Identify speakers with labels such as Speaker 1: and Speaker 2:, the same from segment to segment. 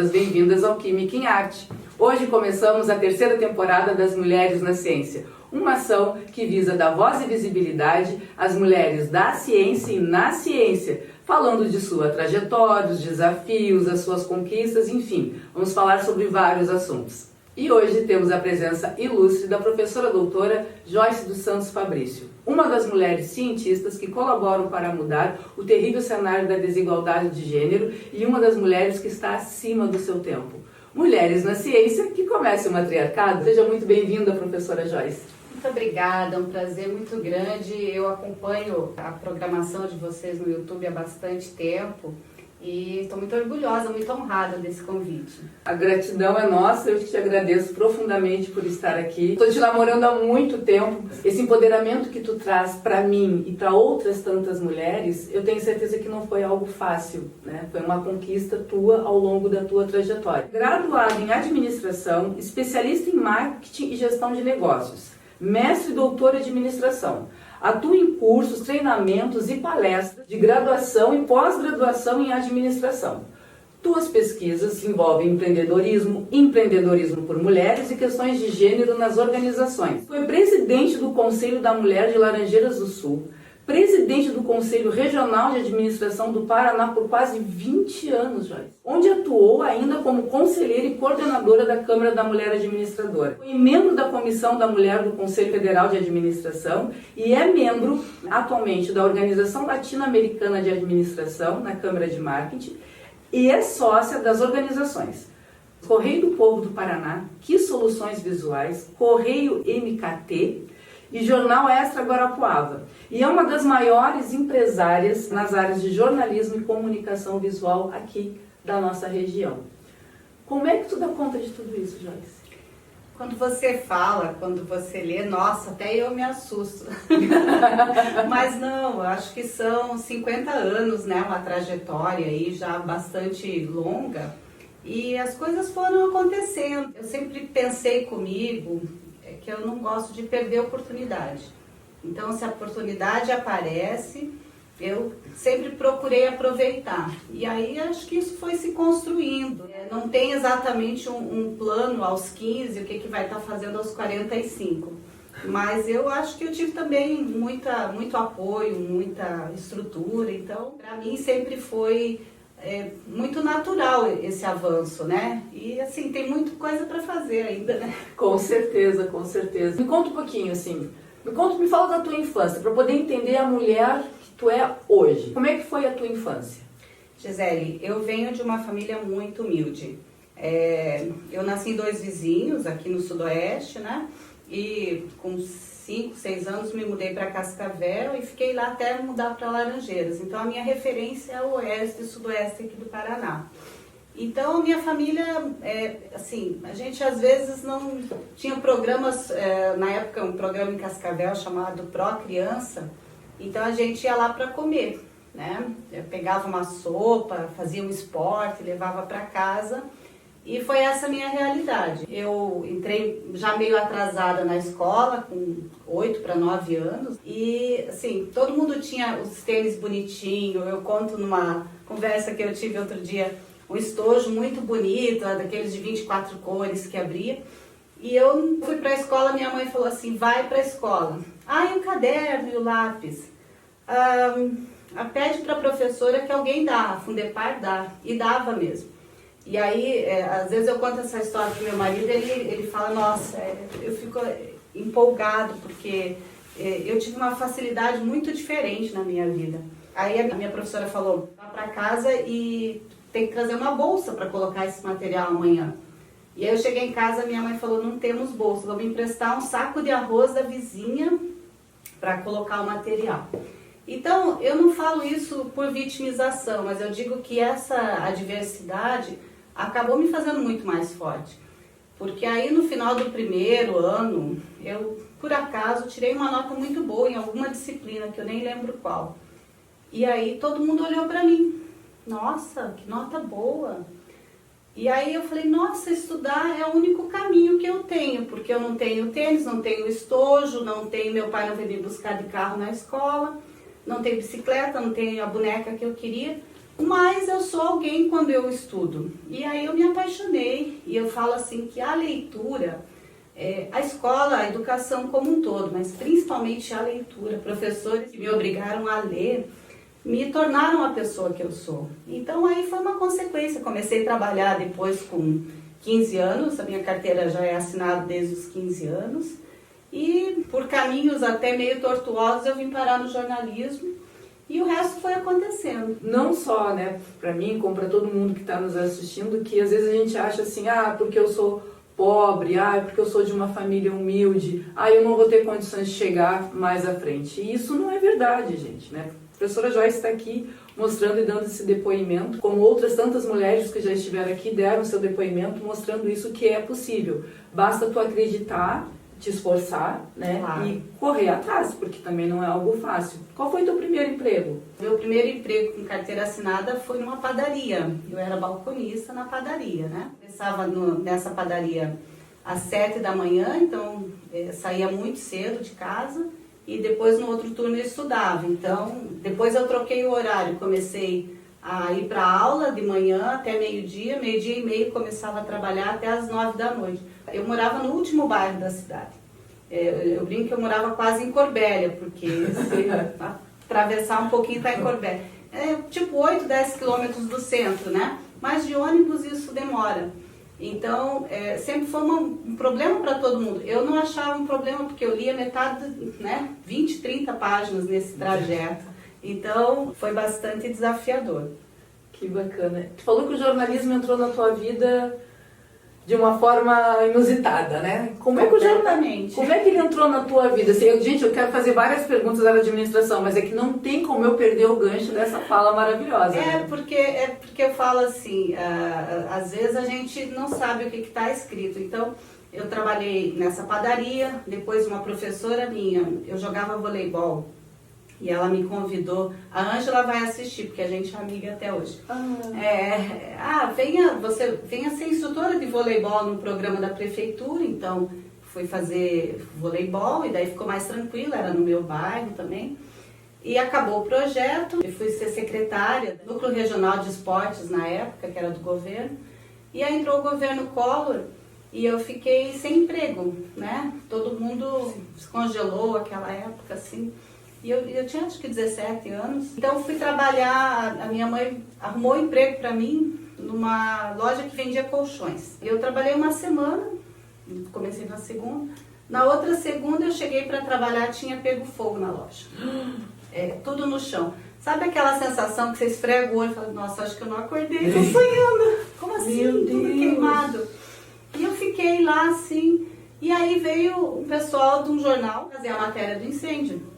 Speaker 1: todas bem-vindas ao Química em Arte. Hoje começamos a terceira temporada das Mulheres na Ciência, uma ação que visa dar voz e visibilidade às mulheres da ciência e na ciência, falando de sua trajetória, os desafios, as suas conquistas, enfim, vamos falar sobre vários assuntos. E hoje temos a presença ilustre da professora doutora Joyce dos Santos Fabrício, uma das mulheres cientistas que colaboram para mudar o terrível cenário da desigualdade de gênero e uma das mulheres que está acima do seu tempo. Mulheres na ciência que começa o matriarcado. Seja muito bem-vinda, professora Joyce.
Speaker 2: Muito obrigada, é um prazer muito grande. Eu acompanho a programação de vocês no YouTube há bastante tempo e estou muito orgulhosa, muito honrada desse convite.
Speaker 1: A gratidão é nossa, eu te agradeço profundamente por estar aqui. Estou te namorando há muito tempo. Esse empoderamento que tu traz para mim e para outras tantas mulheres, eu tenho certeza que não foi algo fácil, né? Foi uma conquista tua ao longo da tua trajetória. Graduado em administração, especialista em marketing e gestão de negócios, mestre e doutor em administração. Atua em cursos, treinamentos e palestras de graduação e pós-graduação em administração. Tuas pesquisas envolvem empreendedorismo, empreendedorismo por mulheres e questões de gênero nas organizações. Foi presidente do Conselho da Mulher de Laranjeiras do Sul, presidente do Conselho Regional de Administração do Paraná por quase 20 anos, Joyce, onde atuou ainda como conselheira e coordenadora da Câmara da Mulher Administradora. Foi membro da Comissão da Mulher do Conselho Federal de Administração e é membro atualmente da Organização Latino-Americana de Administração, na Câmara de Marketing, e é sócia das organizações Correio do Povo do Paraná, Que Soluções Visuais, Correio MKT, e Jornal Extra Guarapuava. E é uma das maiores empresárias nas áreas de jornalismo e comunicação visual aqui da nossa região. Como é que tu dá conta de tudo isso, Joyce?
Speaker 2: Quando você fala, quando você lê, nossa, até eu me assusto. Mas não, eu acho que são 50 anos, né? Uma trajetória aí já bastante longa. E as coisas foram acontecendo. Eu sempre pensei comigo que eu não gosto de perder oportunidade. Então, se a oportunidade aparece, eu sempre procurei aproveitar. E aí, acho que isso foi se construindo. Não tem exatamente um plano aos 15, o que vai estar fazendo aos 45. Mas eu acho que eu tive também muito apoio, muita estrutura. Então, para mim, sempre foi muito natural esse avanço, né? E assim, tem muita coisa para fazer ainda, né?
Speaker 1: Com certeza, com certeza. Me conta um pouquinho, assim, me fala da tua infância, para poder entender a mulher que tu é hoje. Como é que foi a tua infância?
Speaker 2: Gisele, eu venho de uma família muito humilde. Eu nasci em Dois Vizinhos, aqui no Sudoeste, né? E com 5, 6 anos me mudei para Cascavel e fiquei lá até mudar para Laranjeiras. Então a minha referência é o oeste e sudoeste aqui do Paraná. Então a minha família, assim, a gente às vezes não tinha programas, na época um programa em Cascavel chamado Pró Criança, então a gente ia lá para comer, né? Eu pegava uma sopa, fazia um esporte, levava para casa. E foi essa a minha realidade. Eu entrei já meio atrasada na escola, com 8 para 9 anos. E, assim, todo mundo tinha os tênis bonitinhos. Eu conto numa conversa que eu tive outro dia, um estojo muito bonito, daqueles de 24 cores que abria. E eu fui para a escola, minha mãe falou assim, vai para a escola. E o caderno e o lápis? Pede para a professora que alguém dá, a Fundepar dá. E dava mesmo. E aí, às vezes eu conto essa história pro meu marido, ele fala, nossa, eu fico empolgado, porque eu tive uma facilidade muito diferente na minha vida. Aí a minha professora falou, vá para casa e tem que trazer uma bolsa para colocar esse material amanhã. E aí eu cheguei em casa, minha mãe falou, não temos bolsa, vou me emprestar um saco de arroz da vizinha para colocar o material. Então, eu não falo isso por vitimização, mas eu digo que essa adversidade acabou me fazendo muito mais forte. Porque aí no final do primeiro ano, eu, por acaso, tirei uma nota muito boa em alguma disciplina, que eu nem lembro qual. E aí todo mundo olhou para mim. Nossa, que nota boa! E aí eu falei, nossa, estudar é o único caminho que eu tenho, porque eu não tenho tênis, não tenho estojo, não tenho, meu pai não veio me buscar de carro na escola, não tenho bicicleta, não tenho a boneca que eu queria. Mas eu sou alguém quando eu estudo. E aí eu me apaixonei e eu falo assim que a leitura, a escola, a educação como um todo, mas principalmente a leitura, professores que me obrigaram a ler, me tornaram a pessoa que eu sou. Então aí foi uma consequência. Comecei a trabalhar depois com 15 anos, a minha carteira já é assinada desde os 15 anos. E por caminhos até meio tortuosos eu vim parar no jornalismo. E o resto foi acontecendo.
Speaker 1: Não só, né, para mim, como para todo mundo que está nos assistindo, que às vezes a gente acha assim, porque eu sou pobre, porque eu sou de uma família humilde, eu não vou ter condições de chegar mais à frente. E isso não é verdade, gente, né? A professora Joyce está aqui mostrando e dando esse depoimento, como outras tantas mulheres que já estiveram aqui deram seu depoimento, mostrando isso que é possível. Basta tu acreditar, te esforçar, né,
Speaker 2: claro,
Speaker 1: e correr atrás, porque também não é algo fácil. Qual foi teu primeiro emprego?
Speaker 2: Meu primeiro emprego com carteira assinada foi numa padaria. Eu era balconista na padaria, né? Começava nessa padaria às 7 da manhã, então saía muito cedo de casa e depois no outro turno eu estudava. Então, depois eu troquei o horário, comecei a ir para aula de manhã até meio-dia e meio começava a trabalhar até às 9 da noite. Eu morava no último bairro da cidade. Eu brinco que eu morava quase em Corbélia, porque se atravessar um pouquinho está em Corbélia. Tipo 8, 10 quilômetros do centro, né? Mas de ônibus isso demora. Então, sempre foi um problema para todo mundo. Eu não achava um problema porque eu lia metade, né? 20, 30 páginas nesse trajeto. Então, foi bastante desafiador.
Speaker 1: Que bacana. Tu falou que o jornalismo entrou na tua vida de uma forma inusitada, né? Como é que ele entrou na tua vida? Assim, eu quero fazer várias perguntas da administração, mas é que não tem como eu perder o gancho dessa fala maravilhosa. Né?
Speaker 2: Porque eu falo assim, às vezes a gente não sabe o que está escrito. Então, eu trabalhei nessa padaria, depois uma professora minha, eu jogava voleibol. E ela me convidou, a Ângela vai assistir, porque a gente é amiga até hoje. Venha ser instrutora de voleibol no programa da prefeitura, então fui fazer voleibol e daí ficou mais tranquilo, era no meu bairro também. E acabou o projeto, eu fui ser secretária do Núcleo Regional de Esportes na época, que era do governo. E aí entrou o governo Collor e eu fiquei sem emprego, né? Todo mundo se congelou aquela época, assim. E eu tinha acho que 17 anos. Então fui trabalhar, a minha mãe arrumou um emprego para mim numa loja que vendia colchões. Eu trabalhei uma semana, comecei na segunda. Na outra segunda eu cheguei para trabalhar, tinha pego fogo na loja. Tudo no chão. Sabe aquela sensação que você esfrega o olho e fala, nossa, acho que eu não acordei, tô sonhando. Como assim? Tudo queimado. E eu fiquei lá assim, e aí veio um pessoal de um jornal fazer a matéria do incêndio.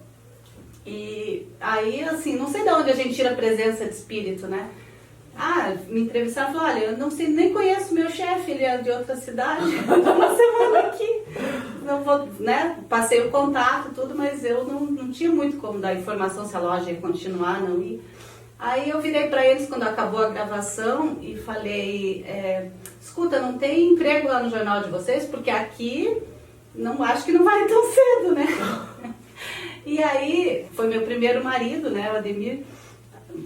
Speaker 2: E aí, assim, não sei de onde a gente tira a presença de espírito, né? Me entrevistaram e falaram, olha, eu não sei, nem conheço meu chefe, ele é de outra cidade, eu tô uma semana aqui. Não vou, né? Passei o contato, tudo, mas eu não tinha muito como dar informação se a loja ia continuar, não ia. Aí eu virei para eles quando acabou a gravação e falei, escuta, não tem emprego lá no jornal de vocês? Porque aqui, acho que não vai tão cedo, né? E aí, foi meu primeiro marido, né, o Ademir,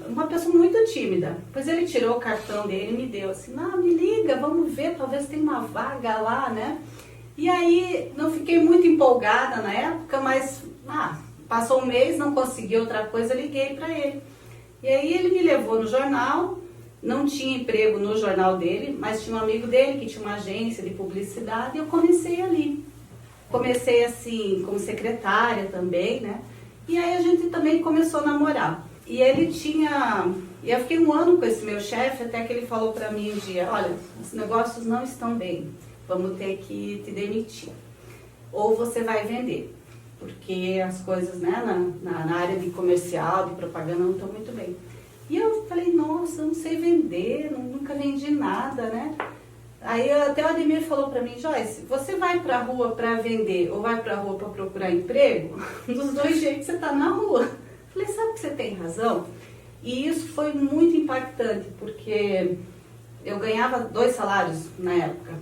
Speaker 2: uma pessoa muito tímida. Depois ele tirou o cartão dele e me deu assim, me liga, vamos ver, talvez tenha uma vaga lá, né? E aí, não fiquei muito empolgada na época, mas passou um mês, não consegui outra coisa, liguei para ele. E aí ele me levou no jornal, não tinha emprego no jornal dele, mas tinha um amigo dele que tinha uma agência de publicidade e eu comecei ali. Comecei assim, como secretária também, né? E aí a gente também começou a namorar. E ele tinha... E eu fiquei um ano com esse meu chefe, até que ele falou pra mim um dia, olha, os negócios não estão bem, vamos ter que te demitir. Ou você vai vender, porque as coisas, né, na área de comercial, de propaganda, não estão muito bem. E eu falei, nossa, eu não sei vender, nunca vendi nada, né? Aí até o Ademir falou pra mim, Joyce, você vai pra rua pra vender ou vai pra rua pra procurar emprego? Dos dois jeitos você tá na rua. Falei, sabe que você tem razão? E isso foi muito impactante, porque eu ganhava 2 salários na época.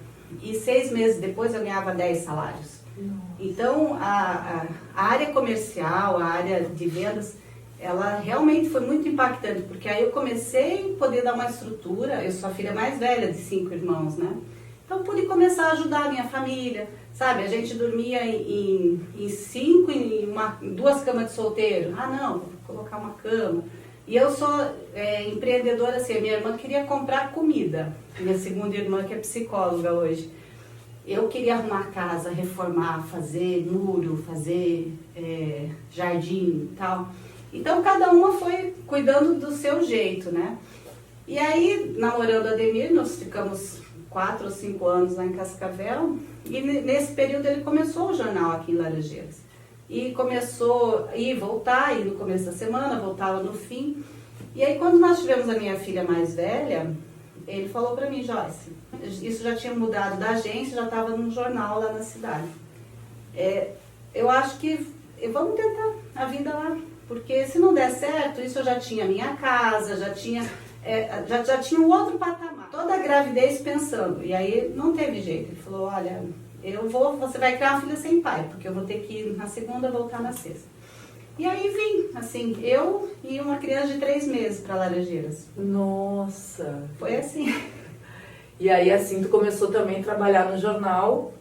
Speaker 2: E 6 meses depois eu ganhava 10 salários. Nossa. Então a área comercial, a área de vendas, ela realmente foi muito impactante, porque aí eu comecei a poder dar uma estrutura. Eu sou a filha mais velha de 5 irmãos, né? Então pude começar a ajudar a minha família, sabe? A gente dormia em 5, em 2 camas de solteiro. Ah, não, vou colocar uma cama. E eu sou empreendedora, assim, a minha irmã queria comprar comida. Minha segunda irmã, que é psicóloga hoje. Eu queria arrumar casa, reformar, fazer muro, fazer jardim e tal. Então, cada uma foi cuidando do seu jeito, né? E aí, namorando o Ademir, nós ficamos 4 ou 5 anos lá em Cascavel. E nesse período ele começou o jornal aqui em Laranjeiras. E começou a ir, voltar, ir no começo da semana, voltava no fim. E aí, quando nós tivemos a minha filha mais velha, ele falou para mim: Joyce, isso já tinha mudado da agência, já estava num jornal lá na cidade. Eu acho que vamos tentar a vida lá, porque se não der certo, isso eu já tinha minha casa, já tinha um outro patamar. Toda a gravidez pensando, e aí não teve jeito. Ele falou: olha, você vai criar uma filha sem pai, porque eu vou ter que ir na segunda, voltar na sexta. E aí vim, assim, eu e uma criança de 3 meses para Laranjeiras.
Speaker 1: Nossa!
Speaker 2: Foi assim.
Speaker 1: E aí assim tu começou também a trabalhar no jornal,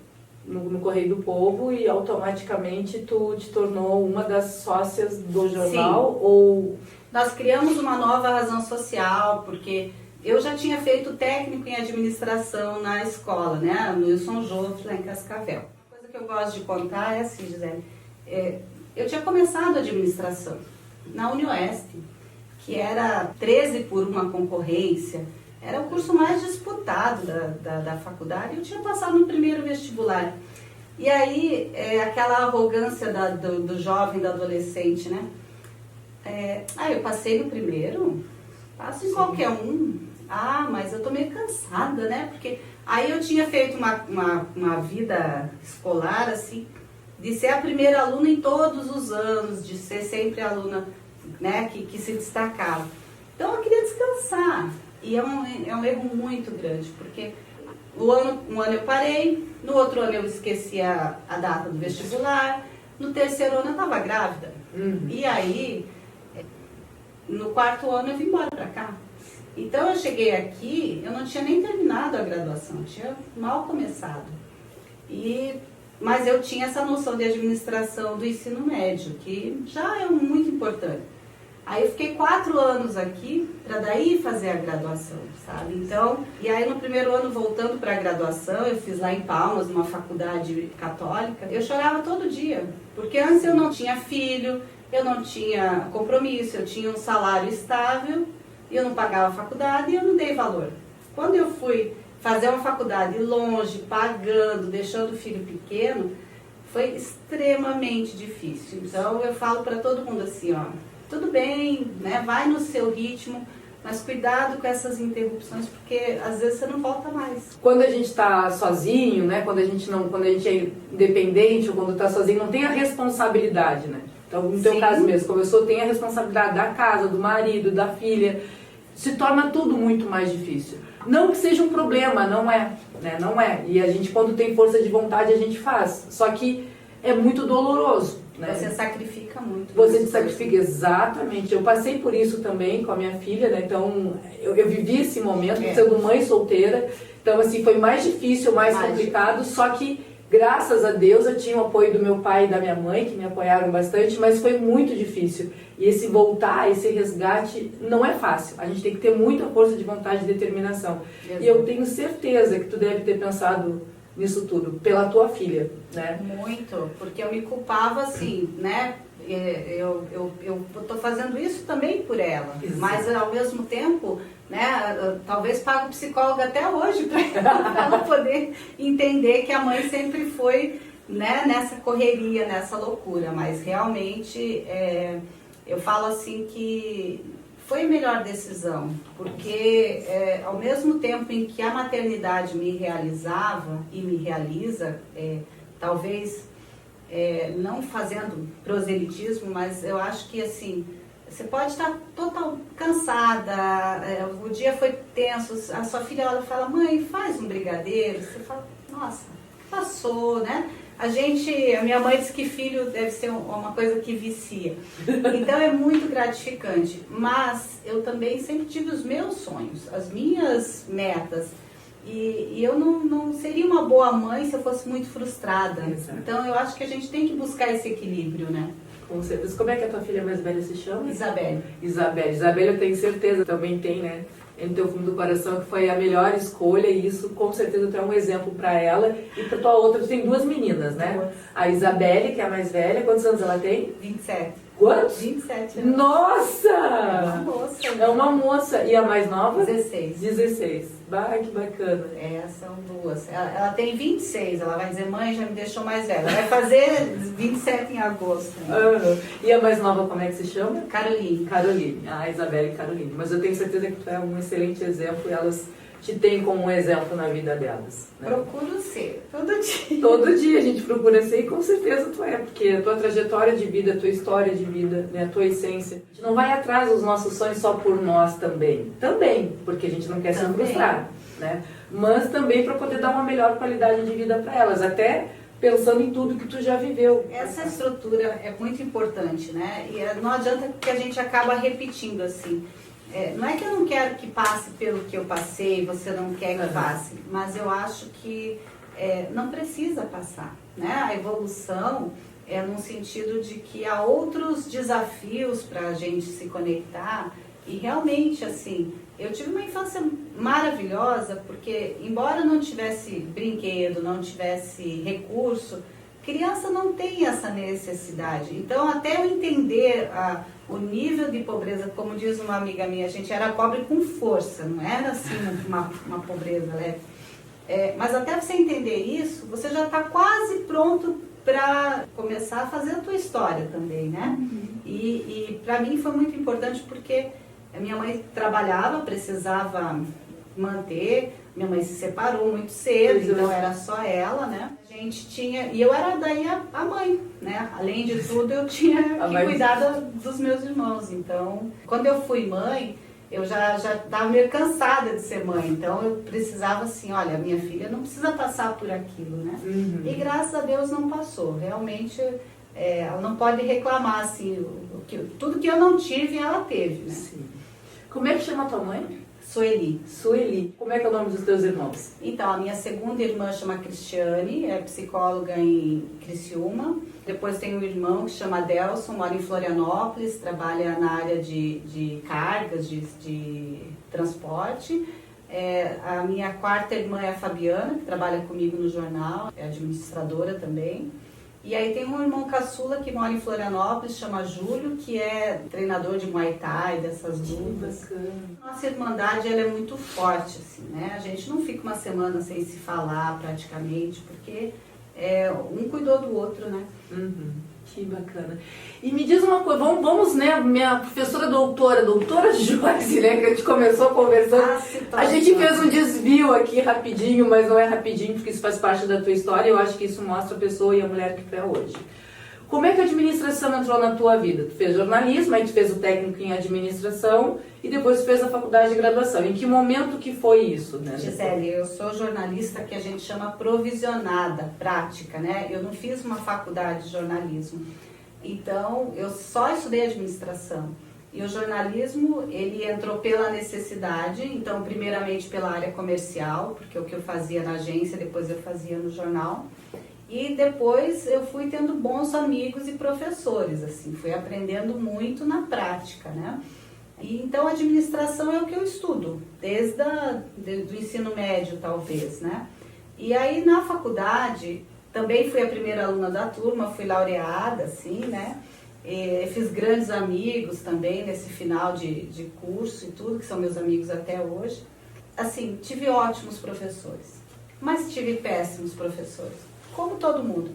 Speaker 1: no Correio do Povo, e automaticamente tu te tornou uma das sócias do jornal?
Speaker 2: Sim.
Speaker 1: Ou...
Speaker 2: Nós criamos uma nova razão social, porque eu já tinha feito técnico em administração na escola, né, no Wilson Joffre, lá em Cascavel. Uma coisa que eu gosto de contar é assim, Gisele, eu tinha começado a administração na Unioeste, que era 13 por uma concorrência, era o curso mais disputado da faculdade, e eu tinha passado no primeiro vestibular. E aí, aquela arrogância do jovem, do adolescente, né? Eu passei no primeiro, passo em qualquer um. Ah, mas eu tô meio cansada, né? Porque aí eu tinha feito uma vida escolar, assim, de ser a primeira aluna em todos os anos, de ser sempre a aluna, né, que se destacava. Então eu queria descansar. E é um erro muito grande, porque um ano eu parei, no outro ano eu esqueci a data do vestibular, no terceiro ano eu estava grávida.
Speaker 1: Uhum.
Speaker 2: E aí, no 4º ano eu vim embora para cá. Então eu cheguei aqui, eu não tinha nem terminado a graduação, tinha mal começado. Mas eu tinha essa noção de administração do ensino médio, que já é muito importante. Aí eu fiquei 4 anos aqui para daí fazer a graduação, sabe? Então, e aí no primeiro ano, voltando para a graduação, eu fiz lá em Palmas, numa faculdade católica, eu chorava todo dia, porque antes eu não tinha filho, eu não tinha compromisso, eu tinha um salário estável, eu não pagava a faculdade e eu não dei valor. Quando eu fui fazer uma faculdade longe, pagando, deixando o filho pequeno, foi extremamente difícil. Então eu falo para todo mundo assim, ó, tudo bem, né, vai no seu ritmo, mas cuidado com essas interrupções, porque às vezes você não volta mais.
Speaker 1: Quando a gente está sozinho, né, quando a gente é independente ou quando está sozinho, não tem a responsabilidade, né? Então, no teu caso mesmo, como eu sou, tem a responsabilidade da casa, do marido, da filha, se torna tudo muito mais difícil. Não que seja um problema, não é, né? Não é. E a gente, quando tem força de vontade, a gente faz. Só que é muito doloroso, né?
Speaker 2: Você sacrifica muito.
Speaker 1: Você se sacrifica, exatamente. Eu passei por isso também com a minha filha, né? Então, eu vivi esse momento, sendo mãe solteira. Então, assim, foi mais difícil, mais complicado, só que graças a Deus eu tinha o apoio do meu pai e da minha mãe, que me apoiaram bastante, mas foi muito difícil. E esse voltar, esse resgate, não é fácil. A gente tem que ter muita força de vontade e determinação. Exato. E eu tenho certeza que tu deve ter pensado nisso tudo, pela tua filha, né?
Speaker 2: Muito, porque eu me culpava assim, né? Eu tô fazendo isso também por ela, exato, mas ao mesmo tempo, né, talvez pago psicóloga até hoje para ela poder entender que a mãe sempre foi, né, nessa correria, nessa loucura, mas realmente eu falo assim que foi a melhor decisão, porque ao mesmo tempo em que a maternidade me realizava e me realiza, talvez não fazendo proselitismo, mas eu acho que assim, você pode estar total cansada, o dia foi tenso, a sua filha ela fala, mãe, faz um brigadeiro, você fala, nossa, passou, né? A minha mãe disse que filho deve ser uma coisa que vicia. Então é muito gratificante. Mas eu também sempre tive os meus sonhos, as minhas metas. E eu não seria uma boa mãe se eu fosse muito frustrada.
Speaker 1: Exato.
Speaker 2: Então eu acho que a gente tem que buscar esse equilíbrio, né?
Speaker 1: Com certeza. Como é que a tua filha mais velha se chama?
Speaker 2: Isabelle.
Speaker 1: Isabelle, eu tenho certeza, também tem, né? No teu fundo do coração que foi a melhor escolha e isso com certeza tu é um exemplo para ela e para tua outra, tu tem 2 meninas, né?
Speaker 2: Duas.
Speaker 1: A Isabelle, que é a mais velha, quantos anos ela tem?
Speaker 2: 27.
Speaker 1: Quantos?
Speaker 2: 27 anos.
Speaker 1: Nossa!
Speaker 2: É uma moça.
Speaker 1: É uma moça. E a mais nova?
Speaker 2: 16.
Speaker 1: 16. Bah, que bacana.
Speaker 2: São duas. Ela tem 26, ela vai dizer, mãe, já me deixou mais velha. Ela vai fazer 27 em agosto. Né?
Speaker 1: Uhum. E a mais nova, como é que se chama?
Speaker 2: Caroline.
Speaker 1: Caroline. A Isabelle e Caroline. Mas eu tenho certeza que tu é um excelente exemplo e elas te têm como um exemplo na vida delas. Né?
Speaker 2: Procuro ser, todo dia.
Speaker 1: Todo dia a gente procura ser e com certeza tu é, porque a tua trajetória de vida, a tua história de vida, né, a tua essência. A gente não vai atrás dos nossos sonhos só por nós também. Também, porque a gente não quer se frustrar, né? Mas também para poder dar uma melhor qualidade de vida para elas, até pensando em tudo que tu já viveu.
Speaker 2: Essa estrutura é muito importante, né? E não adianta que a gente acaba repetindo assim. Não é que eu não quero que passe pelo que eu passei, você não quer que passe, mas eu acho que não precisa passar, né? A evolução é num sentido de que há outros desafios para a gente se conectar e realmente, assim, eu tive uma infância maravilhosa porque, embora não tivesse brinquedo, não tivesse recurso, criança não tem essa necessidade. Então, até eu entender o nível de pobreza, como diz uma amiga minha, a gente era pobre com força, não era assim uma pobreza leve. Mas até você entender isso, você já está quase pronto para começar a fazer a tua história também, né? Uhum. E para mim foi muito importante porque a minha mãe trabalhava, precisava manter, minha mãe se separou muito cedo, então era só ela, né? A gente tinha, e eu era daí a mãe, né? Além de tudo, eu tinha que cuidar dos meus irmãos. Então, quando eu fui mãe, eu já estava meio cansada de ser mãe. Então, eu precisava assim, olha, minha filha não precisa passar por aquilo, né? Uhum. E graças a Deus não passou. Realmente, ela não pode reclamar, assim, tudo que eu não tive, ela teve, né?
Speaker 1: Sim. Como é que chama a tua mãe?
Speaker 2: Sueli.
Speaker 1: Sueli. Como é que é o nome dos teus irmãos?
Speaker 2: Então, a minha segunda irmã chama Cristiane, é psicóloga em Criciúma. Depois tem um irmão que chama Delson, mora em Florianópolis, trabalha na área de cargas, de transporte. A minha quarta irmã é a Fabiana, que trabalha comigo no jornal, é administradora também. E aí tem um irmão caçula que mora em Florianópolis, chama Júlio, que é treinador de Muay Thai, dessas lutas. Nossa irmandade, ela é muito forte, assim, né? A gente não fica uma semana sem se falar praticamente, porque um cuidou do outro, né?
Speaker 1: Uhum. Que bacana. E me diz uma coisa, vamos, né, minha professora doutora Joyce, né, que a gente começou conversando, a gente fez um desvio aqui rapidinho, mas não é rapidinho, porque isso faz parte da tua história, eu acho que isso mostra a pessoa e a mulher que tu é hoje. Como é que a administração entrou na tua vida? Tu fez jornalismo, aí tu fez o técnico em administração e depois tu fez a faculdade de graduação. Em que momento que foi isso, né?
Speaker 2: Gisele, eu sou jornalista que a gente chama provisionada, prática, né? Eu não fiz uma faculdade de jornalismo. Então, eu só estudei administração. E o jornalismo, ele entrou pela necessidade, então, primeiramente pela área comercial, porque o que eu fazia na agência, depois eu fazia no jornal. E depois eu fui tendo bons amigos e professores, assim, fui aprendendo muito na prática, né? E então a administração é o que eu estudo, desde o ensino médio, talvez, né? E aí na faculdade, também fui a primeira aluna da turma, fui laureada, assim, né? E fiz grandes amigos também nesse final de curso e tudo, que são meus amigos até hoje. Assim, tive ótimos professores, mas tive péssimos professores. Como todo mundo.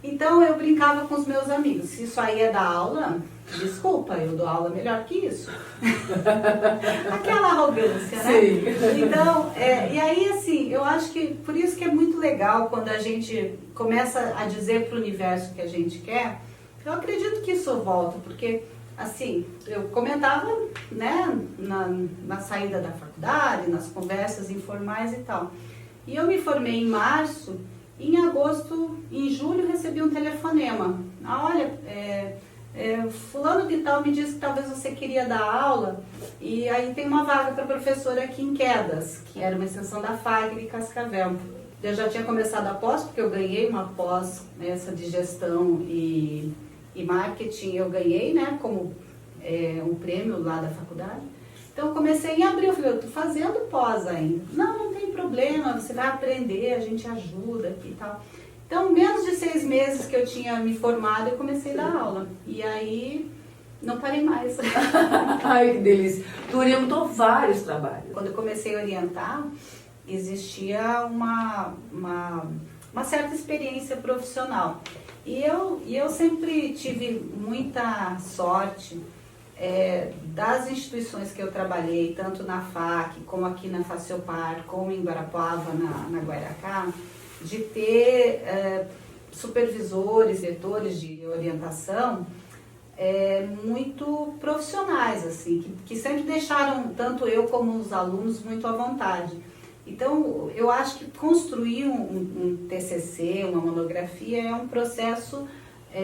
Speaker 2: Então eu brincava com os meus amigos. Se isso aí é da aula, desculpa, eu dou aula melhor que isso. Aquela arrogância, né?
Speaker 1: Sim.
Speaker 2: Então, e aí assim, eu acho que por isso que é muito legal quando a gente começa a dizer para o universo que a gente quer. Eu acredito que isso volta, porque assim, eu comentava, né, na saída da faculdade, nas conversas informais e tal. E eu me formei em março. Em agosto, em julho, recebi um telefonema. Olha, fulano de tal me disse que talvez você queria dar aula e aí tem uma vaga para professora aqui em Quedas, que era uma extensão da FAG de Cascavel. Eu já tinha começado a pós, porque eu ganhei uma pós, essa de gestão e marketing, eu ganhei, né, como um prêmio lá da faculdade. Então eu comecei em abril, eu falei, eu estou fazendo pós ainda. Não tem problema, você vai aprender, a gente ajuda aqui e tal. Então, menos de 6 meses que eu tinha me formado, eu comecei a dar aula. E aí, não parei mais.
Speaker 1: Ai, que delícia. Tu orientou vários trabalhos.
Speaker 2: Quando eu comecei a orientar, existia uma certa experiência profissional. E eu sempre tive muita sorte das instituições que eu trabalhei, tanto na FAC, como aqui na Faciopar, como em Guarapuava, na Guaracá, de ter supervisores, diretores de orientação muito profissionais, assim, que sempre deixaram tanto eu como os alunos muito à vontade. Então, eu acho que construir um TCC, uma monografia, é um processo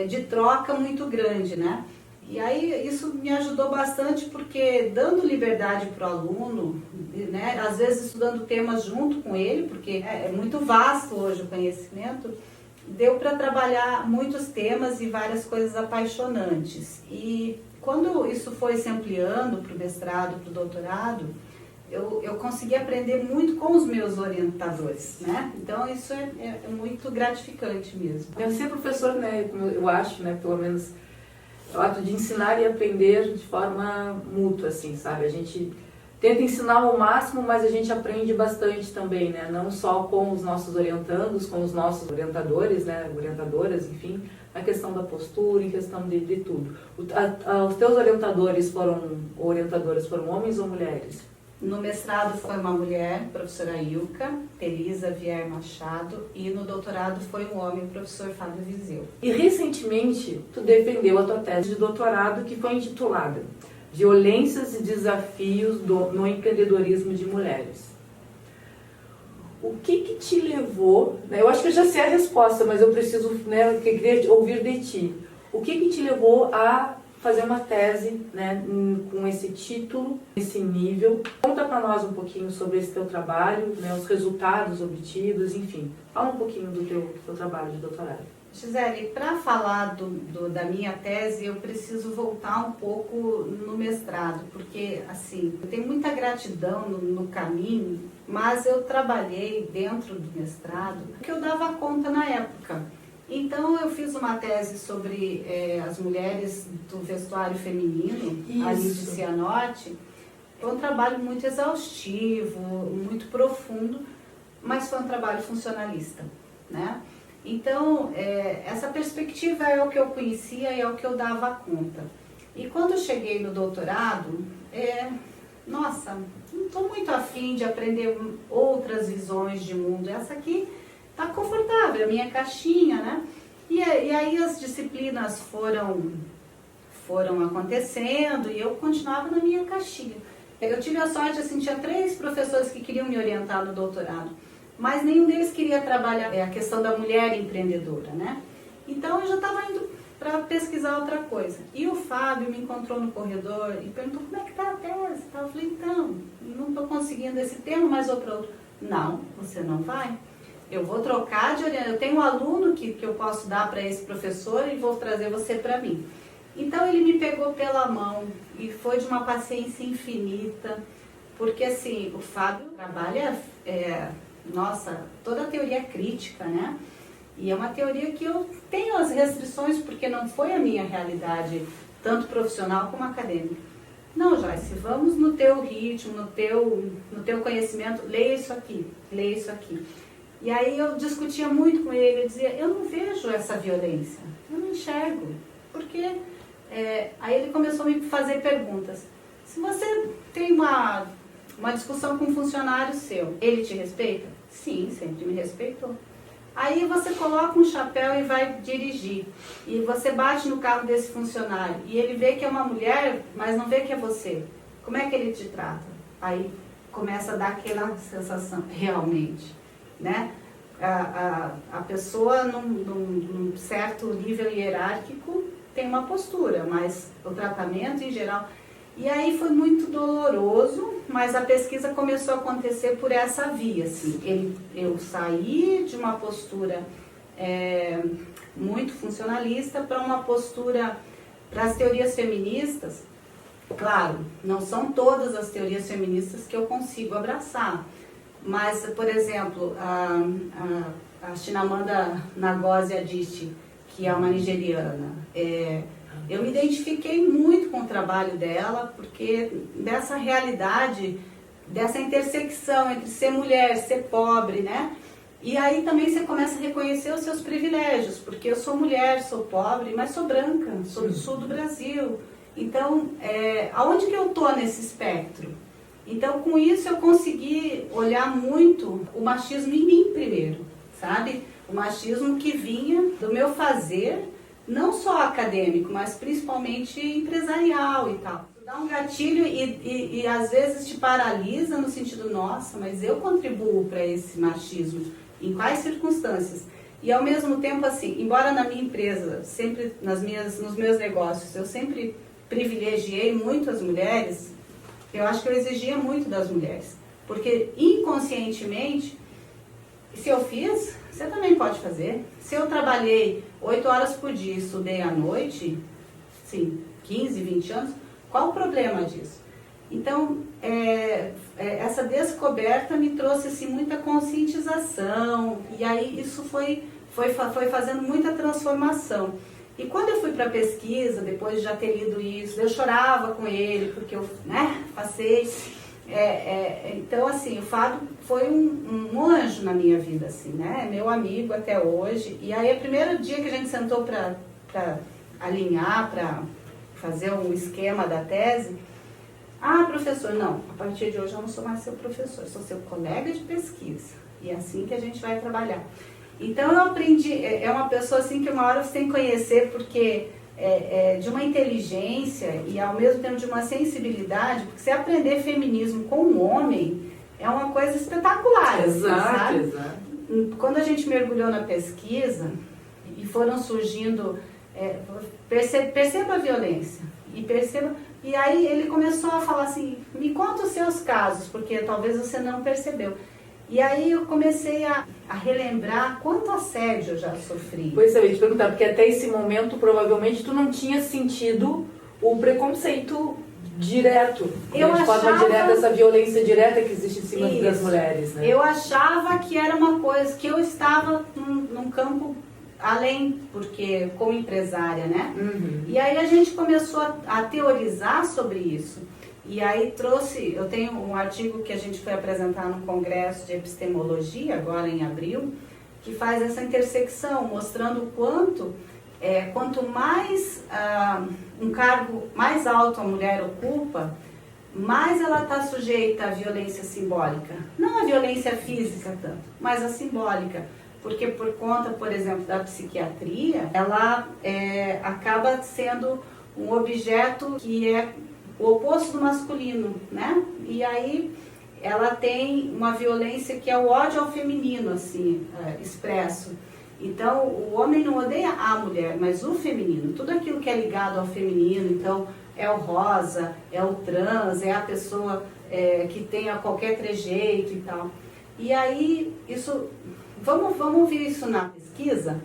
Speaker 2: de troca muito grande, né? E aí isso me ajudou bastante porque dando liberdade para o aluno, né, às vezes estudando temas junto com ele, porque é muito vasto hoje o conhecimento, deu para trabalhar muitos temas e várias coisas apaixonantes. E quando isso foi se ampliando para o mestrado, para o doutorado, eu consegui aprender muito com os meus orientadores, né? Então isso é muito gratificante mesmo.
Speaker 1: Eu ser professor, né, eu acho, né, pelo menos o ato de ensinar e aprender de forma mútua, assim, sabe? A gente tenta ensinar ao máximo, mas a gente aprende bastante também, né? Não só com os nossos orientandos, com os nossos orientadores, né? Orientadoras, enfim, na questão da postura, em questão de tudo. Os teus orientadoras foram homens ou mulheres?
Speaker 2: No mestrado foi uma mulher, professora Ilka, Teresa Vier Machado, e no doutorado foi um homem, o professor Fábio Viseu.
Speaker 1: E recentemente tu defendeu a tua tese de doutorado que foi intitulada Violências e Desafios no Empreendedorismo de Mulheres. O que te levou, né, eu acho que eu já sei a resposta, mas eu preciso, né, eu queria ouvir de ti. O que te levou a fazer uma tese, né, com esse título, esse nível? Conta para nós um pouquinho sobre esse teu trabalho, né, os resultados obtidos, enfim. Fala um pouquinho do teu trabalho de doutorado.
Speaker 2: Gisele, para falar da minha tese, eu preciso voltar um pouco no mestrado, porque, assim, eu tenho muita gratidão no caminho, mas eu trabalhei dentro do mestrado que eu dava conta na época. Então, eu fiz uma tese sobre as mulheres do vestuário feminino, ali de Cianorte. Foi um trabalho muito exaustivo, muito profundo, mas foi um trabalho funcionalista, né? Então, essa perspectiva é o que eu conhecia e é o que eu dava conta. E quando eu cheguei no doutorado, nossa, não estou muito afim de aprender outras visões de mundo. Essa aqui está confortável, a minha caixinha, né? E aí as disciplinas foram acontecendo e eu continuava na minha caixinha. Eu tive a sorte, assim, tinha 3 professores que queriam me orientar no doutorado, mas nenhum deles queria trabalhar a questão da mulher empreendedora, né? Então eu já estava indo para pesquisar outra coisa. E o Fábio me encontrou no corredor e perguntou como é que está a tese. Eu falei, então, não estou conseguindo esse tema, mas vou para outro. Não, você não vai? Eu vou trocar de orientação. Eu tenho um aluno que eu posso dar para esse professor e vou trazer você para mim. Então ele me pegou pela mão e foi de uma paciência infinita, porque assim, o Fábio trabalha, nossa, toda a teoria crítica, né? E é uma teoria que eu tenho as restrições porque não foi a minha realidade, tanto profissional como acadêmica. Não, Joyce, vamos no teu ritmo, no teu conhecimento, leia isso aqui, leia isso aqui. E aí eu discutia muito com ele, eu dizia, eu não vejo essa violência, eu não enxergo, porque... aí ele começou a me fazer perguntas. Se você tem uma discussão com um funcionário seu, ele te respeita? Sim, sempre me respeitou. Aí você coloca um chapéu e vai dirigir, e você bate no carro desse funcionário, e ele vê que é uma mulher, mas não vê que é você. Como é que ele te trata? Aí começa a dar aquela sensação, realmente, né? a pessoa num certo nível hierárquico tem uma postura, mas o tratamento em geral... E aí foi muito doloroso, mas a pesquisa começou a acontecer por essa via, assim. Eu saí de uma postura muito funcionalista para uma postura, para as teorias feministas. Claro, não são todas as teorias feministas que eu consigo abraçar, mas, por exemplo, a Chimamanda Ngozi Adichie, que é uma nigeriana, eu me identifiquei muito com o trabalho dela, porque dessa realidade, dessa intersecção entre ser mulher, ser pobre, né? E aí também você começa a reconhecer os seus privilégios, porque eu sou mulher, sou pobre, mas sou branca, sou do sul do Brasil. Então, aonde que eu tô nesse espectro? Então, com isso eu consegui olhar muito o machismo em mim primeiro, sabe? O machismo que vinha do meu fazer, não só acadêmico, mas principalmente empresarial e tal. Dá um gatilho e às vezes te paralisa no sentido, nossa, mas eu contribuo para esse machismo, em quais circunstâncias? E ao mesmo tempo, assim, embora na minha empresa, sempre nos meus negócios, eu sempre privilegiei muito as mulheres, eu acho que eu exigia muito das mulheres, porque inconscientemente, se eu fiz, você também pode fazer. Se eu trabalhei 8 horas por dia e estudei à noite, sim, 15, 20 anos, qual o problema disso? Então, essa descoberta me trouxe assim, muita conscientização, e aí isso foi fazendo muita transformação. E quando eu fui para a pesquisa, depois de já ter lido isso, eu chorava com ele, porque eu passei... então, assim, o Fábio foi um anjo na minha vida, assim, né? Meu amigo até hoje. E aí, o primeiro dia que a gente sentou para alinhar, para fazer um esquema da tese, professor, não, a partir de hoje eu não sou mais seu professor, eu sou seu colega de pesquisa. E é assim que a gente vai trabalhar. Então, eu aprendi, é uma pessoa assim que uma hora você tem que conhecer, porque... de uma inteligência e ao mesmo tempo de uma sensibilidade, porque você aprender feminismo com um homem é uma coisa espetacular.
Speaker 1: Exato,
Speaker 2: sabe?
Speaker 1: exato.
Speaker 2: Quando a gente mergulhou na pesquisa e foram surgindo, perceba a violência e aí ele começou a falar assim, me conta os seus casos, porque talvez você não percebeu. E aí eu comecei a relembrar quanto assédio eu já sofri.
Speaker 1: Pois é, eu ia te perguntar, porque até esse momento provavelmente tu não tinha sentido o preconceito direto, de forma direta, essa violência direta que existe em cima das mulheres, né?
Speaker 2: Eu achava que era uma coisa, que eu estava num campo além, porque como empresária, né?
Speaker 1: Uhum.
Speaker 2: E aí a gente começou a teorizar sobre isso. E aí eu tenho um artigo que a gente foi apresentar no Congresso de Epistemologia, agora em abril, que faz essa intersecção, mostrando o quanto mais um cargo mais alto a mulher ocupa, mais ela está sujeita à violência simbólica. Não a violência física tanto, mas a simbólica. Porque por conta, por exemplo, da psiquiatria, ela acaba sendo um objeto que é o oposto do masculino, né? E aí ela tem uma violência que é o ódio ao feminino, assim, expresso. Então, o homem não odeia a mulher, mas o feminino. Tudo aquilo que é ligado ao feminino, então, é o rosa, é o trans, é a pessoa que tenha qualquer trejeito e tal. E aí, isso... Vamos ver isso na pesquisa?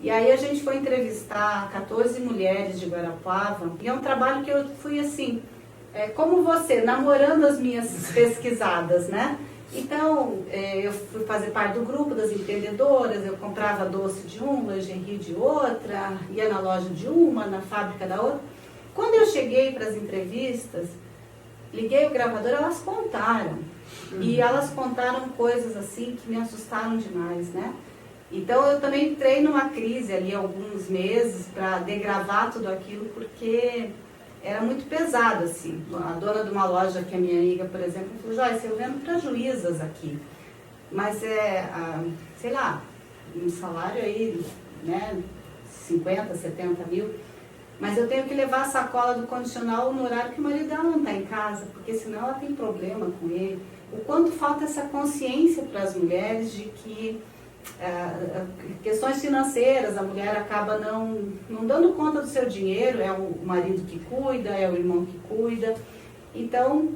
Speaker 2: E aí a gente foi entrevistar 14 mulheres de Guarapuava, e é um trabalho que eu fui assim, como você, namorando as minhas pesquisadas, né? Então, eu fui fazer parte do grupo das empreendedoras, eu comprava doce de uma, lingerie de outra, ia na loja de uma, na fábrica da outra. Quando eu cheguei para as entrevistas, liguei o gravador, elas contaram. E elas contaram coisas assim que me assustaram demais, né? Então eu também entrei numa crise ali alguns meses para degravar tudo aquilo, porque era muito pesado, assim. A dona de uma loja, que é minha amiga, por exemplo, falou, Joyce, eu vendo para juízas aqui, mas sei lá, um salário aí, né, 50, 70 mil, mas eu tenho que levar a sacola do condicional no horário que o marido dela não está em casa, porque senão ela tem problema com ele. O quanto falta essa consciência para as mulheres de que questões financeiras, a mulher acaba não dando conta do seu dinheiro, é o marido que cuida, é o irmão que cuida. Então,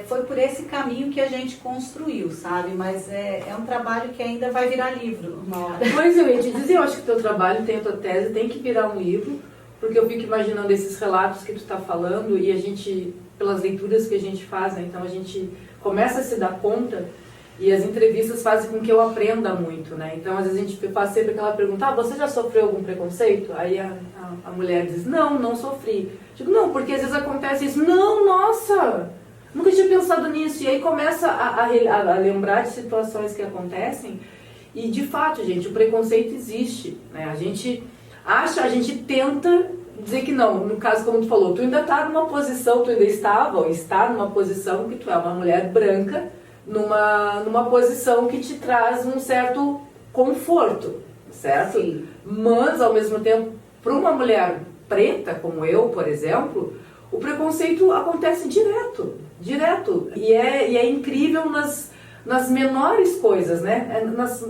Speaker 2: foi por esse caminho que a gente construiu, sabe? Mas é um trabalho que ainda vai virar livro uma hora.
Speaker 1: Pois eu ia te dizer, eu acho que o teu trabalho, tem a tua tese, tem que virar um livro, porque eu fico imaginando esses relatos que tu está falando e a gente, pelas leituras que a gente faz, né? Então a gente começa a se dar conta. E as entrevistas fazem com que eu aprenda muito, né? Então, às vezes a gente faz sempre aquela pergunta, você já sofreu algum preconceito? Aí a mulher diz, não sofri. Digo, não, porque às vezes acontece isso. Não, nossa, nunca tinha pensado nisso. E aí começa a lembrar de situações que acontecem. E, de fato, gente, o preconceito existe, né? A gente tenta dizer que não. No caso, como tu falou, tu ainda está numa posição, tu ainda estava ou está numa posição que tu é uma mulher branca, numa posição que te traz um certo conforto, certo?
Speaker 2: Sim.
Speaker 1: Mas, ao mesmo tempo, para uma mulher preta, como eu, por exemplo, o preconceito acontece direto. E é incrível nas menores coisas, né?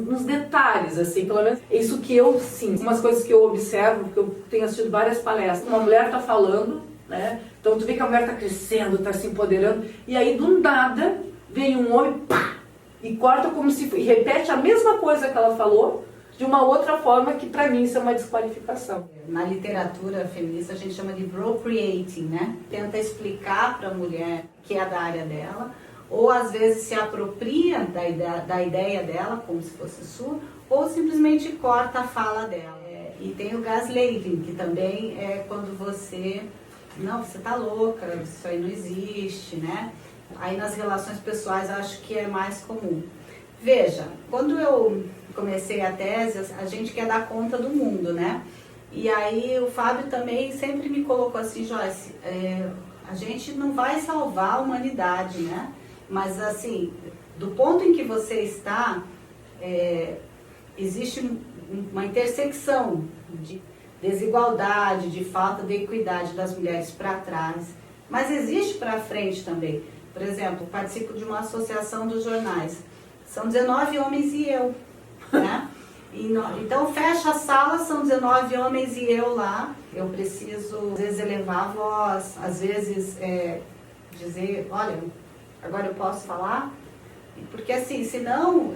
Speaker 1: Nos detalhes, assim, pelo menos é isso que eu sinto. Umas coisas que eu observo, porque eu tenho assistido várias palestras, uma mulher está falando, né? Então tu vê que a mulher está crescendo, está se empoderando, e aí do nada vem um homem, pá, e corta como se... e repete a mesma coisa que ela falou, de uma outra forma que para mim isso é uma desqualificação.
Speaker 2: Na literatura feminista a gente chama de appropriating, né? Tenta explicar para a mulher que é da área dela, ou às vezes se apropria da ideia dela, como se fosse sua, ou simplesmente corta a fala dela. E tem o gaslighting, que também é quando você... Não, você tá louca, isso aí não existe, né? Aí nas relações pessoais acho que é mais comum. Veja, quando eu comecei a tese, a gente quer dar conta do mundo, né? E aí o Fábio também sempre me colocou assim, Joyce, a gente não vai salvar a humanidade, né? Mas assim, do ponto em que você está, existe uma intersecção de desigualdade, de falta de equidade das mulheres para trás, mas existe para frente também. Por exemplo, participo de uma associação dos jornais. São 19 homens e eu, né? Então fecha a sala, são 19 homens e eu lá. Eu preciso, às vezes, elevar a voz, às vezes dizer, olha, agora eu posso falar? Porque assim, senão,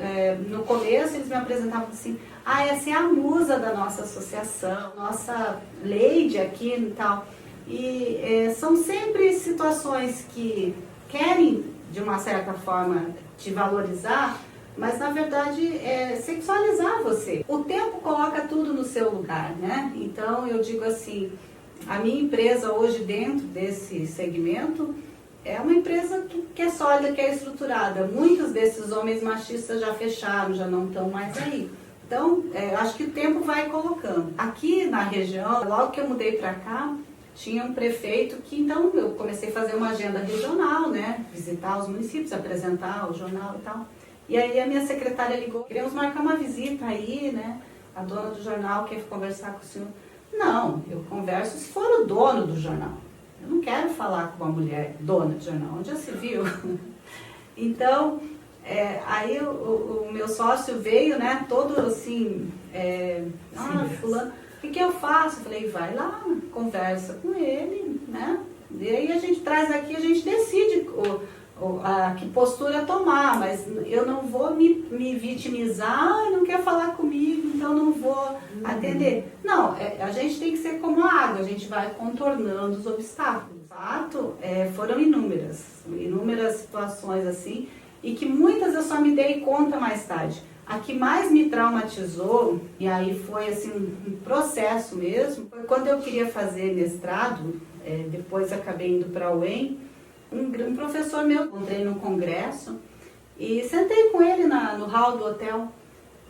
Speaker 2: no começo eles me apresentavam assim, essa é a musa da nossa associação, nossa lady aqui e tal. E são sempre situações que querem, de uma certa forma, te valorizar, mas na verdade é sexualizar você. O tempo coloca tudo no seu lugar, né? Então eu digo assim, a minha empresa hoje dentro desse segmento é uma empresa que é sólida, que é estruturada. Muitos desses homens machistas já fecharam, já não estão mais aí. Então, acho que o tempo vai colocando. Aqui na região, logo que eu mudei para cá, tinha um prefeito que, então, eu comecei a fazer uma agenda regional, né? Visitar os municípios, apresentar o jornal e tal. E aí a minha secretária ligou, queremos marcar uma visita aí, né? A dona do jornal quer conversar com o senhor. Não, eu converso se for o dono do jornal. Eu não quero falar com uma mulher dona de jornal, onde já se viu? Então, aí o meu sócio veio, né? Todo assim, fulano... O que eu faço? Eu falei, vai lá, conversa com ele, né? E aí a gente traz aqui, a gente decide que postura tomar, mas eu não vou me vitimizar, não quer falar comigo, então não vou atender. Não, a gente tem que ser como a água, a gente vai contornando os obstáculos. De fato, foram inúmeras situações assim, e que muitas eu só me dei conta mais tarde. A que mais me traumatizou, e aí foi assim um processo mesmo, foi quando eu queria fazer mestrado, depois acabei indo para a UEM, um professor meu, encontrei num congresso e sentei com ele no hall do hotel.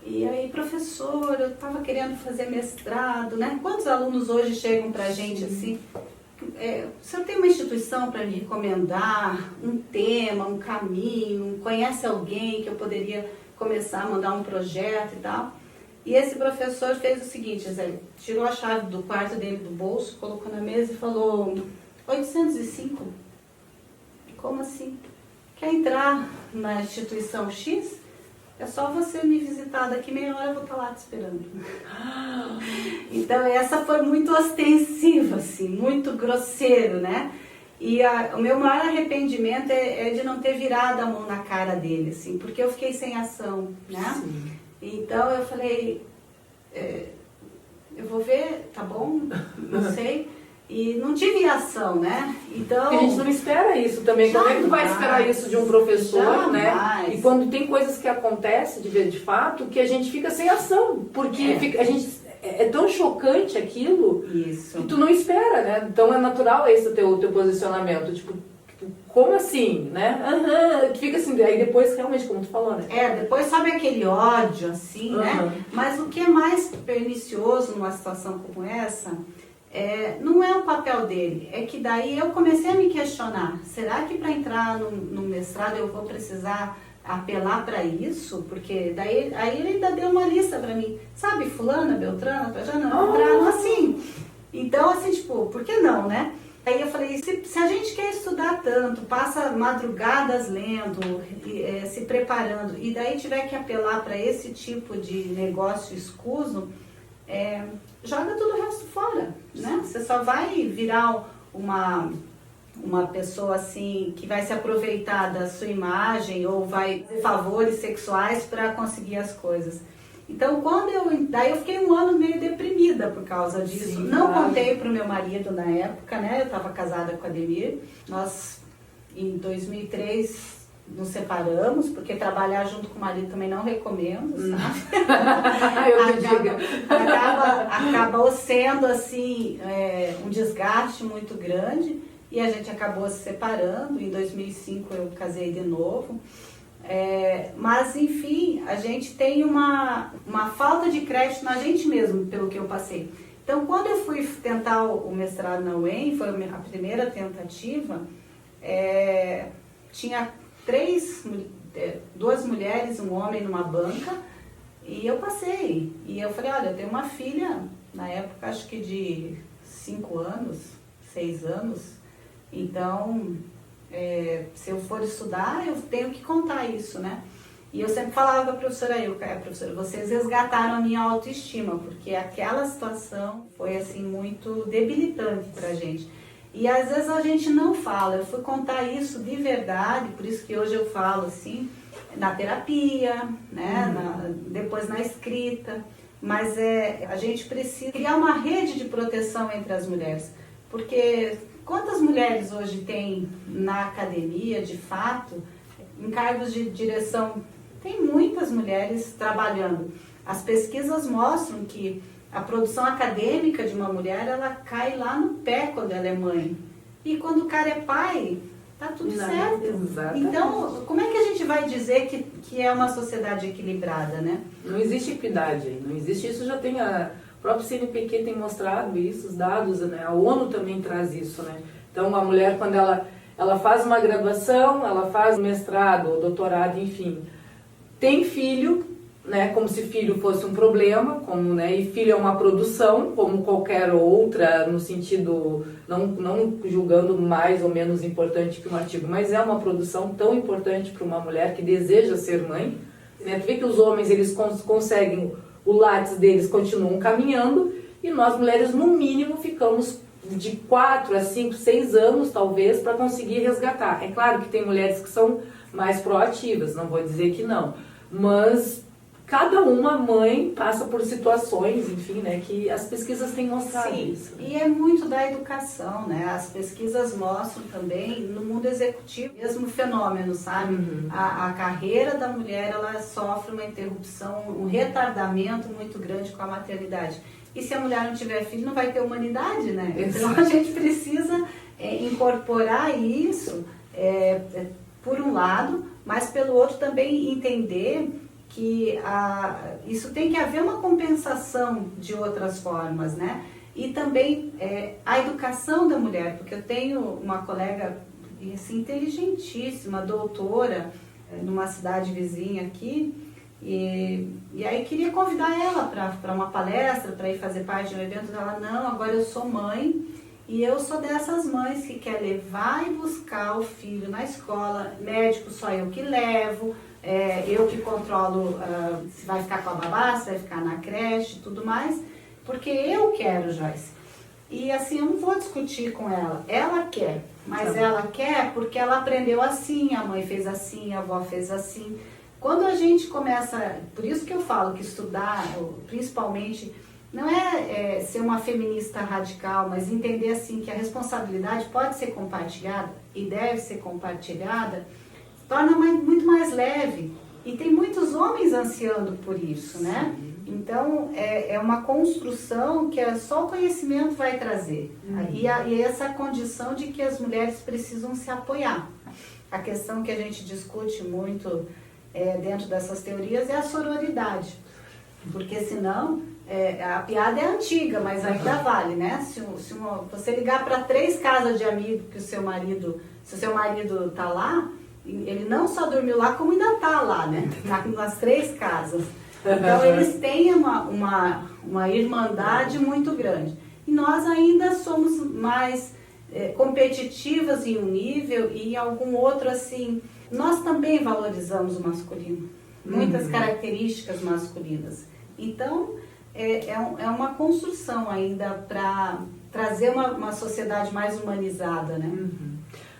Speaker 2: E aí, professor, eu estava querendo fazer mestrado, né? Quantos alunos hoje chegam para a gente assim? O senhor tem uma instituição para me recomendar, um tema, um caminho, conhece alguém que eu poderia começar a mandar um projeto e tal? E esse professor fez o seguinte, Zé, tirou a chave do quarto dele do bolso, colocou na mesa e falou, 805? Como assim? Quer entrar na instituição X? é só você me visitar, daqui meia hora eu vou estar lá te esperando. Então essa foi muito ostensiva, assim, muito grosseiro, né? E o meu maior arrependimento é de não ter virado a mão na cara dele, assim, porque eu fiquei sem ação, né?
Speaker 1: Sim.
Speaker 2: Então eu falei, eu vou ver, tá bom, não sei. E não tive ação, né? Então...
Speaker 1: Porque a gente não espera isso também. Como é que tu vai esperar isso de um professor, né? E quando tem coisas que acontecem de fato, que a gente fica sem ação. Porque a gente... É tão chocante aquilo
Speaker 2: Isso.
Speaker 1: que tu não espera, né? Então é natural esse teu posicionamento. Tipo, como assim, né? Tu fica assim, aí depois realmente, como tu falou, né?
Speaker 2: Depois sobe aquele ódio, assim, né? Mas o que é mais pernicioso numa situação como essa, não é o papel dele. É que daí eu comecei a me questionar. Será que para entrar no mestrado eu vou precisar apelar para isso? Porque daí aí ele ainda deu uma lista para mim. Sabe, fulana, beltrana, trajana, entraram assim. Então, assim, tipo, por que não, né? Aí eu falei, se a gente quer estudar tanto, passa madrugadas lendo, se preparando, e daí tiver que apelar para esse tipo de negócio escuso, joga tudo o resto fora, né? Você só vai virar uma pessoa assim que vai se aproveitar da sua imagem ou vai fazer favores sexuais para conseguir as coisas. Então, daí eu fiquei um ano meio deprimida por causa disso.
Speaker 1: Sim,
Speaker 2: não
Speaker 1: claro.
Speaker 2: Contei pro meu marido na época, né? Eu estava casada com o Ademir. Nós, em 2003, nos separamos, porque trabalhar junto com o marido também não recomendo, sabe? Acabou sendo, assim, um desgaste muito grande. E a gente acabou se separando. Em 2005 eu casei de novo. Mas, enfim, a gente tem uma falta de crédito na gente mesmo, pelo que eu passei. Então, quando eu fui tentar o mestrado na UEM, foi a primeira tentativa, tinha duas mulheres, um homem numa banca, e eu passei. E eu falei, olha, eu tenho uma filha, na época acho que de 5 anos, 6 anos, então... se eu for estudar, eu tenho que contar isso, né? E eu sempre falava para a professora, professora, vocês resgataram a minha autoestima, porque aquela situação foi, assim, muito debilitante pra gente. E às vezes a gente não fala, eu fui contar isso de verdade, por isso que hoje eu falo, assim, na terapia, né? Depois na escrita, mas a gente precisa criar uma rede de proteção entre as mulheres, porque... Quantas mulheres hoje tem na academia, de fato, em cargos de direção? Tem muitas mulheres trabalhando. As pesquisas mostram que a produção acadêmica de uma mulher, ela cai lá no pé quando ela é mãe. E quando o cara é pai, tá tudo certo.
Speaker 1: Exatamente.
Speaker 2: Então, como é que a gente vai dizer que é uma sociedade equilibrada, né?
Speaker 1: Não existe equidade aí, não existe. Isso já tem o próprio CNPq tem mostrado isso, os dados, né? A ONU também traz isso, né? Então, a mulher, quando ela faz uma graduação, ela faz um mestrado, ou doutorado, enfim, tem filho, né? Como se filho fosse um problema, né? E filho é uma produção, como qualquer outra, no sentido, não julgando mais ou menos importante que um artigo, mas é uma produção tão importante para uma mulher que deseja ser mãe, né? Tu vê que os homens, eles conseguem... O látis deles continuam caminhando e nós mulheres, no mínimo, ficamos de 4 a 5, 6 anos, talvez, para conseguir resgatar. É claro que tem mulheres que são mais proativas, não vou dizer que não, mas cada uma mãe passa por situações, enfim, né, que as pesquisas têm mostrado.
Speaker 2: Sim,
Speaker 1: isso.
Speaker 2: E é muito da educação, né? As pesquisas mostram também no mundo executivo mesmo fenômeno, sabe? A carreira da mulher, ela sofre uma interrupção, um retardamento muito grande com a maternidade. E se a mulher não tiver filho, não vai ter humanidade, né? Então a gente precisa incorporar isso, por um lado, mas pelo outro também entender que isso tem que haver uma compensação de outras formas, né? E também a educação da mulher, porque eu tenho uma colega assim, inteligentíssima, doutora, numa cidade vizinha aqui, e aí queria convidar ela para uma palestra, para ir fazer parte de um evento. Ela, não, agora eu sou mãe, e eu sou dessas mães que quer levar e buscar o filho na escola, médico só eu que levo,
Speaker 3: eu que controlo se vai ficar com a babá, se vai ficar na creche e tudo mais, porque eu quero, Joyce. E assim, eu não vou discutir com ela. Ela quer, mas ela quer porque ela aprendeu assim, a mãe fez assim, a avó fez assim. Quando a gente começa, por isso que eu falo que estudar, principalmente, não é ser uma feminista radical, mas entender assim que a responsabilidade pode ser compartilhada e deve ser compartilhada, torna muito mais leve. E tem muitos homens ansiando por isso, né? Então, é uma construção que só o conhecimento vai trazer. E essa condição de que as mulheres precisam se apoiar. A questão que a gente discute muito dentro dessas teorias é a sororidade. Porque senão, a piada é antiga, mas ainda vale, né? Se você ligar para 3 casas de amigo que se o seu marido tá lá, ele não só dormiu lá, como ainda tá lá, né? Tá nas 3 casas. Então, eles têm uma irmandade muito grande. E nós ainda somos mais competitivas em um nível e em algum outro, assim... Nós também valorizamos o masculino. Muitas características masculinas. Então, é uma construção ainda para trazer uma sociedade mais humanizada, né?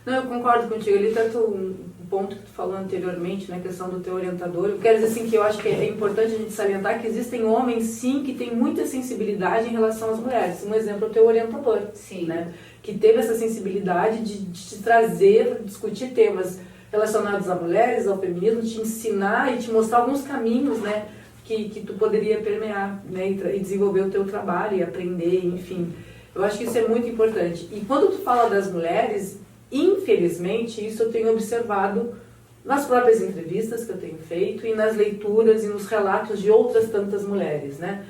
Speaker 1: Não, eu concordo contigo. Ali tanto um ponto que tu falou anteriormente, na questão do teu orientador. Eu quero dizer assim que eu acho que é importante a gente salientar que existem homens, sim, que têm muita sensibilidade em relação às mulheres. Um exemplo é o teu orientador,
Speaker 3: Sim.
Speaker 1: Né? Que teve essa sensibilidade de te trazer, discutir temas relacionados a mulheres, ao feminismo, te ensinar e te mostrar alguns caminhos, né, que tu poderia permear, né, e desenvolver o teu trabalho e aprender, enfim. Eu acho que isso é muito importante. E quando tu fala das mulheres, infelizmente, isso eu tenho observado nas próprias entrevistas que eu tenho feito e nas leituras e nos relatos de outras tantas mulheres, né?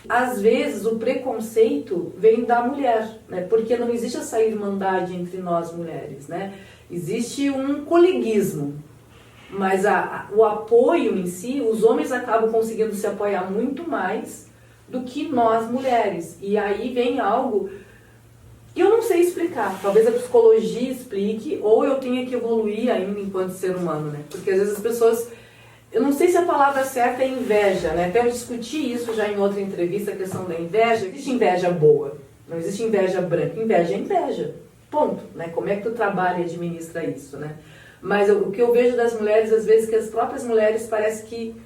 Speaker 1: Às vezes o preconceito vem da mulher, né? Porque não existe essa irmandade entre nós mulheres, né? Existe um coleguismo, mas o apoio em si, os homens acabam conseguindo se apoiar muito mais do que nós mulheres. E aí vem algo que eu não sei explicar. Talvez a psicologia explique, ou eu tenha que evoluir ainda enquanto ser humano, né? Porque às vezes as pessoas... Eu não sei se a palavra certa é inveja, né? Até eu discuti isso já em outra entrevista, a questão da inveja. Existe inveja boa, não existe inveja branca. Inveja é inveja. Ponto, né? Como é que tu trabalha e administra isso, né? Mas o que eu vejo das mulheres, às vezes, que as próprias mulheres parece que...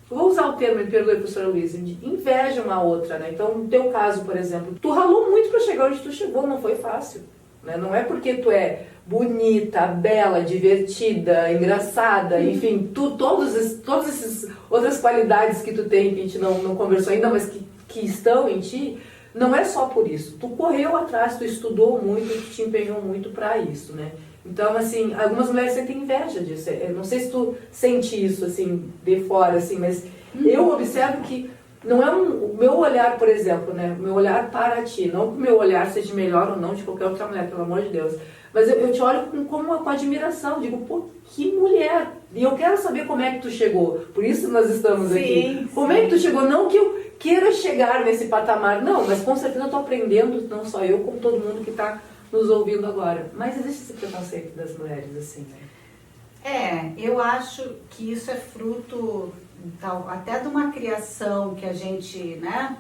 Speaker 1: Vou usar o termo, me perdoe, professora Luísa, inveja uma outra, né? Então, no teu caso, por exemplo, tu ralou muito para chegar onde tu chegou, não foi fácil, né? Não é porque tu é bonita, bela, divertida, engraçada, enfim, todas essas outras qualidades que tu tem, que a gente não conversou ainda, mas que estão em ti, não é só por isso. Tu correu atrás, tu estudou muito, tu te empenhou muito para isso, né? Então, assim, algumas mulheres sentem inveja disso. Eu não sei se tu sente isso, assim, de fora, assim, mas eu observo que não é o meu olhar, por exemplo, né? O meu olhar para ti, não que o meu olhar seja melhor ou não de qualquer outra mulher, pelo amor de Deus. Mas eu te olho com admiração, digo, pô, que mulher! E eu quero saber como é que tu chegou. Por isso nós estamos aqui. Como é que tu chegou? Não que eu queira chegar nesse patamar, não, mas com certeza eu estou aprendendo, não só eu, como todo mundo que está nos ouvindo agora. Mas existe esse preconceito das mulheres, assim, né?
Speaker 3: Eu acho que isso é fruto até de uma criação que a gente, né,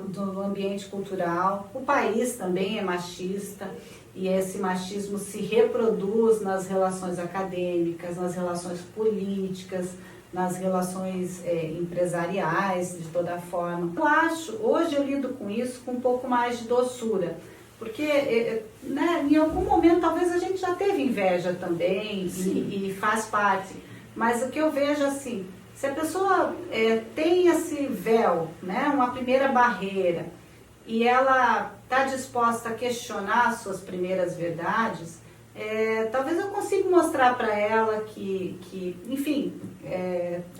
Speaker 3: do ambiente cultural. O país também é machista e esse machismo se reproduz nas relações acadêmicas, nas relações políticas, nas relações empresariais, de toda forma. Hoje eu lido com isso com um pouco mais de doçura. Porque, né, em algum momento talvez a gente já teve inveja também e faz parte. Mas o que eu vejo assim, se a pessoa tem esse véu, né, uma primeira barreira, e ela está disposta a questionar as suas primeiras verdades, talvez eu consiga mostrar para ela que enfim,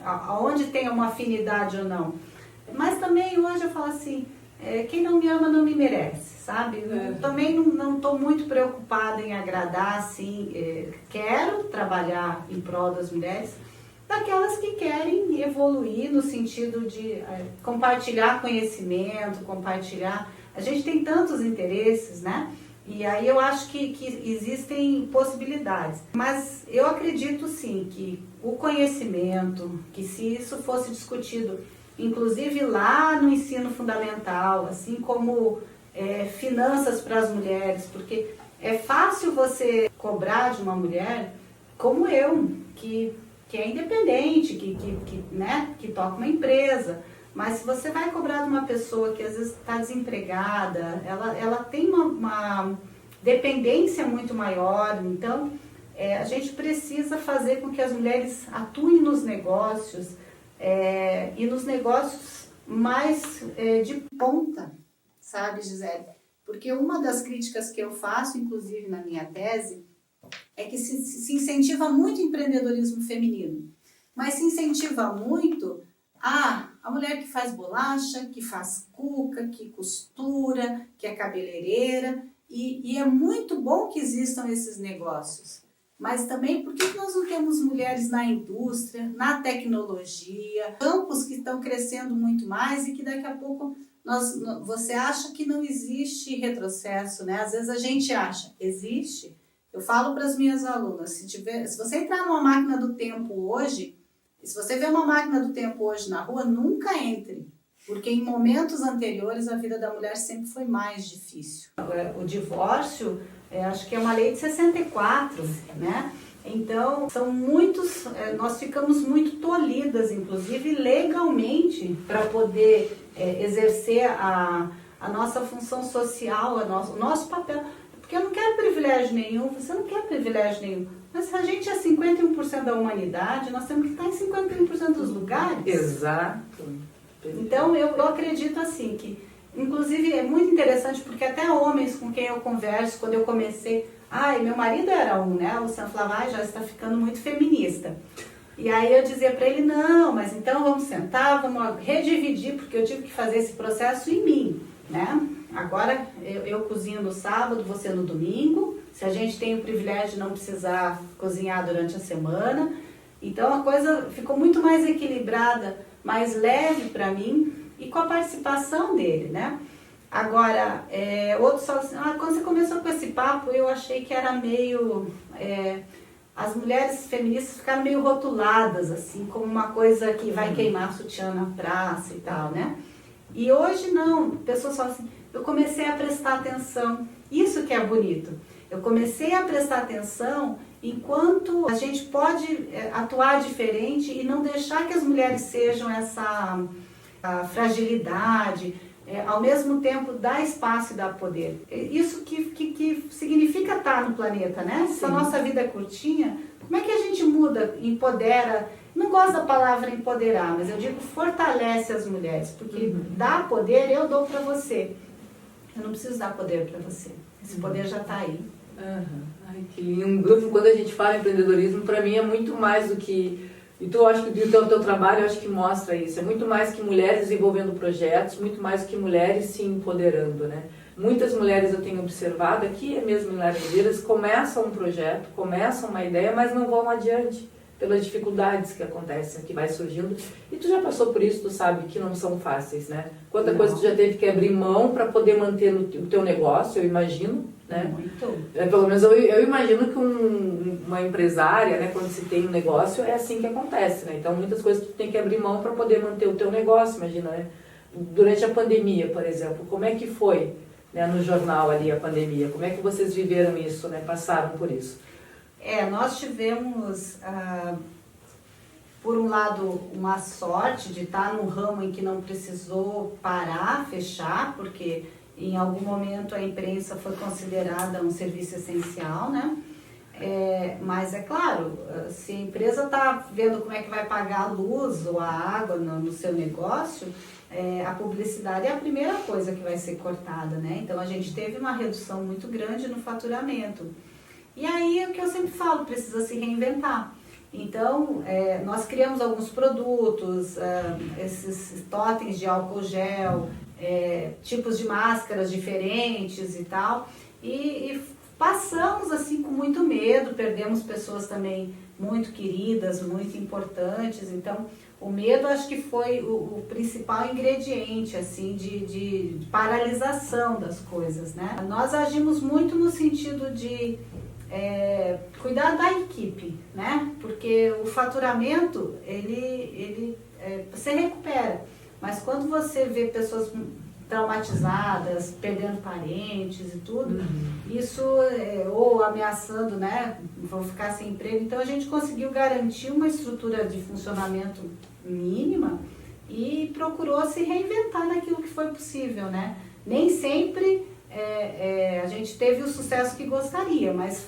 Speaker 3: aonde tem uma afinidade ou não. Mas também hoje eu falo assim, quem não me ama não me merece, sabe? Também não estou muito preocupada em agradar, assim, quero trabalhar em prol das mulheres, daquelas que querem evoluir no sentido de compartilhar conhecimento, compartilhar. A gente tem tantos interesses, né? E aí eu acho que existem possibilidades. Mas eu acredito sim que o conhecimento, que se isso fosse discutido, inclusive lá no ensino fundamental, assim como finanças para as mulheres, porque é fácil você cobrar de uma mulher como eu, que é independente, que toca uma empresa. Mas se você vai cobrar de uma pessoa que às vezes está desempregada, ela tem uma dependência muito maior. Então, a gente precisa fazer com que as mulheres atuem nos negócios e nos negócios mais de ponta, sabe, Gisele? Porque uma das críticas que eu faço, inclusive na minha tese, é que se incentiva muito o empreendedorismo feminino, mas se incentiva muito a mulher que faz bolacha, que faz cuca, que costura, que é cabeleireira, e é muito bom que existam esses negócios. Mas também, por que nós não temos mulheres na indústria, na tecnologia, campos que estão crescendo muito mais e que daqui a pouco você acha que não existe retrocesso, né? Às vezes a gente acha, existe. Eu falo para as minhas alunas, se você entrar numa máquina do tempo hoje, se você vê uma máquina do tempo hoje na rua, nunca entre, porque em momentos anteriores a vida da mulher sempre foi mais difícil. O divórcio, acho que é uma lei de 64, né? Então, são muitos, nós ficamos muito tolhidas, inclusive legalmente, para poder exercer a nossa função social, o nosso papel. Porque eu não quero privilégio nenhum, você não quer privilégio nenhum. Mas se a gente é 51% da humanidade, nós temos que estar em 51% dos lugares.
Speaker 1: Exato.
Speaker 3: Então, eu acredito assim que, inclusive, é muito interessante, porque até homens com quem eu converso, quando eu comecei, meu marido era né? O Luciano falava, já está ficando muito feminista. E aí eu dizia para ele, não, mas então vamos sentar, vamos redividir, porque eu tive que fazer esse processo em mim, né? Agora eu cozinho no sábado, você no domingo. Se a gente tem o privilégio de não precisar cozinhar durante a semana. Então a coisa ficou muito mais equilibrada, mais leve para mim e com a participação dele, né? Agora, outros falam assim, quando você começou com esse papo, eu achei que era meio... as mulheres feministas ficaram meio rotuladas, assim, como uma coisa que vai queimar sutiã na praça e tal, né? E hoje não, pessoas falam assim, eu comecei a prestar atenção, isso que é bonito. Eu comecei a prestar atenção enquanto a gente pode atuar diferente e não deixar que as mulheres sejam essa fragilidade, ao mesmo tempo dar espaço e dar poder. Isso que significa estar no planeta, né? Se a nossa vida é curtinha, como é que a gente muda, empodera? Não gosto da palavra empoderar, mas eu digo fortalece as mulheres, porque dar poder eu dou para você. Eu não preciso dar poder para você. Esse poder já está aí.
Speaker 1: Ai, que lindo. Quando a gente fala em empreendedorismo, para mim é muito mais do que... E tu, acho que o teu trabalho, eu acho que mostra isso. É muito mais que mulheres desenvolvendo projetos, muito mais que mulheres se empoderando, né? Muitas mulheres eu tenho observado aqui, mesmo em Laranjeiras, começam um projeto, começam uma ideia, mas não vão adiante pelas dificuldades que acontecem, que vai surgindo. E tu já passou por isso, tu sabe que não são fáceis, né? Quanta coisa tu já teve que abrir mão para poder manter o teu negócio, eu imagino, né?
Speaker 3: Muito.
Speaker 1: Pelo menos eu imagino que uma empresária, né, quando se tem um negócio, é assim que acontece, né? Então muitas coisas tu tem que abrir mão para poder manter o teu negócio, imagina, né? Durante a pandemia, por exemplo, como é que foi, né, no jornal ali a pandemia? Como é que vocês viveram isso, né? Passaram por isso?
Speaker 3: Nós tivemos, por um lado, uma sorte de estar num ramo em que não precisou parar, fechar, porque em algum momento a imprensa foi considerada um serviço essencial, né? Mas é claro, se a empresa está vendo como é que vai pagar a luz ou a água no seu negócio, a publicidade é a primeira coisa que vai ser cortada, né? Então a gente teve uma redução muito grande no faturamento. E aí é o que eu sempre falo, precisa se reinventar. Então, nós criamos alguns produtos, esses totens de álcool gel, tipos de máscaras diferentes e tal. E passamos assim com muito medo, perdemos pessoas também muito queridas, muito importantes. Então, O medo acho que foi o principal ingrediente assim de paralisação das coisas, né? Nós agimos muito no sentido de cuidar da equipe, né? Porque o faturamento você recupera, mas quando você vê pessoas traumatizadas, perdendo parentes e tudo, isso, ou ameaçando, né, vão ficar sem emprego. Então a gente conseguiu garantir uma estrutura de funcionamento mínima e procurou se reinventar naquilo que foi possível, né? Nem sempre a gente teve o sucesso que gostaria, mas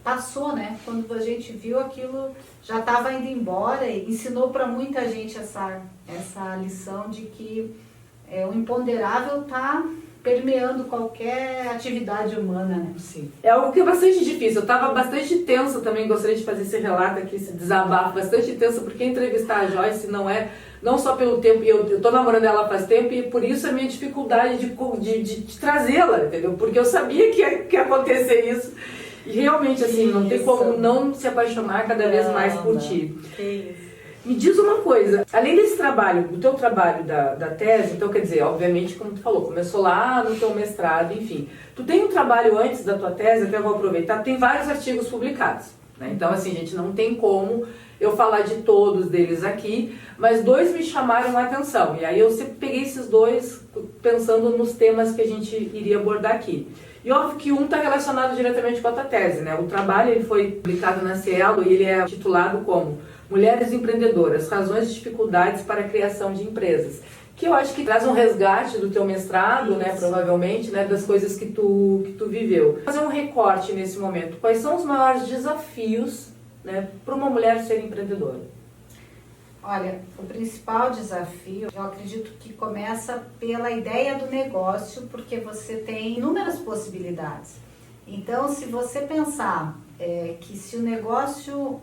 Speaker 3: passou, né? Quando a gente viu aquilo já estava indo embora e ensinou para muita gente essa lição de que o imponderável está permeando qualquer atividade humana, né?
Speaker 1: Sim. É algo que é bastante difícil. Eu estava bastante tensa também, gostaria de fazer esse relato aqui, esse desabafo, bastante tensa, porque entrevistar a Joyce não só pelo tempo, eu estou namorando ela faz tempo e por isso a minha dificuldade de trazê-la, entendeu? Porque eu sabia que ia acontecer isso. E realmente, assim, não tem como não se apaixonar cada vez mais por ti.
Speaker 2: Que isso.
Speaker 1: Me diz uma coisa, além desse trabalho, do teu trabalho da tese, então quer dizer, obviamente, como tu falou, começou lá no teu mestrado, enfim. Tu tem um trabalho antes da tua tese, até vou aproveitar, tem vários artigos publicados, né? Então, assim, gente, não tem como eu falar de todos deles aqui, mas 2 me chamaram a atenção. E aí eu sempre peguei esses 2 pensando nos temas que a gente iria abordar aqui. E óbvio que um está relacionado diretamente com a tua tese, né? O trabalho ele foi publicado na Cielo e ele é titulado como Mulheres Empreendedoras, Razões e Dificuldades para a Criação de Empresas. Que eu acho que traz um resgate do teu mestrado, né, provavelmente, né, das coisas que tu viveu. Vou fazer um recorte nesse momento. Quais são os maiores desafios, né, para uma mulher ser empreendedora?
Speaker 3: Olha, o principal desafio, eu acredito que começa pela ideia do negócio, porque você tem inúmeras possibilidades. Então, se você pensar que se o negócio...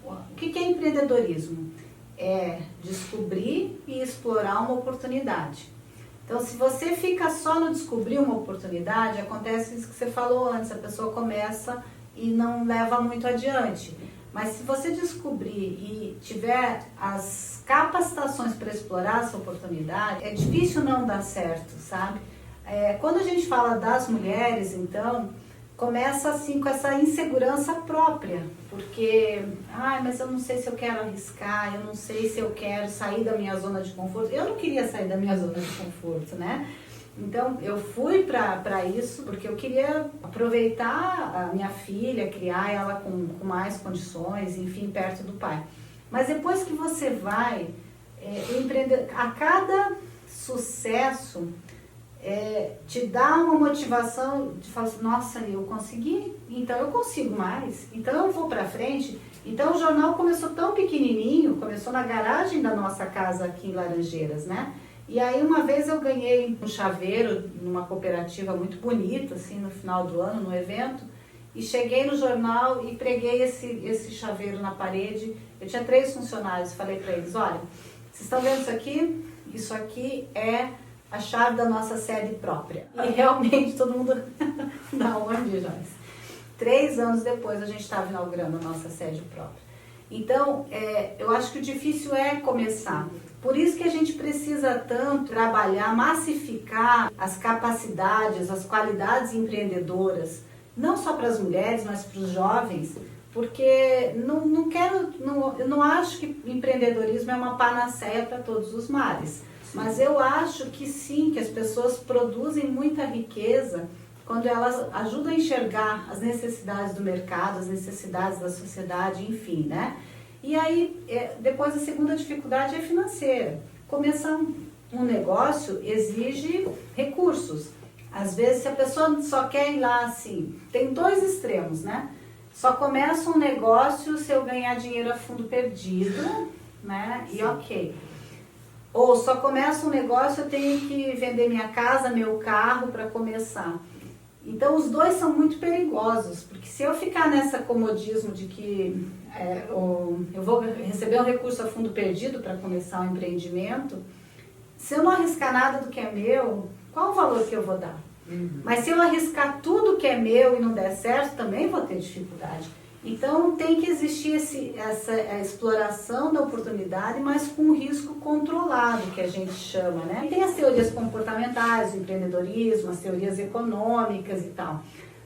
Speaker 3: O que é empreendedorismo? É descobrir e explorar uma oportunidade. Então, se você fica só no descobrir uma oportunidade, acontece isso que você falou antes, a pessoa começa e não leva muito adiante. Mas se você descobrir e tiver as capacitações para explorar essa oportunidade, é difícil não dar certo, sabe? Quando a gente fala das mulheres, então, começa assim com essa insegurança própria, porque, mas eu não sei se eu quero arriscar, eu não sei se eu quero sair da minha zona de conforto. Eu não queria sair da minha zona de conforto, né? Então, eu fui para isso porque eu queria aproveitar a minha filha, criar ela com mais condições, enfim, perto do pai. Mas depois que você vai empreender, a cada sucesso te dá uma motivação de falar assim, nossa, eu consegui, então eu consigo mais, então eu vou para frente. Então o jornal começou tão pequenininho, começou na garagem da nossa casa aqui em Laranjeiras, né? E aí uma vez eu ganhei um chaveiro numa cooperativa muito bonita, assim, no final do ano, no evento, e cheguei no jornal e preguei esse chaveiro na parede. Eu tinha 3 funcionários, falei para eles, olha, vocês estão vendo isso aqui? Isso aqui é a chave da nossa sede própria. E realmente todo mundo, da onde, Joyce? 3 anos depois a gente estava inaugurando a nossa sede própria. Então, eu acho que o difícil é começar. Por isso que a gente precisa tanto trabalhar, massificar as capacidades, as qualidades empreendedoras, não só para as mulheres, mas para os jovens, porque eu não acho que empreendedorismo é uma panaceia para todos os males. Mas eu acho que sim, que as pessoas produzem muita riqueza quando elas ajudam a enxergar as necessidades do mercado, as necessidades da sociedade, enfim, né? E aí, depois a segunda dificuldade é financeira. Começar um negócio exige recursos. Às vezes, se a pessoa só quer ir lá assim, tem 2 extremos, né? Só começa um negócio se eu ganhar dinheiro a fundo perdido, né? E ok. Ou só começa um negócio, eu tenho que vender minha casa, meu carro para começar. Então, os 2 são muito perigosos, porque se eu ficar nessa comodismo de que eu vou receber um recurso a fundo perdido para começar um empreendimento, se eu não arriscar nada do que é meu, qual o valor que eu vou dar? Mas se eu arriscar tudo que é meu e não der certo, também vou ter dificuldade. Então tem que existir essa exploração da oportunidade, mas com um risco controlado, que a gente chama, né? Tem as teorias comportamentais, o empreendedorismo, as teorias econômicas e tal.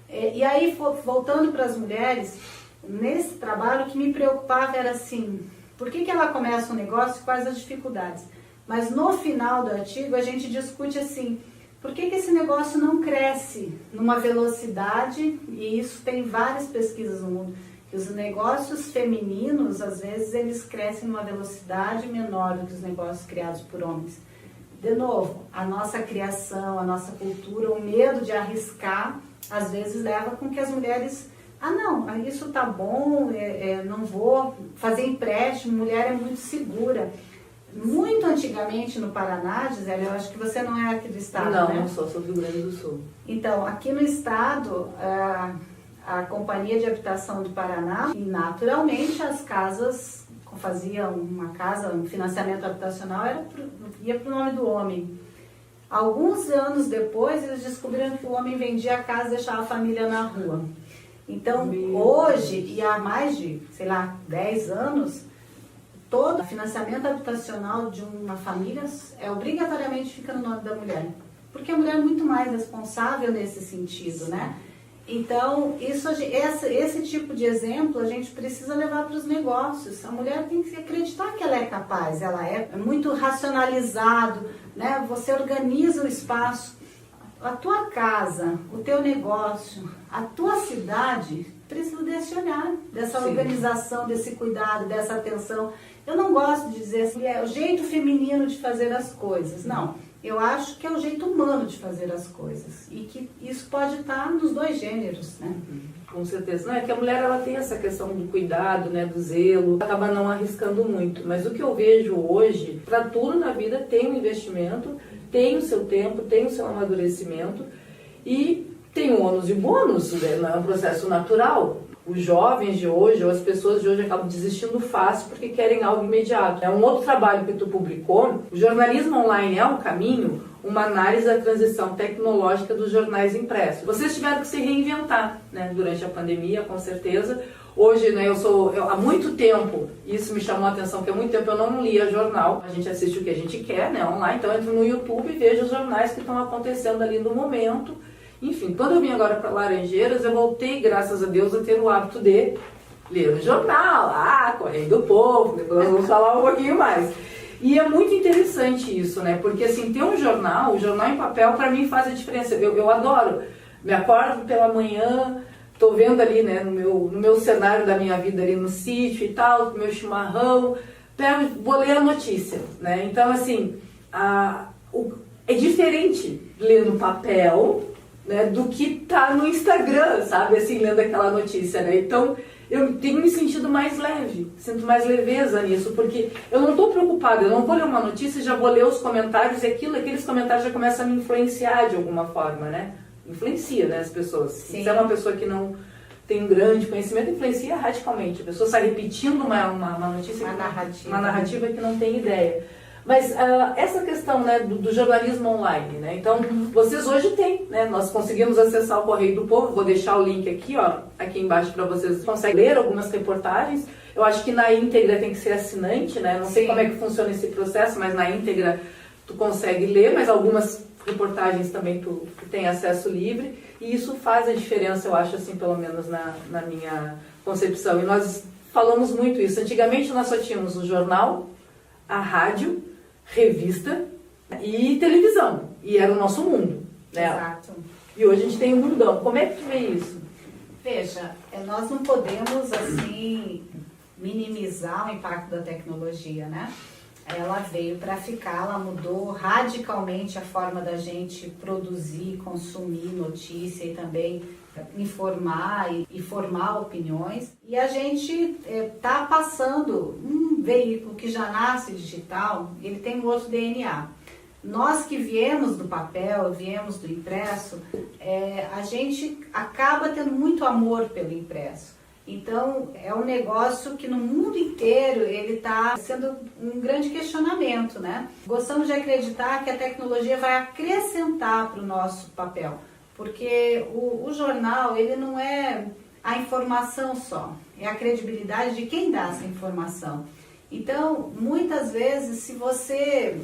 Speaker 3: E aí, voltando para as mulheres, nesse trabalho o que me preocupava era assim, por que ela começa um negócio e quais as dificuldades? Mas no final do artigo a gente discute assim, por que esse negócio não cresce numa velocidade, e isso tem várias pesquisas no mundo, que os negócios femininos, às vezes, eles crescem numa velocidade menor do que os negócios criados por homens. De novo, a nossa criação, a nossa cultura, o medo de arriscar, às vezes leva com que as mulheres, não, isso tá bom, não vou fazer empréstimo, mulher é muito segura. Muito antigamente no Paraná, Gisele, eu acho que você não é aqui do estado,
Speaker 1: não,
Speaker 3: né?
Speaker 1: Não sou do Rio Grande do Sul.
Speaker 3: Então, aqui no estado, a Companhia de Habitação do Paraná, e naturalmente as casas, faziam uma casa, um financiamento habitacional, ia para o nome do homem. Alguns anos depois, eles descobriram que o homem vendia a casa e deixava a família na rua. Então, hoje, e há mais de, 10 anos, todo financiamento habitacional de uma família obrigatoriamente fica no nome da mulher. Porque a mulher é muito mais responsável nesse sentido, né? Então, esse tipo de exemplo a gente precisa levar para os negócios. A mulher tem que acreditar que ela é capaz, ela é muito racionalizado, né? Você organiza o espaço, a tua casa, o teu negócio, a tua cidade precisa desse olhar, dessa organização, desse cuidado, dessa atenção. Eu não gosto de dizer assim, é o jeito feminino de fazer as coisas, não. Eu acho que é o jeito humano de fazer as coisas e que isso pode estar nos dois gêneros, né?
Speaker 1: Com certeza. Não, é que a mulher ela tem essa questão do cuidado, né, do zelo, acaba não arriscando muito. Mas o que eu vejo hoje, para tudo na vida tem um investimento, tem o seu tempo, tem o seu amadurecimento e tem o ônus e o bônus, né? Não é um processo natural. Os jovens de hoje, ou as pessoas de hoje acabam desistindo fácil porque querem algo imediato. É um outro trabalho que tu publicou, o jornalismo online é um caminho, uma análise da transição tecnológica dos jornais impressos. Vocês tiveram que se reinventar, né, durante a pandemia, com certeza. Hoje, né, há muito tempo, isso me chamou a atenção, porque há muito tempo eu não lia jornal. A gente assiste o que a gente quer, né, online, então eu entro no YouTube e vejo os jornais que estão acontecendo ali no momento. Enfim, quando eu vim agora para Laranjeiras, eu voltei, graças a Deus, a ter o hábito de ler o jornal, Correio do Povo, depois nós vamos falar um pouquinho mais. E é muito interessante isso, né? Porque assim, ter um jornal, o jornal em papel, para mim faz a diferença. Eu adoro. Me acordo pela manhã, tô vendo ali, né, no meu cenário da minha vida ali no sítio e tal, com meu chimarrão, vou ler a notícia, né? Então, assim, é diferente ler no papel, né, do que tá no Instagram, sabe, assim, lendo aquela notícia, né? Então, eu tenho me sentido mais leve, sinto mais leveza nisso, porque eu não estou preocupada, eu não vou ler uma notícia e já vou ler os comentários e aqueles comentários já começam a me influenciar de alguma forma, né? Influencia, né, as pessoas. Sim. Se é uma pessoa que não tem um grande conhecimento, influencia radicalmente. A pessoa está repetindo uma notícia, uma narrativa que não tem ideia. Mas essa questão, né, do jornalismo online, né? Então, vocês hoje têm, né? Nós conseguimos acessar o Correio do Povo, vou deixar o link aqui, aqui embaixo para vocês conseguem ler algumas reportagens. Eu acho que na íntegra tem que ser assinante, né? Não sei como é que funciona esse processo, mas na íntegra tu consegue ler, mas algumas reportagens também tu tem acesso livre. E isso faz a diferença, eu acho, assim, pelo menos na minha concepção. E nós falamos muito isso. Antigamente nós só tínhamos o jornal, a rádio, revista e televisão. E era o nosso mundo, né?
Speaker 3: Exato.
Speaker 1: E hoje a gente tem um mundão. Como é que tu vê isso?
Speaker 3: Veja, nós não podemos, assim, minimizar o impacto da tecnologia, né? Ela veio para ficar, ela mudou radicalmente a forma da gente produzir, consumir notícia e também informar e formar opiniões. E a gente está passando um veículo que já nasce digital, ele tem um outro DNA. Nós que viemos do papel, viemos do impresso, a gente acaba tendo muito amor pelo impresso. Então, é um negócio que no mundo inteiro ele está sendo um grande questionamento, né? Gostamos de acreditar que a tecnologia vai acrescentar para o nosso papel, porque o jornal, ele não é a informação só, é a credibilidade de quem dá essa informação. Então, muitas vezes, se você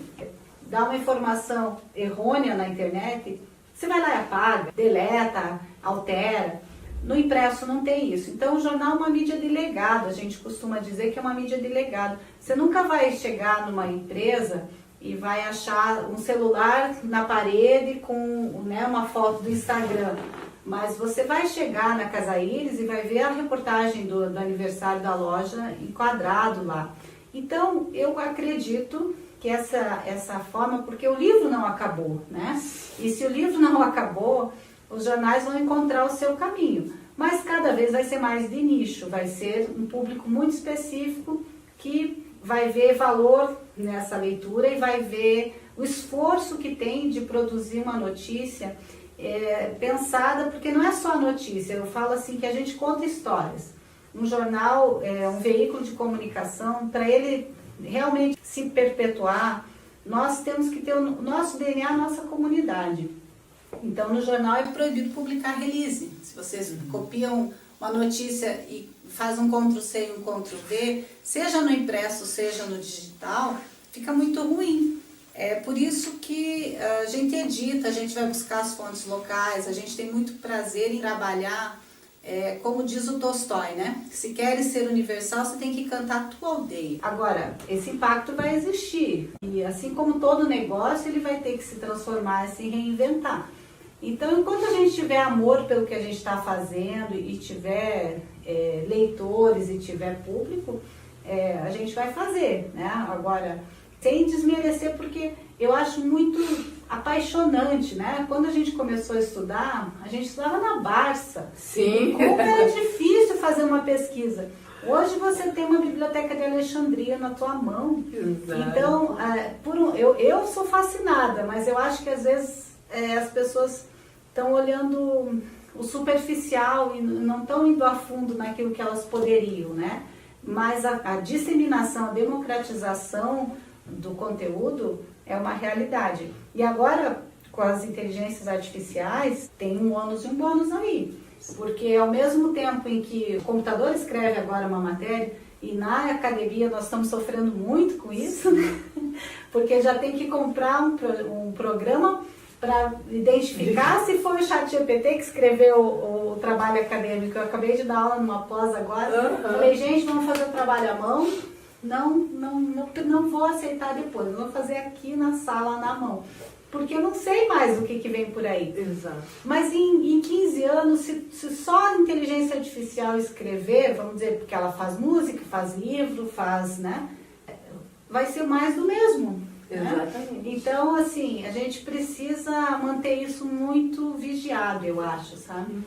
Speaker 3: dá uma informação errônea na internet, você vai lá e apaga, deleta, altera. No impresso não tem isso. Então, o jornal é uma mídia de legado. A gente costuma dizer que é uma mídia de legado. Você nunca vai chegar numa empresa e vai achar um celular na parede com, né, uma foto do Instagram. Mas você vai chegar na Casa Íris e vai ver a reportagem do aniversário da loja enquadrado lá. Então, eu acredito que essa forma, porque o livro não acabou, né? E se o livro não acabou, os jornais vão encontrar o seu caminho. Mas cada vez vai ser mais de nicho, vai ser um público muito específico que vai ver valor nessa leitura e vai ver o esforço que tem de produzir uma notícia pensada, porque não é só a notícia, eu falo assim que a gente conta histórias. Um jornal é um veículo de comunicação, para ele realmente se perpetuar, nós temos que ter o nosso DNA, a nossa comunidade. Então, no jornal é proibido publicar release. Se vocês copiam uma notícia e faz um Ctrl+C e um Ctrl+V, seja no impresso, seja no digital, fica muito ruim. É por isso que a gente edita, a gente vai buscar as fontes locais, a gente tem muito prazer em trabalhar, como diz o Tolstói, né? Se queres ser universal, você tem que cantar a tua aldeia. Agora, esse impacto vai existir. E assim como todo negócio, ele vai ter que se transformar e se reinventar. Então, enquanto a gente tiver amor pelo que a gente está fazendo e tiver leitores e tiver público, a gente vai fazer, né? Agora, sem desmerecer, porque eu acho muito apaixonante, né? Quando a gente começou a estudar, a gente estudava na Barça.
Speaker 1: Sim.
Speaker 3: Como era difícil fazer uma pesquisa. Hoje você tem uma biblioteca de Alexandria na tua mão.
Speaker 1: Exato.
Speaker 3: Então, eu sou fascinada, mas eu acho que às vezes as pessoas estão olhando o superficial e não estão indo a fundo naquilo que elas poderiam, né? Mas a disseminação, a democratização do conteúdo é uma realidade. E agora, com as inteligências artificiais, tem um ônus e um bônus aí. Porque ao mesmo tempo em que o computador escreve agora uma matéria, e na academia nós estamos sofrendo muito com isso, né? Porque já tem que comprar um programa para identificar se foi o ChatGPT que escreveu o trabalho acadêmico. Eu acabei de dar aula numa pós agora, falei, gente, vamos fazer o trabalho à mão, não vou aceitar depois, vou fazer aqui na sala, na mão, porque eu não sei mais o que vem por aí.
Speaker 1: Exato.
Speaker 3: Mas em 15 anos, se só a inteligência artificial escrever, vamos dizer, porque ela faz música, faz livro, faz, né, vai ser mais do mesmo.
Speaker 1: Exatamente.
Speaker 3: Né? Então, assim, a gente precisa manter isso muito vigiado, eu acho, sabe?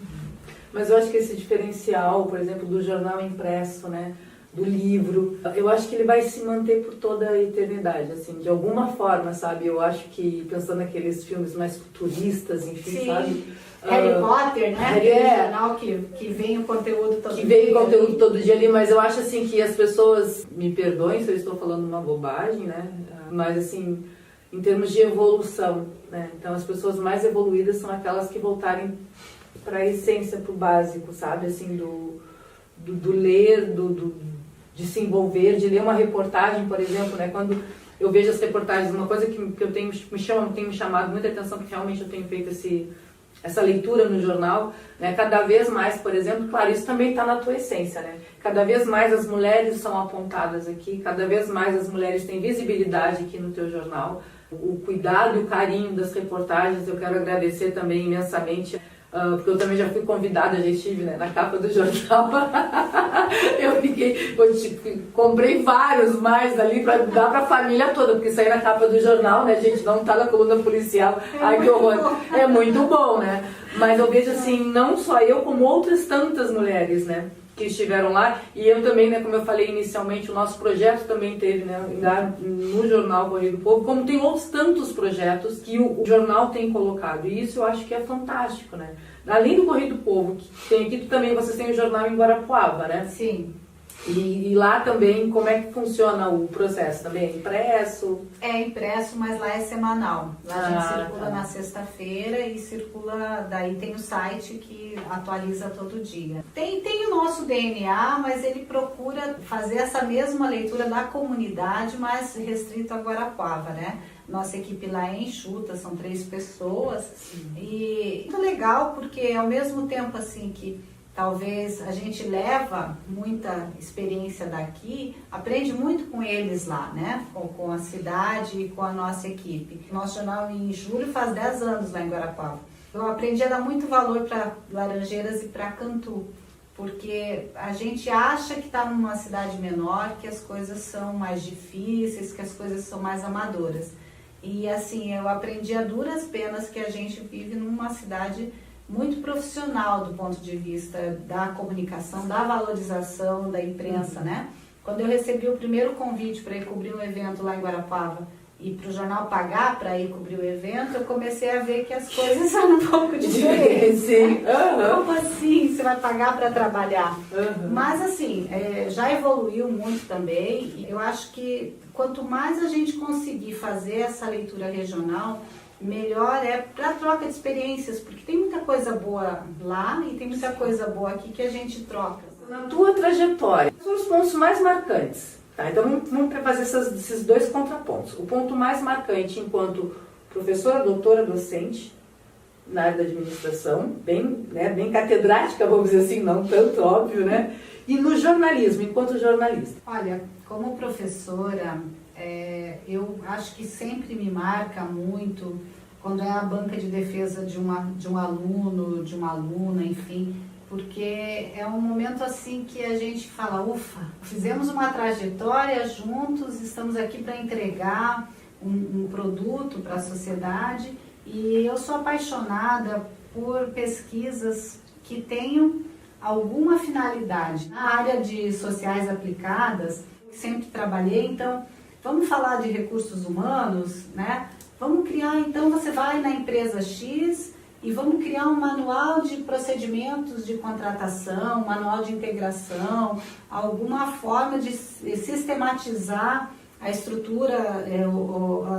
Speaker 1: Mas eu acho que esse diferencial, por exemplo, do jornal impresso, né, do livro, eu acho que ele vai se manter por toda a eternidade, assim, de alguma forma, sabe? Eu acho que, pensando naqueles filmes mais futuristas, enfim,
Speaker 3: sim.
Speaker 1: sabe?
Speaker 3: Harry Potter, né? Aquele jornal que vem o conteúdo todo dia.
Speaker 1: Que vem o conteúdo todo dia ali, mas eu acho assim que as pessoas, me perdoem se eu estou falando uma bobagem, né? Mas assim, em termos de evolução, né? Então as pessoas mais evoluídas são aquelas que voltarem para a essência, para o básico, sabe? Assim, do ler, de se envolver, de ler uma reportagem, por exemplo, né? Quando eu vejo as reportagens, uma coisa que eu tem me chamado muita atenção, que realmente eu tenho feito essa leitura no jornal, né? Cada vez mais, por exemplo, claro, isso também está na tua essência, né? Cada vez mais as mulheres são apontadas aqui, cada vez mais as mulheres têm visibilidade aqui no teu jornal. O cuidado e o carinho das reportagens, eu quero agradecer também imensamente, porque eu também já fui convidada, já estive, né, na capa do jornal. Comprei vários mais ali para dar para a família toda, porque sair na capa do jornal, né, gente, não tá na coluna policial. Ai, que horror. É muito bom, né? Mas eu vejo assim, não só eu, como outras tantas mulheres, né, que estiveram lá, e eu também, né, como eu falei inicialmente, o nosso projeto também teve, né, no jornal Correio do Povo, como tem outros tantos projetos que o jornal tem colocado, e isso eu acho que é fantástico, né. Além do Correio do Povo, que tem aqui, vocês têm o jornal em Guarapuava, né?
Speaker 3: Sim.
Speaker 1: E lá também, como é que funciona o processo? Também é impresso?
Speaker 3: É impresso, mas lá é semanal. Lá a gente circula
Speaker 1: tá.
Speaker 3: na sexta-feira e circula, daí tem o site que atualiza todo dia. Tem o nosso DNA, mas ele procura fazer essa mesma leitura da comunidade, mas restrito a Guarapuava, né? Nossa equipe lá é enxuta, são 3 pessoas. E muito legal porque ao mesmo tempo assim que talvez a gente leva muita experiência daqui, aprende muito com eles lá, né? Com a cidade e com a nossa equipe. Nosso jornal em julho faz 10 anos lá em Guarapuava. Eu aprendi a dar muito valor para Laranjeiras e para Cantu, porque a gente acha que está numa cidade menor, que as coisas são mais difíceis, que as coisas são mais amadoras. E assim, eu aprendi a duras penas que a gente vive numa cidade muito profissional do ponto de vista da comunicação, da valorização da imprensa, né? Quando eu recebi o primeiro convite para ir cobrir um evento lá em Guarapuava e para o jornal pagar para ir cobrir o evento, eu comecei a ver que as coisas são um pouco diferentes.
Speaker 1: Sim.
Speaker 3: Como assim você vai pagar para trabalhar? Mas assim, já evoluiu muito também. Eu acho que quanto mais a gente conseguir fazer essa leitura regional, melhor é para troca de experiências, porque tem muita coisa boa lá e tem muita coisa boa aqui que a gente troca.
Speaker 1: Na tua trajetória, quais são os pontos mais marcantes? Tá, então vamos fazer esses 2 contrapontos. O ponto mais marcante enquanto professora, doutora, docente, na área da administração, bem catedrática, vamos dizer assim, não tanto, óbvio, né? E no jornalismo, enquanto jornalista.
Speaker 3: Olha, como professora, eu acho que sempre me marca muito quando é a banca de defesa de um aluno, de uma aluna, enfim, porque é um momento assim que a gente fala, ufa, fizemos uma trajetória juntos, estamos aqui para entregar um produto para a sociedade e eu sou apaixonada por pesquisas que tenham alguma finalidade. Na área de sociais aplicadas, sempre trabalhei, então vamos falar de recursos humanos, né? Vamos criar, então você vai na empresa X e vamos criar um manual de procedimentos de contratação, um manual de integração, alguma forma de sistematizar a estrutura,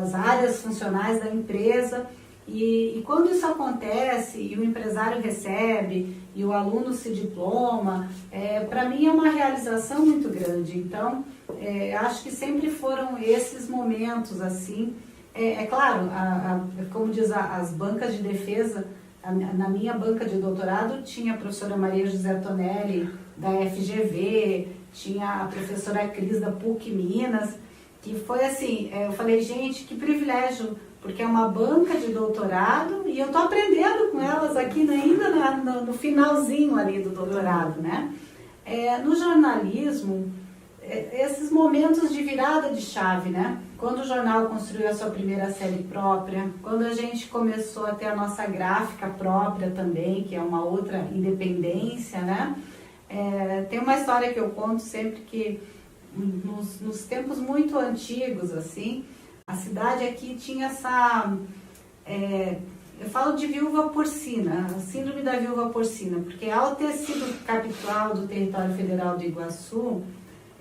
Speaker 3: as áreas funcionais da empresa. E quando isso acontece e o empresário recebe e o aluno se diploma, para mim é uma realização muito grande. Então, acho que sempre foram esses momentos assim. É claro, como diz as bancas de defesa, na minha banca de doutorado tinha a professora Maria José Tonelli da FGV, tinha a professora Cris da PUC Minas, que foi assim, eu falei, gente, que privilégio, porque é uma banca de doutorado e eu estou aprendendo com elas aqui ainda no finalzinho ali do doutorado, né? No jornalismo, esses momentos de virada de chave, né? Quando o jornal construiu a sua primeira série própria, quando a gente começou a ter a nossa gráfica própria também, que é uma outra independência, né? Tem uma história que eu conto sempre que nos tempos muito antigos, assim, a cidade aqui tinha essa... eu falo de viúva porcina, a síndrome da viúva porcina, porque ao ter sido capital do território federal do Iguaçu,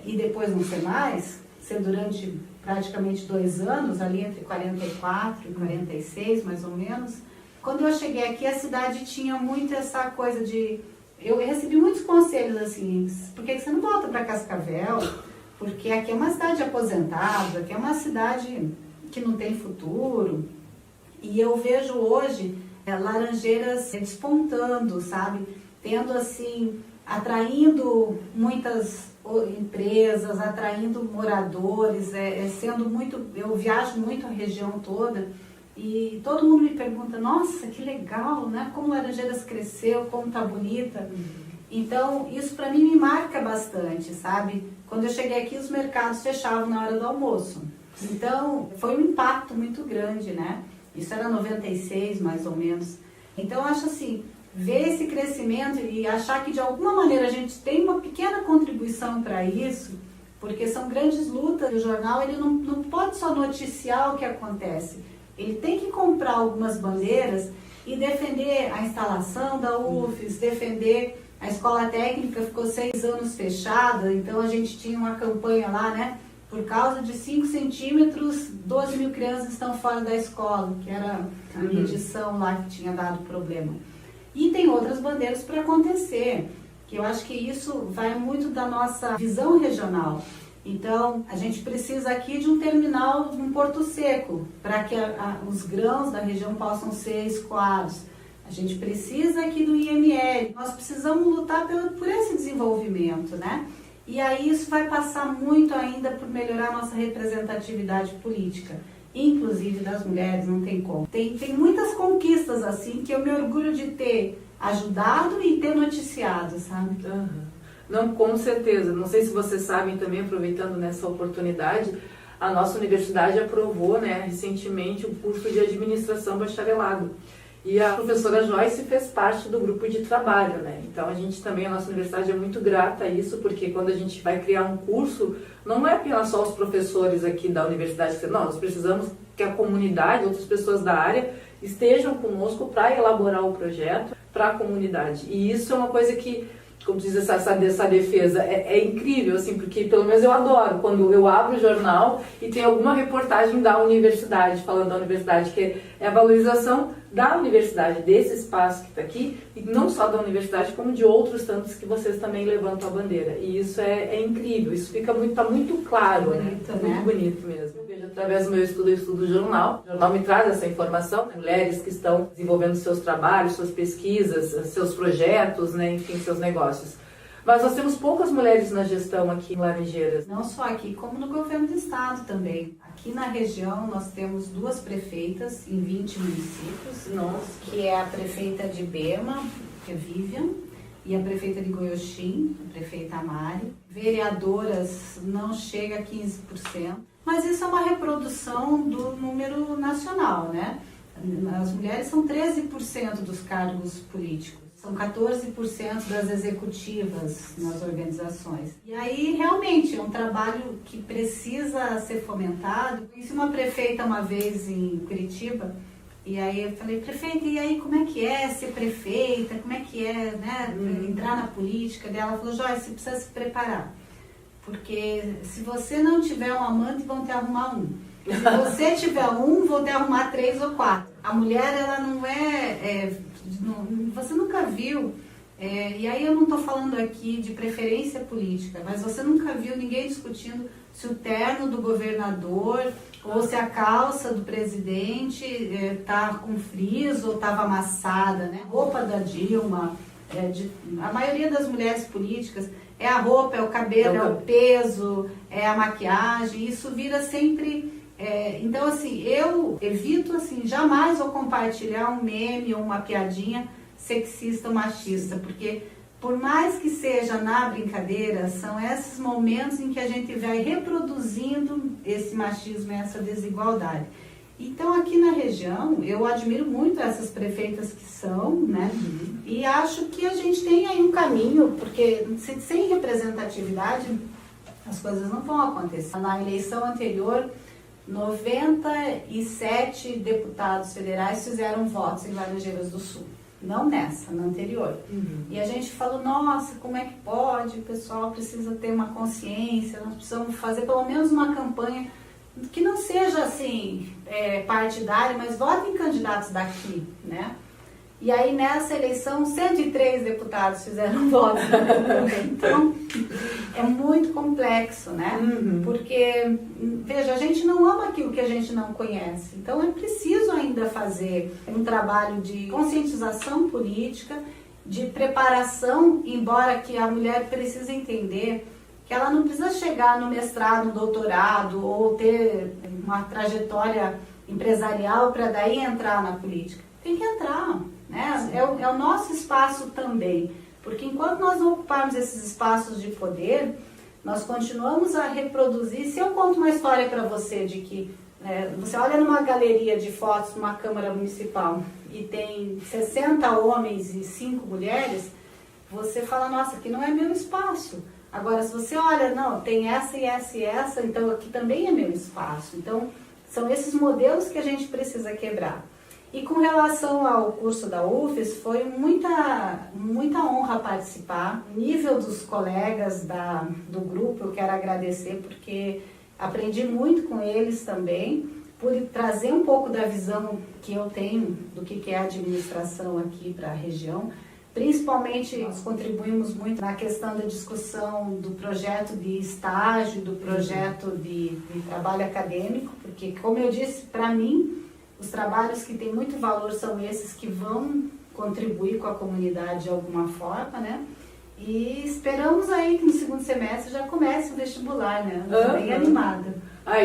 Speaker 3: e depois não ser mais, ser durante praticamente 2 anos, ali entre 44 e 46, mais ou menos, quando eu cheguei aqui, a cidade tinha muito essa coisa de... Eu recebi muitos conselhos assim, por que você não volta para Cascavel? Porque aqui é uma cidade aposentada, aqui é uma cidade que não tem futuro. E eu vejo hoje Laranjeiras despontando, sabe? Tendo assim, atraindo muitas empresas, atraindo moradores, sendo muito... Eu viajo muito a região toda e todo mundo me pergunta, nossa, que legal, né? Como Laranjeiras cresceu, como tá bonita. Então, isso para mim me marca bastante, sabe? Quando eu cheguei aqui, os mercados fechavam na hora do almoço. Então, foi um impacto muito grande, né? Isso era 96, mais ou menos. Então, eu acho assim, ver esse crescimento e achar que de alguma maneira a gente tem uma pequena contribuição para isso, porque são grandes lutas. O jornal ele não pode só noticiar o que acontece, ele tem que comprar algumas bandeiras e defender a instalação da UFES, defender A escola técnica ficou 6 anos fechada, então a gente tinha uma campanha lá, né? Por causa de 5 centímetros, 12 mil crianças estão fora da escola, que era a medição lá que tinha dado problema. E tem outras bandeiras para acontecer, que eu acho que isso vai muito da nossa visão regional. Então, a gente precisa aqui de um terminal, um porto seco, para que os grãos da região possam ser escoados. A gente precisa aqui do IML, nós precisamos lutar por esse desenvolvimento, né? E aí isso vai passar muito ainda por melhorar a nossa representatividade política, inclusive das mulheres, não tem como. Tem muitas conquistas assim que eu me orgulho de ter ajudado e ter noticiado, sabe?
Speaker 1: Não, com certeza. Não sei se vocês sabem também, aproveitando nessa oportunidade, a nossa universidade aprovou, né, recentemente o curso de administração bacharelado. E a professora Joyce fez parte do grupo de trabalho, né? Então a gente também, a nossa universidade é muito grata a isso, porque quando a gente vai criar um curso, não é apenas só os professores aqui da universidade, não, nós precisamos que a comunidade, outras pessoas da área, estejam conosco para elaborar o projeto para a comunidade. E isso é uma coisa que, como diz essa defesa, é incrível, assim, porque pelo menos eu adoro quando eu abro o jornal e tem alguma reportagem da universidade, falando da universidade, que é a valorização da universidade, desse espaço que está aqui, e não só da universidade, como de outros tantos que vocês também levantam a bandeira. E isso é incrível, isso fica tá muito claro,
Speaker 3: bonito,
Speaker 1: né?
Speaker 3: Muito
Speaker 1: bonito mesmo. Eu vejo através do meu estudo, eu estudo o jornal me traz essa informação, mulheres que estão desenvolvendo seus trabalhos, suas pesquisas, seus projetos, né, enfim, seus negócios. Mas nós temos poucas mulheres na gestão aqui em Laranjeiras.
Speaker 3: Não só aqui, como no governo do estado também. Aqui na região nós temos 2 prefeitas em 20 municípios.
Speaker 1: Nossa.
Speaker 3: Que é a prefeita de Bema, que é Vivian, e a prefeita de Goioxim, a prefeita Mari. Vereadoras não chega a 15%. Mas isso é uma reprodução do número nacional, né? As mulheres são 13% dos cargos políticos. São 14% das executivas nas organizações. E aí, realmente, é um trabalho que precisa ser fomentado. Conheci uma prefeita uma vez em Curitiba, e aí eu falei, prefeita, e aí como é que é ser prefeita? Como é que é, né, entrar na política? E ela falou, Joyce, você precisa se preparar. Porque se você não tiver um amante, vão te arrumar um. Se você tiver um, vão te arrumar 3 ou 4. A mulher, ela não você nunca viu, e aí eu não estou falando aqui de preferência política, mas você nunca viu ninguém discutindo se o terno do governador ou se a calça do presidente está com frizz ou estava amassada, né? A roupa da Dilma, a maioria das mulheres políticas, é a roupa, é o cabelo, é o peso, é a maquiagem, isso vira sempre... então, assim, eu evito, assim, jamais vou compartilhar um meme ou uma piadinha sexista ou machista, porque por mais que seja na brincadeira, são esses momentos em que a gente vai reproduzindo esse machismo e essa desigualdade. Então, aqui na região, eu admiro muito essas prefeitas que são, né? E acho que a gente tem aí um caminho, porque sem representatividade as coisas não vão acontecer. Na eleição anterior, 97 deputados federais fizeram votos em Laranjeiras do Sul. Não nessa, na anterior. E a gente falou, nossa, como é que pode? O pessoal precisa ter uma consciência, nós precisamos fazer pelo menos uma campanha que não seja assim, partidária, mas votem em candidatos daqui, né? E aí nessa eleição 103 deputados fizeram voto. Então é muito complexo, né? Porque, veja, a gente não ama aquilo que a gente não conhece. Então é preciso ainda fazer um trabalho de conscientização política, de preparação, embora que a mulher precise entender que ela não precisa chegar no mestrado, no doutorado ou ter uma trajetória empresarial para daí entrar na política. Tem que entrar, né? É o nosso espaço também, porque enquanto nós não ocuparmos esses espaços de poder, nós continuamos a reproduzir. Se eu conto uma história para você de que você olha numa galeria de fotos numa Câmara Municipal e tem 60 homens e 5 mulheres, você fala, nossa, aqui não é meu espaço. Agora, se você olha, não, tem essa e essa e essa, então aqui também é meu espaço. Então, são esses modelos que a gente precisa quebrar. E com relação ao curso da UFES, foi muita honra participar. O nível dos colegas do grupo, eu quero agradecer porque aprendi muito com eles também, por trazer um pouco da visão que eu tenho do que é a administração aqui para a região. Principalmente, nós contribuímos muito na questão da discussão do projeto de estágio, do projeto de trabalho acadêmico, porque, como eu disse, para mim, os trabalhos que têm muito valor são esses que vão contribuir com a comunidade de alguma forma, né? E esperamos aí que no segundo semestre já comece o vestibular, né? Bem animada.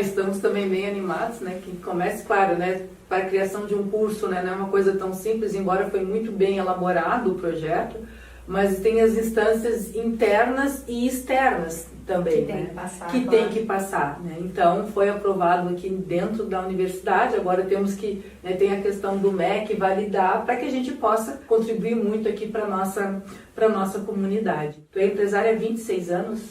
Speaker 1: Estamos também bem animados, né? Que comece, claro, né? Para a criação de um curso, né? Não é uma coisa tão simples, embora foi muito bem elaborado o projeto, mas tem as instâncias internas e externas também,
Speaker 3: que
Speaker 1: né?
Speaker 3: Tem que passar,
Speaker 1: que
Speaker 3: claro.
Speaker 1: tem que passar, né? Então, foi aprovado aqui dentro da universidade, agora temos que, né, tem a questão do MEC validar para que a gente possa contribuir muito aqui para a nossa comunidade. Tu é empresária há 26 anos?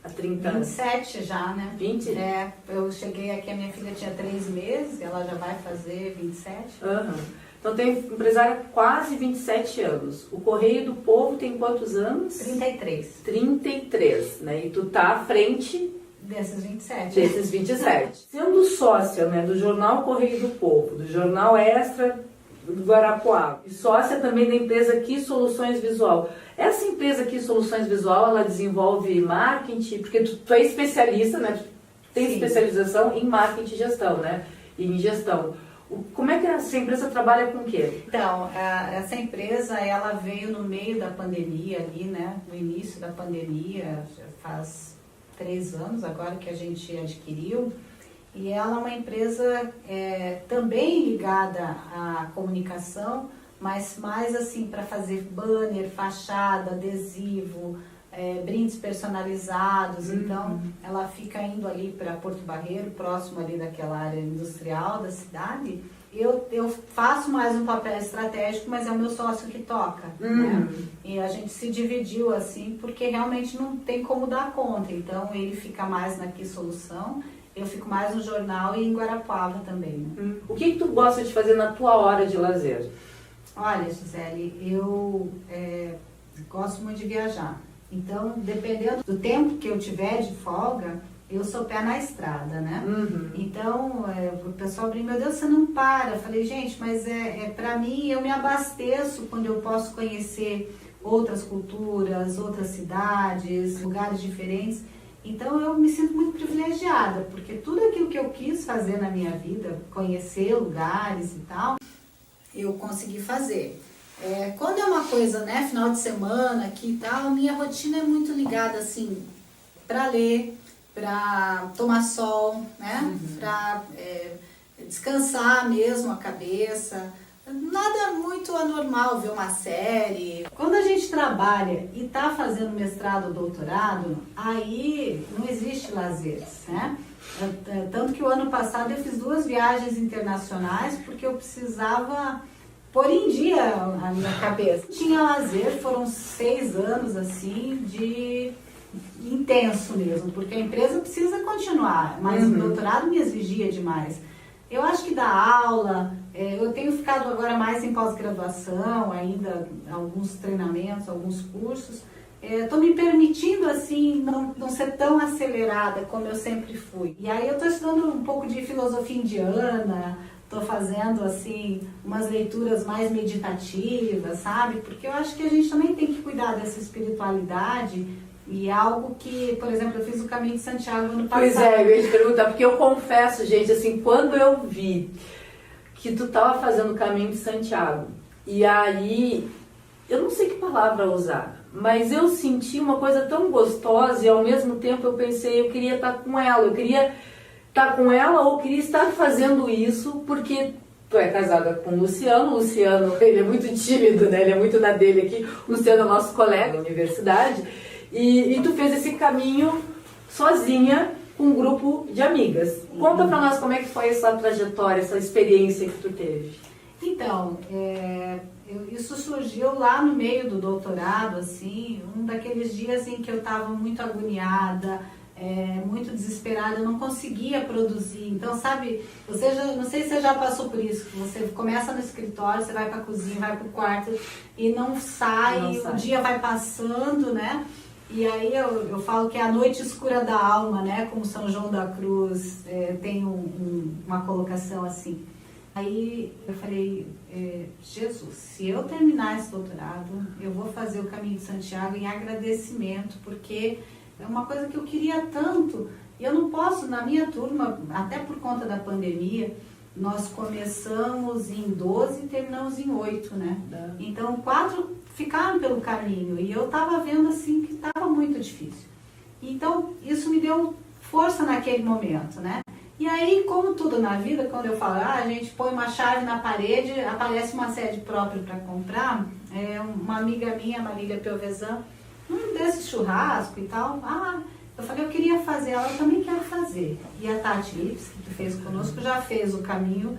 Speaker 1: Há 30 anos?
Speaker 3: 27 já, né?
Speaker 1: 20?
Speaker 3: É, eu cheguei aqui, a minha filha tinha 3 meses, ela já vai fazer 27.
Speaker 1: Então tem empresária há quase 27 anos. O Correio do Povo tem quantos anos?
Speaker 3: 33.
Speaker 1: 33, né? E tu tá à frente
Speaker 3: Desses 27.
Speaker 1: desses 27. Sendo sócia, né, do jornal Correio do Povo, do jornal Extra do Guarapuava, e sócia também da empresa Ki Soluções Visual. Essa empresa Ki Soluções Visual, ela desenvolve marketing, porque tu é especialista, né? Tu tem
Speaker 3: Sim.
Speaker 1: especialização em marketing e gestão, né? E em gestão. Como é que essa empresa trabalha com o quê?
Speaker 3: Então, essa empresa, ela veio no meio da pandemia ali, né? No início da pandemia, já faz 3 anos agora que a gente adquiriu. E ela é uma empresa também ligada à comunicação, mas mais assim para fazer banner, fachada, adesivo, brindes personalizados. Então, ela fica indo ali para Porto Barreiro, próximo ali daquela área industrial da cidade. Eu faço mais um papel estratégico, mas é o meu sócio que toca, né? E a gente se dividiu assim, porque realmente não tem como dar conta. Então, ele fica mais na Ki Solução, eu fico mais no jornal e em Guarapuava também, né?
Speaker 1: O que tu gosta de fazer na tua hora de lazer?
Speaker 3: Olha, Gisele, eu gosto muito de viajar. Então, dependendo do tempo que eu tiver de folga, eu sou pé na estrada, né? Então, o pessoal brinca, meu Deus, você não para. Eu falei, gente, mas pra mim, eu me abasteço quando eu posso conhecer outras culturas, outras cidades, lugares diferentes. Então, eu me sinto muito privilegiada, porque tudo aquilo que eu quis fazer na minha vida, conhecer lugares e tal, eu consegui fazer. Quando é uma coisa, né, final de semana aqui e tal, minha rotina é muito ligada, assim, para ler, para tomar sol, né, para descansar mesmo a cabeça. Nada muito anormal, ver uma série. Quando a gente trabalha e tá fazendo mestrado ou doutorado, aí não existe lazer, né? Tanto que o ano passado eu fiz 2 viagens internacionais porque eu precisava pôr em dia a minha cabeça. Tinha lazer, foram 6 anos assim de intenso mesmo, porque a empresa precisa continuar, mas o doutorado me exigia demais. Eu acho que dar aula, eu tenho ficado agora mais em pós-graduação, ainda alguns treinamentos, alguns cursos. Estou me permitindo, assim, não ser tão acelerada como eu sempre fui. E aí eu estou estudando um pouco de filosofia indiana, estou fazendo, assim, umas leituras mais meditativas, sabe? Porque eu acho que a gente também tem que cuidar dessa espiritualidade. E algo que, por exemplo, eu fiz o Caminho de Santiago ano passado.
Speaker 1: Pois é, eu ia te perguntar, porque eu confesso, gente, assim, quando eu vi que tu tava fazendo o Caminho de Santiago, e aí, eu não sei que palavra usar, mas eu senti uma coisa tão gostosa e ao mesmo tempo eu pensei, eu queria estar com ela, ou queria estar fazendo isso, porque tu é casada com o Luciano, ele é muito tímido, né, ele é muito na dele aqui, o Luciano é nosso colega da universidade, e tu fez esse caminho sozinha com um grupo de amigas. Conta pra nós como é que foi essa trajetória, essa experiência que tu teve.
Speaker 3: Então, isso surgiu lá no meio do doutorado, assim, um daqueles dias em que eu estava muito agoniada, muito desesperada, eu não conseguia produzir. Então, sabe, não sei se você já passou por isso, que você começa no escritório, você vai para a cozinha, vai para o quarto e não sai, o dia vai passando, né? E aí eu falo que é a noite escura da alma, né? Como São João da Cruz tem uma colocação assim. Aí eu falei, Jesus, se eu terminar esse doutorado, eu vou fazer o Caminho de Santiago em agradecimento, porque é uma coisa que eu queria tanto. E eu não posso, na minha turma, até por conta da pandemia, nós começamos em 12 e terminamos em 8, né? Então 4 ficaram pelo caminho e eu estava vendo assim que estava muito difícil. Então isso me deu força naquele momento, né? E aí, como tudo na vida, quando eu falo, a gente põe uma chave na parede, aparece uma sede própria para comprar, uma amiga minha, Marília Piovesan, num desses churrasco e tal, eu falei, eu queria fazer, ela também quer fazer. E a Tati Lipski, que fez conosco, já fez o caminho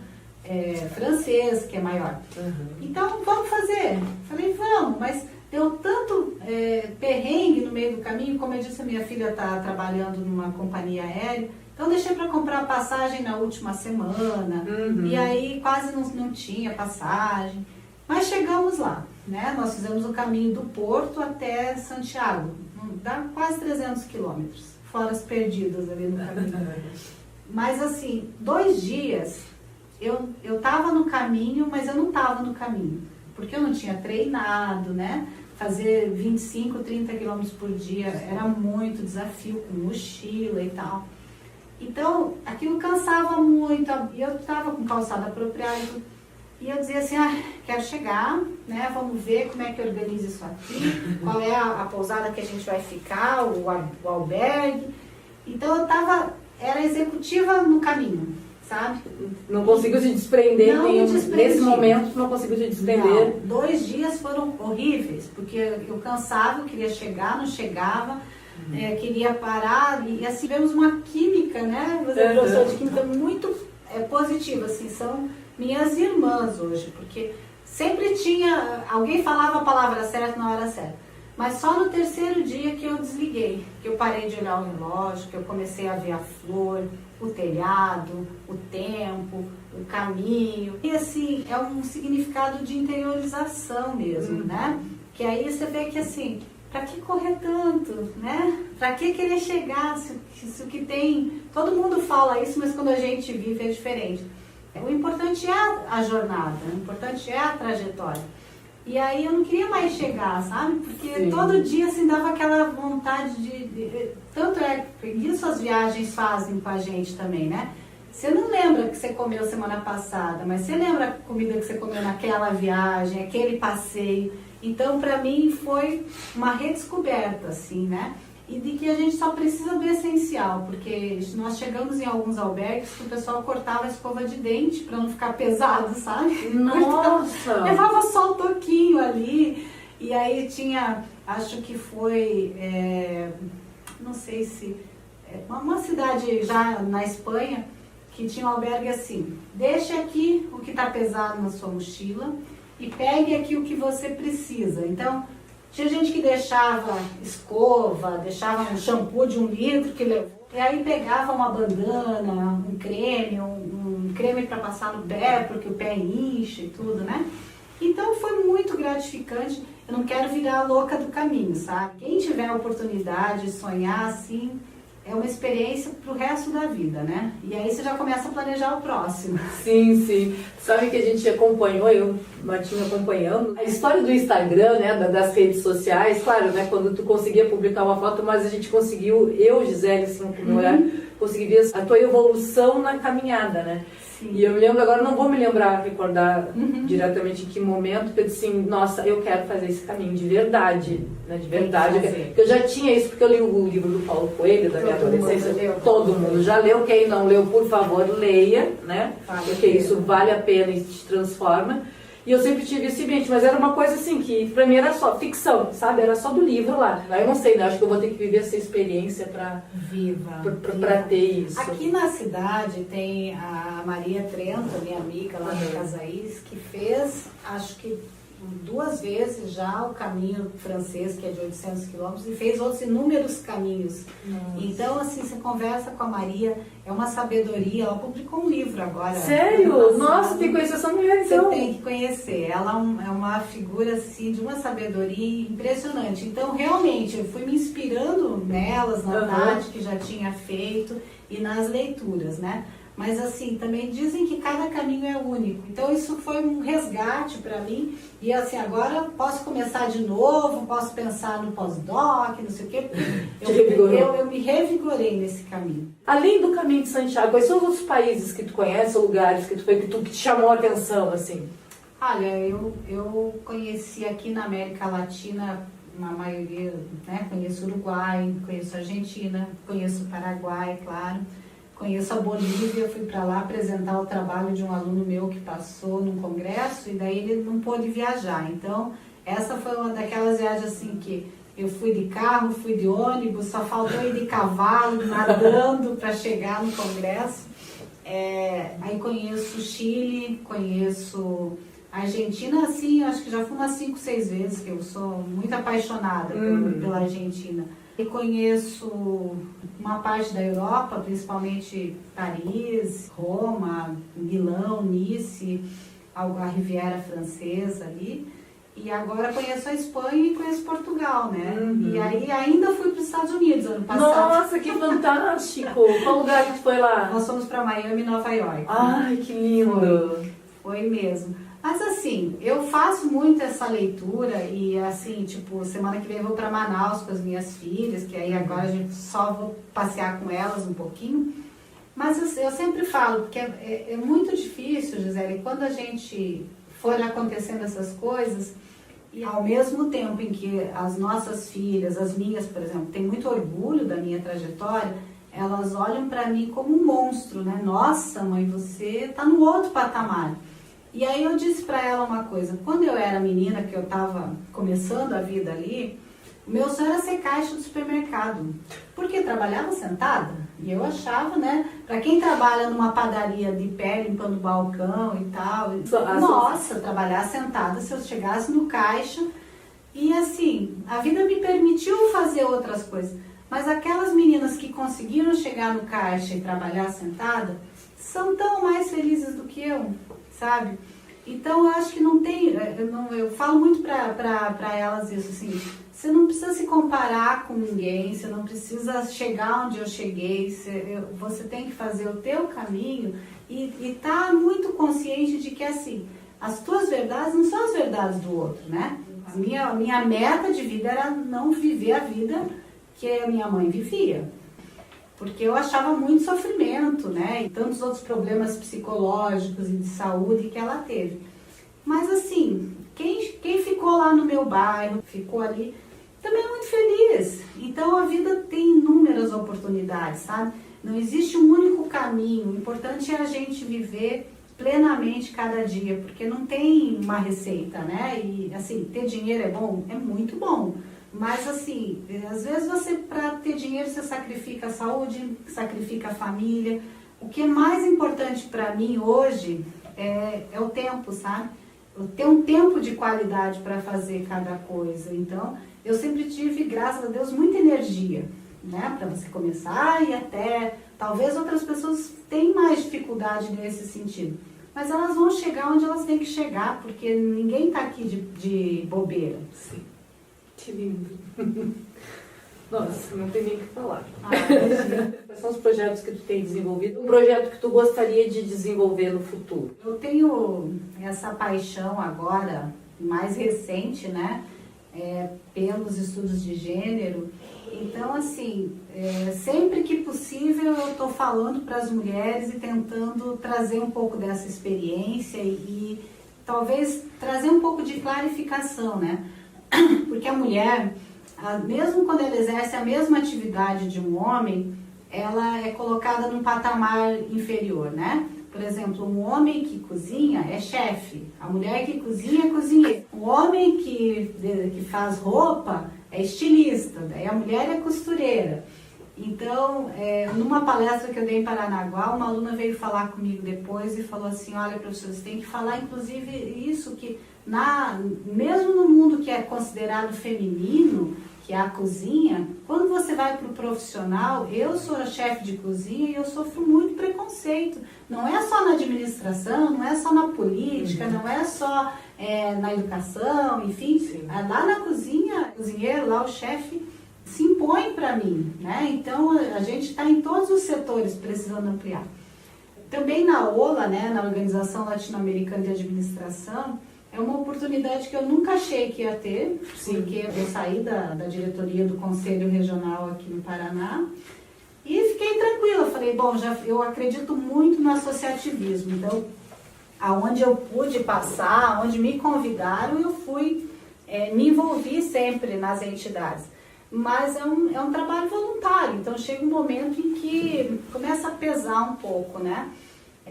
Speaker 3: francês, que é maior. Então, vamos fazer. Falei, vamos, mas deu tanto perrengue no meio do caminho, como eu disse, a minha filha está trabalhando numa companhia aérea, então deixei para comprar passagem na última semana, e aí quase não tinha passagem. Mas chegamos lá, né? Nós fizemos o caminho do Porto até Santiago, dá quase 300 quilômetros, fora as perdidas ali no caminho. Mas assim, 2 dias eu estava no caminho, mas eu não estava no caminho, porque eu não tinha treinado, né? Fazer 25, 30 quilômetros por dia era muito desafio, com mochila e tal. Então, aquilo cansava muito, e eu estava com calçado apropriado, e eu dizia assim, quero chegar, né, vamos ver como é que organiza isso aqui, qual é a pousada que a gente vai ficar, o albergue. Então, era executiva no caminho, sabe?
Speaker 1: Não conseguiu se desprender, nesse momento não conseguiu se desprender.
Speaker 3: Não, 2 dias foram horríveis, porque eu cansava, eu queria chegar, não chegava, queria parar, e assim, tivemos uma química, né? Você é professor de química muito positiva, assim, são minhas irmãs hoje, porque sempre tinha, alguém falava a palavra certa na hora certa, mas só no 3º dia que eu desliguei, que eu parei de olhar o relógio, que eu comecei a ver a flor, o telhado, o tempo, o caminho, e assim, é um significado de interiorização mesmo, né? Que aí você vê que assim, para que correr tanto, né? Para que querer chegar, se o que tem, todo mundo fala isso, mas quando a gente vive é diferente. O importante é a jornada, o importante é a trajetória. E aí eu não queria mais chegar, sabe? Porque todo dia assim dava aquela vontade tanto que isso as viagens fazem com a gente também, né? Você não lembra que você comeu semana passada, mas você lembra a comida que você comeu naquela viagem, aquele passeio. Então, para mim, foi uma redescoberta, assim, né? E de que a gente só precisa do essencial, porque nós chegamos em alguns albergues que o pessoal cortava a escova de dente para não ficar pesado, sabe?
Speaker 1: Nossa!
Speaker 3: Levava só um toquinho ali, e aí tinha, acho que foi, não sei se, uma cidade já na Espanha, que tinha um albergue assim, deixa aqui o que está pesado na sua mochila e pegue aqui o que você precisa. Então, tinha gente que deixava escova, deixava um shampoo de 1 litro que levou. E aí pegava uma bandana, um creme para passar no pé, porque o pé incha e tudo, né? Então foi muito gratificante. Eu não quero virar a louca do caminho, sabe? Quem tiver a oportunidade de sonhar assim, é uma experiência pro resto da vida, né? E aí você já começa a planejar o próximo.
Speaker 1: Sim, sim. Sabe que a gente acompanhou, eu, Martinho, acompanhando a história do Instagram, né, das redes sociais, claro, né, quando tu conseguia publicar uma foto, mas a gente conseguiu, eu, Gisele, assim, com o meu olhar, consegui ver a tua evolução na caminhada, né? Sim. E eu me lembro, agora não vou me recordar diretamente em que momento, porque eu disse assim, nossa, eu quero fazer esse caminho de verdade, né, de verdade. Porque eu já tinha isso, porque eu li o livro do Paulo Coelho, da minha adolescência, todo mundo já leu, quem não leu, por favor, leia, né, porque isso vale a pena e te transforma. E eu sempre tive esse mente, mas era uma coisa assim, que pra mim era só ficção, sabe? Era só do livro lá. Eu não sei, né? Acho que eu vou ter que viver essa experiência pra ter isso.
Speaker 3: Aqui na cidade tem a Maria Trento, minha amiga lá de Casaís, que fez, acho que 2 vezes já o caminho francês, que é de 800 quilômetros, e fez outros inúmeros caminhos.
Speaker 1: Nossa.
Speaker 3: Então, assim, você conversa com a Maria, é uma sabedoria, ela publicou um livro agora.
Speaker 1: Sério? Nossa, tem que conhecer essa mulher, então.
Speaker 3: Você tem que conhecer, ela é uma figura, assim, de uma sabedoria impressionante. Então, realmente, eu fui me inspirando nelas, na Tati, que já tinha feito, e nas leituras, né? Mas assim, também dizem que cada caminho é único. Então isso foi um resgate para mim. E assim, agora posso começar de novo, posso pensar no pós-doc, não sei o quê. Eu me revigorei nesse caminho.
Speaker 1: Além do Caminho de Santiago, quais são os outros países que tu conhece, ou lugares que tu foi, que te chamou a atenção, assim?
Speaker 3: Olha, eu conheci aqui na América Latina, na maioria, né? Conheço o Uruguai, conheço a Argentina, conheço o Paraguai, claro. Conheço a Bolívia, fui para lá apresentar o trabalho de um aluno meu que passou num congresso e daí ele não pôde viajar. Então, essa foi uma daquelas viagens assim que eu fui de carro, fui de ônibus, só faltou ir de cavalo, nadando para chegar no congresso. Aí conheço o Chile, conheço a Argentina, assim, acho que já fui umas 5, 6 vezes, que eu sou muito apaixonada pela Argentina. E conheço uma parte da Europa, principalmente Paris, Roma, Milão, Nice, a Riviera Francesa ali. E agora conheço a Espanha e conheço Portugal, né? E aí ainda fui para os Estados Unidos ano passado.
Speaker 1: Nossa, que fantástico! Qual lugar que tu foi lá?
Speaker 3: Nós fomos para Miami, Nova York.
Speaker 1: Ai, que lindo!
Speaker 3: Foi mesmo. Mas assim, eu faço muito essa leitura e assim, tipo, semana que vem eu vou para Manaus com as minhas filhas, que aí agora a gente só vou passear com elas um pouquinho. Mas eu sempre falo, porque é muito difícil, Gisele, quando a gente for acontecendo essas coisas, e ao mesmo tempo em que as nossas filhas, as minhas, por exemplo, têm muito orgulho da minha trajetória, elas olham para mim como um monstro, né? Nossa, mãe, você tá no outro patamar. E aí eu disse para ela uma coisa, quando eu era menina, que eu estava começando a vida ali, o meu sonho era ser caixa do supermercado, porque trabalhava sentada, e eu achava, né, para quem trabalha numa padaria de pé, limpando o balcão e tal, nossa, trabalhar sentada, se eu chegasse no caixa, e assim, a vida me permitiu fazer outras coisas, mas aquelas meninas que conseguiram chegar no caixa e trabalhar sentada, são tão mais felizes do que eu, sabe? Então eu acho que não tem, eu falo muito para elas isso assim, você não precisa se comparar com ninguém, você não precisa chegar onde eu cheguei, você tem que fazer o teu caminho e tá muito consciente de que assim, as tuas verdades não são as verdades do outro, né? A minha meta de vida era não viver a vida que a minha mãe vivia. Porque eu achava muito sofrimento, né? E tantos outros problemas psicológicos e de saúde que ela teve. Mas assim, quem ficou lá no meu bairro, ficou ali, também é muito feliz. Então a vida tem inúmeras oportunidades, sabe? Não existe um único caminho. O importante é a gente viver plenamente cada dia, porque não tem uma receita, né? E assim, ter dinheiro é bom? É muito bom. Mas assim, às vezes para ter dinheiro você sacrifica a saúde, sacrifica a família. O que é mais importante para mim hoje é o tempo, sabe? Eu ter um tempo de qualidade para fazer cada coisa. Então, eu sempre tive, graças a Deus, muita energia, né? Para você começar e até, talvez outras pessoas tenham mais dificuldade nesse sentido. Mas elas vão chegar onde elas têm que chegar, porque ninguém está aqui de bobeira.
Speaker 1: Sim. Que lindo. Nossa, não tem nem o que falar. Quais são os projetos que tu tem desenvolvido? Um projeto que tu gostaria de desenvolver no futuro?
Speaker 3: Eu tenho essa paixão agora, mais recente, né? Pelos estudos de gênero. Então, assim, sempre que possível eu estou falando para as mulheres e tentando trazer um pouco dessa experiência e talvez trazer um pouco de clarificação, né? Porque a mulher, mesmo quando ela exerce a mesma atividade de um homem, ela é colocada num patamar inferior, né? Por exemplo, um homem que cozinha é chefe, a mulher que cozinha é cozinheira. O homem que faz roupa é estilista, daí a mulher é costureira. Então, numa palestra que eu dei em Paranaguá, uma aluna veio falar comigo depois e falou assim, olha, professor, você tem que falar, inclusive, isso que, mesmo no mundo que é considerado feminino, que é a cozinha, quando você vai para o profissional, eu sou a chefe de cozinha e eu sofro muito preconceito. Não é só na administração, não é só na política, não é só na educação, enfim. Sim. Lá na cozinha, o cozinheiro, lá o chefe se impõe para mim, né? Então a gente está em todos os setores precisando ampliar. Também na OLA, né, na Organização Latino-Americana de Administração, é uma oportunidade que eu nunca achei que ia ter, sim, porque eu saí da diretoria do Conselho Regional aqui no Paraná e fiquei tranquila. Falei, bom, eu acredito muito no associativismo, então aonde eu pude passar, aonde me convidaram, eu fui, me envolvi sempre nas entidades. Mas é um trabalho voluntário, então chega um momento em que começa a pesar um pouco, né?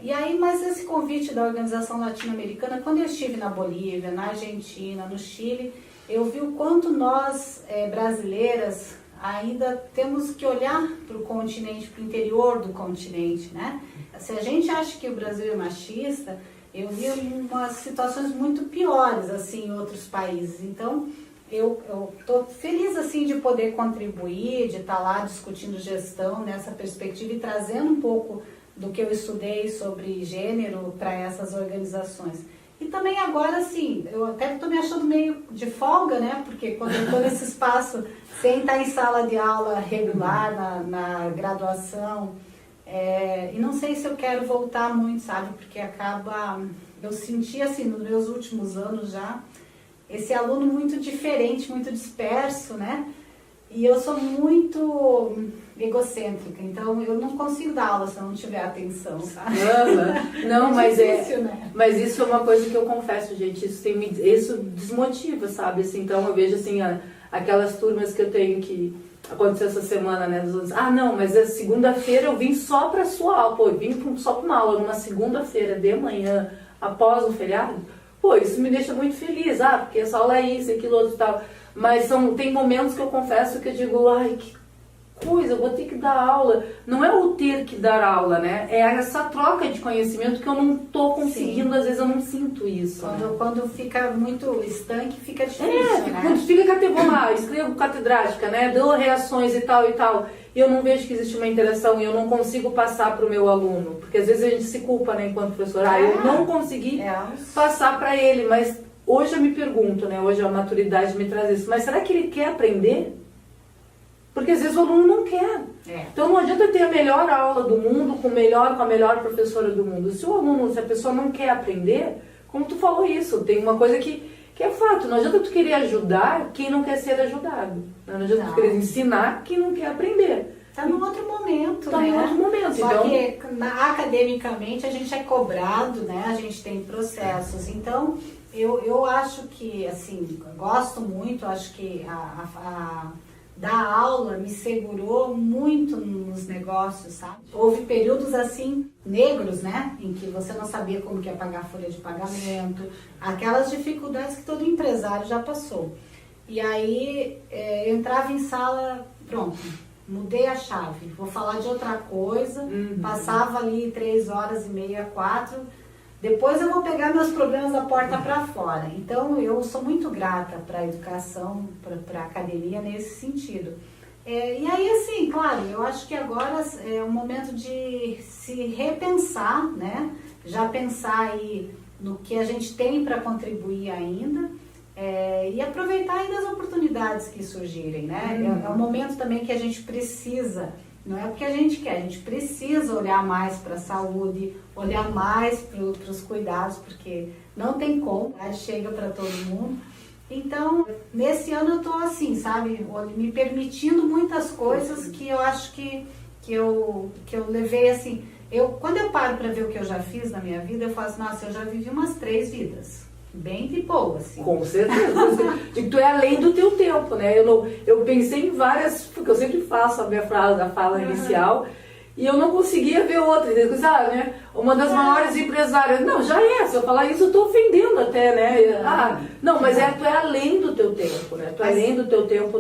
Speaker 3: E aí, mas esse convite da Organização Latino-Americana, quando eu estive na Bolívia, na Argentina, no Chile, eu vi o quanto nós, brasileiras, ainda temos que olhar para o continente, para o interior do continente, né? Se a gente acha que o Brasil é machista, eu vi umas situações muito piores, assim, em outros países. Então, eu estou feliz, assim, de poder contribuir, de estar lá discutindo gestão nessa perspectiva e trazendo um pouco do que eu estudei sobre gênero para essas organizações. E também agora, assim, eu até estou me achando meio de folga, né? Porque quando eu estou nesse espaço, sem estar em sala de aula regular, na graduação, e não sei se eu quero voltar muito, sabe? Porque eu senti, assim, nos meus últimos anos já, esse aluno muito diferente, muito disperso, né? E eu sou muito egocêntrica, então eu não consigo dar aula se eu não tiver atenção, sabe?
Speaker 1: Não, mas
Speaker 3: difícil, né?
Speaker 1: Mas isso é uma coisa que eu confesso, gente, isso desmotiva, sabe? Assim, então eu vejo assim, aquelas turmas que eu tenho que aconteceu essa semana, né? Dos outros, não, mas segunda-feira eu vim só pra sua aula, pô, eu vim só pra uma aula numa segunda-feira de manhã, após um feriado, pô, isso me deixa muito feliz, porque essa aula é isso, aquilo, outro e tal. Mas tem momentos que eu confesso que eu digo, ai, que coisa, eu vou ter que dar aula. Não é o ter que dar aula, né? É essa troca de conhecimento que eu não tô conseguindo, sim. Às vezes eu não sinto isso.
Speaker 3: Quando fica muito estanque, fica difícil, né?
Speaker 1: Quando fica escrevo catedrática, né? Dou reações e tal. E eu não vejo que existe uma interação e eu não consigo passar para o meu aluno. Porque às vezes a gente se culpa, né, enquanto professor. Eu não consegui passar para ele, mas hoje eu me pergunto, né? Hoje a maturidade me traz isso. Mas será que ele quer aprender? Porque às vezes o aluno não quer. Então não adianta ter a melhor aula do mundo com a melhor professora do mundo. Se a pessoa não quer aprender, como tu falou isso, tem uma coisa que é fato. Não adianta tu querer ajudar quem não quer ser ajudado. Não adianta tu querer ensinar quem não quer aprender.
Speaker 3: Está num outro momento,
Speaker 1: né? Em outro momento.
Speaker 3: Só que academicamente a gente é cobrado, né? A gente tem processos. Então, eu acho que, assim, gosto muito, acho que dar aula me segurou muito nos negócios, sabe? Houve períodos, assim, negros, né? Em que você não sabia como que ia pagar a folha de pagamento, aquelas dificuldades que todo empresário já passou. E aí, eu entrava em sala, pronto, mudei a chave, vou falar de outra coisa, passava ali 3h30, 4, depois eu vou pegar meus problemas da porta para fora. Então, eu sou muito grata para a educação, para a academia nesse sentido. E aí, assim, claro, eu acho que agora é um momento de se repensar, né? Já pensar aí no que a gente tem para contribuir ainda e aproveitar ainda as oportunidades que surgirem, né? É um momento também que a gente precisa. Não é porque a gente quer, a gente precisa olhar mais para a saúde, olhar mais para os cuidados, porque não tem como, chega para todo mundo. Então, nesse ano eu estou assim, sabe, me permitindo muitas coisas que eu acho que eu levei assim. Quando eu paro para ver o que eu já fiz na minha vida, eu falo assim, nossa, eu já vivi umas 3 vidas. Bem de boa, assim.
Speaker 1: Com certeza. Tu é além do teu tempo, né? Eu pensei em várias, porque eu sempre faço a minha fala inicial, e eu não conseguia ver outra. Né? Uma das maiores empresárias. Não, já se eu falar isso, eu tô ofendendo até, né? Não, mas tu é além do teu tempo, né? Tu é além do teu tempo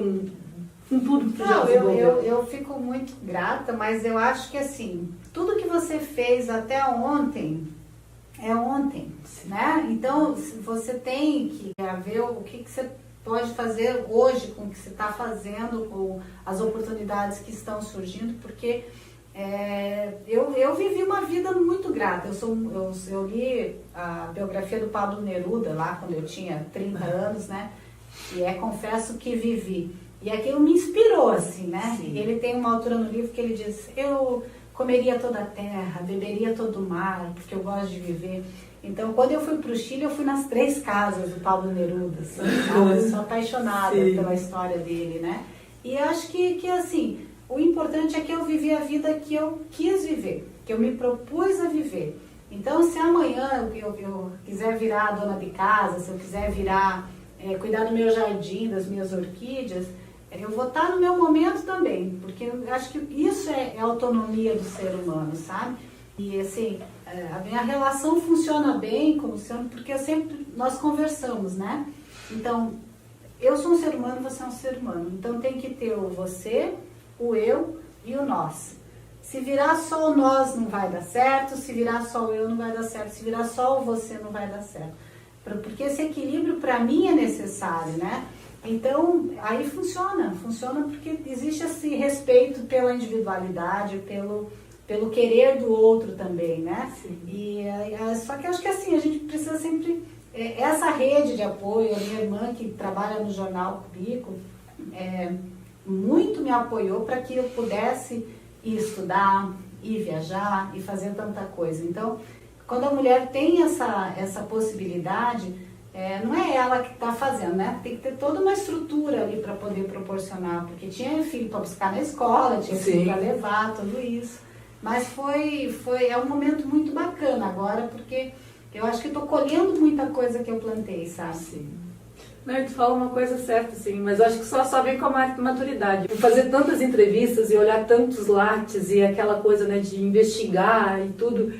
Speaker 1: com tudo que tu já
Speaker 3: Não,
Speaker 1: desenvolveu?
Speaker 3: eu fico muito grata, mas eu acho que assim, tudo que você fez até ontem é ontem, né? Então você tem que ver o que você pode fazer hoje com o que você está fazendo, com as oportunidades que estão surgindo, porque eu vivi uma vida muito grata. Eu li a biografia do Pablo Neruda lá quando eu tinha 30 anos, né? E confesso que vivi. E aquilo me inspirou, assim, né?
Speaker 1: Sim.
Speaker 3: Ele tem uma altura no livro que ele diz: eu comeria toda a terra, beberia todo o mar, porque eu gosto de viver. Então, quando eu fui para o Chile, eu fui nas 3 casas do Pablo Neruda, assim, sabe? Eu sou apaixonada pela história dele, né? E eu acho que, assim, o importante é que eu vivi a vida que eu quis viver, que eu me propus a viver. Então, se amanhã eu quiser virar dona de casa, se eu quiser virar, cuidar do meu jardim, das minhas orquídeas, eu vou estar no meu momento também, porque eu acho que isso é a autonomia do ser humano, sabe? E assim, a minha relação funciona bem com o Luciano, porque nós conversamos, né? Então, eu sou um ser humano, você é um ser humano. Então tem que ter o você, o eu e o nós. Se virar só o nós não vai dar certo, se virar só o eu não vai dar certo, se virar só o você não vai dar certo. Porque esse equilíbrio para mim é necessário, né? Então, aí funciona porque existe esse respeito pela individualidade, pelo querer do outro também, né? Sim. Só que eu acho que assim, a gente precisa sempre... essa rede de apoio, a minha irmã que trabalha no jornal comigo, muito me apoiou para que eu pudesse ir estudar, ir viajar e fazer tanta coisa. Então, quando a mulher tem essa possibilidade... não é ela que está fazendo, né? Tem que ter toda uma estrutura ali para poder proporcionar, porque tinha filho para buscar na escola, tinha filho para levar, tudo isso. Mas é um momento muito bacana agora, porque eu acho que estou colhendo muita coisa que eu plantei, sabe?
Speaker 1: Sim. Não, tu fala uma coisa certa, sim, mas eu acho que só vem com a maturidade. Fazer tantas entrevistas e olhar tantos lattes e aquela coisa, né, de investigar e tudo...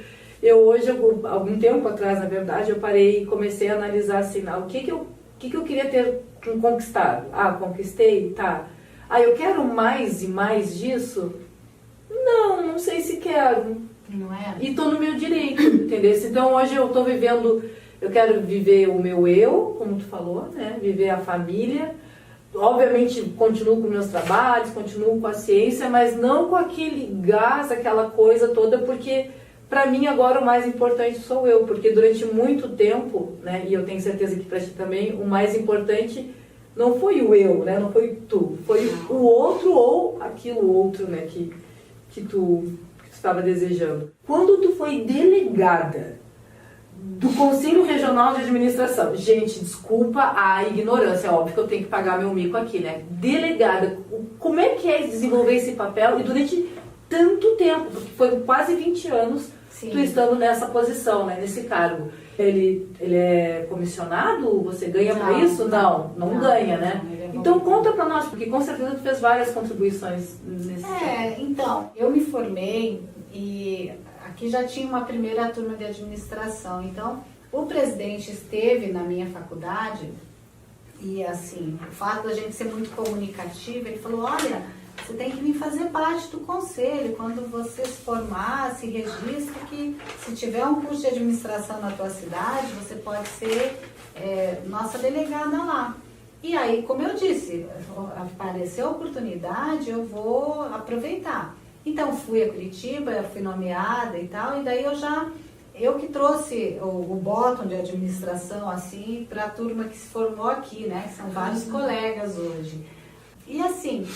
Speaker 1: Hoje, algum tempo atrás, na verdade, eu parei e comecei a analisar assim, o que eu queria ter conquistado? Conquistei, tá. Eu quero mais e mais disso? Não sei se quero.
Speaker 3: Não é?
Speaker 1: E tô no meu direito, entendeu? Então, hoje eu tô vivendo, eu quero viver o meu eu, como tu falou, né? Viver a família. Obviamente, continuo com meus trabalhos, continuo com a ciência, mas não com aquele gás, aquela coisa toda, porque... Para mim, agora, o mais importante sou eu, porque durante muito tempo, né, e eu tenho certeza que para ti também, o mais importante não foi o eu, né, não foi tu, foi o outro ou aquilo outro, né, que tu estava desejando. Quando tu foi delegada do Conselho Regional de Administração, gente, desculpa a ignorância, é óbvio que eu tenho que pagar meu mico aqui, né, delegada, como é que é desenvolver esse papel e durante tanto tempo, porque foram quase 20 anos
Speaker 3: Sim.
Speaker 1: Tu estando nessa posição, né, nesse cargo. Ele é comissionado? Você ganha por isso? Não ganha, né? Então conta pra nós, porque com certeza tu fez várias contribuições nesse tempo.
Speaker 3: Então, eu me formei e aqui já tinha uma primeira turma de administração. Então, o presidente esteve na minha faculdade e assim, o fato da gente ser muito comunicativa, ele falou, olha... Você tem que vir fazer parte do conselho. Quando você se formar, se registra que se tiver um curso de administração na tua cidade, você pode ser nossa delegada lá. E aí, como eu disse, apareceu a oportunidade, eu vou aproveitar. Então, fui a Curitiba, fui nomeada e tal, e daí eu que trouxe o bottom de administração, assim, para a turma que se formou aqui, né? Que são vários colegas hoje. E assim...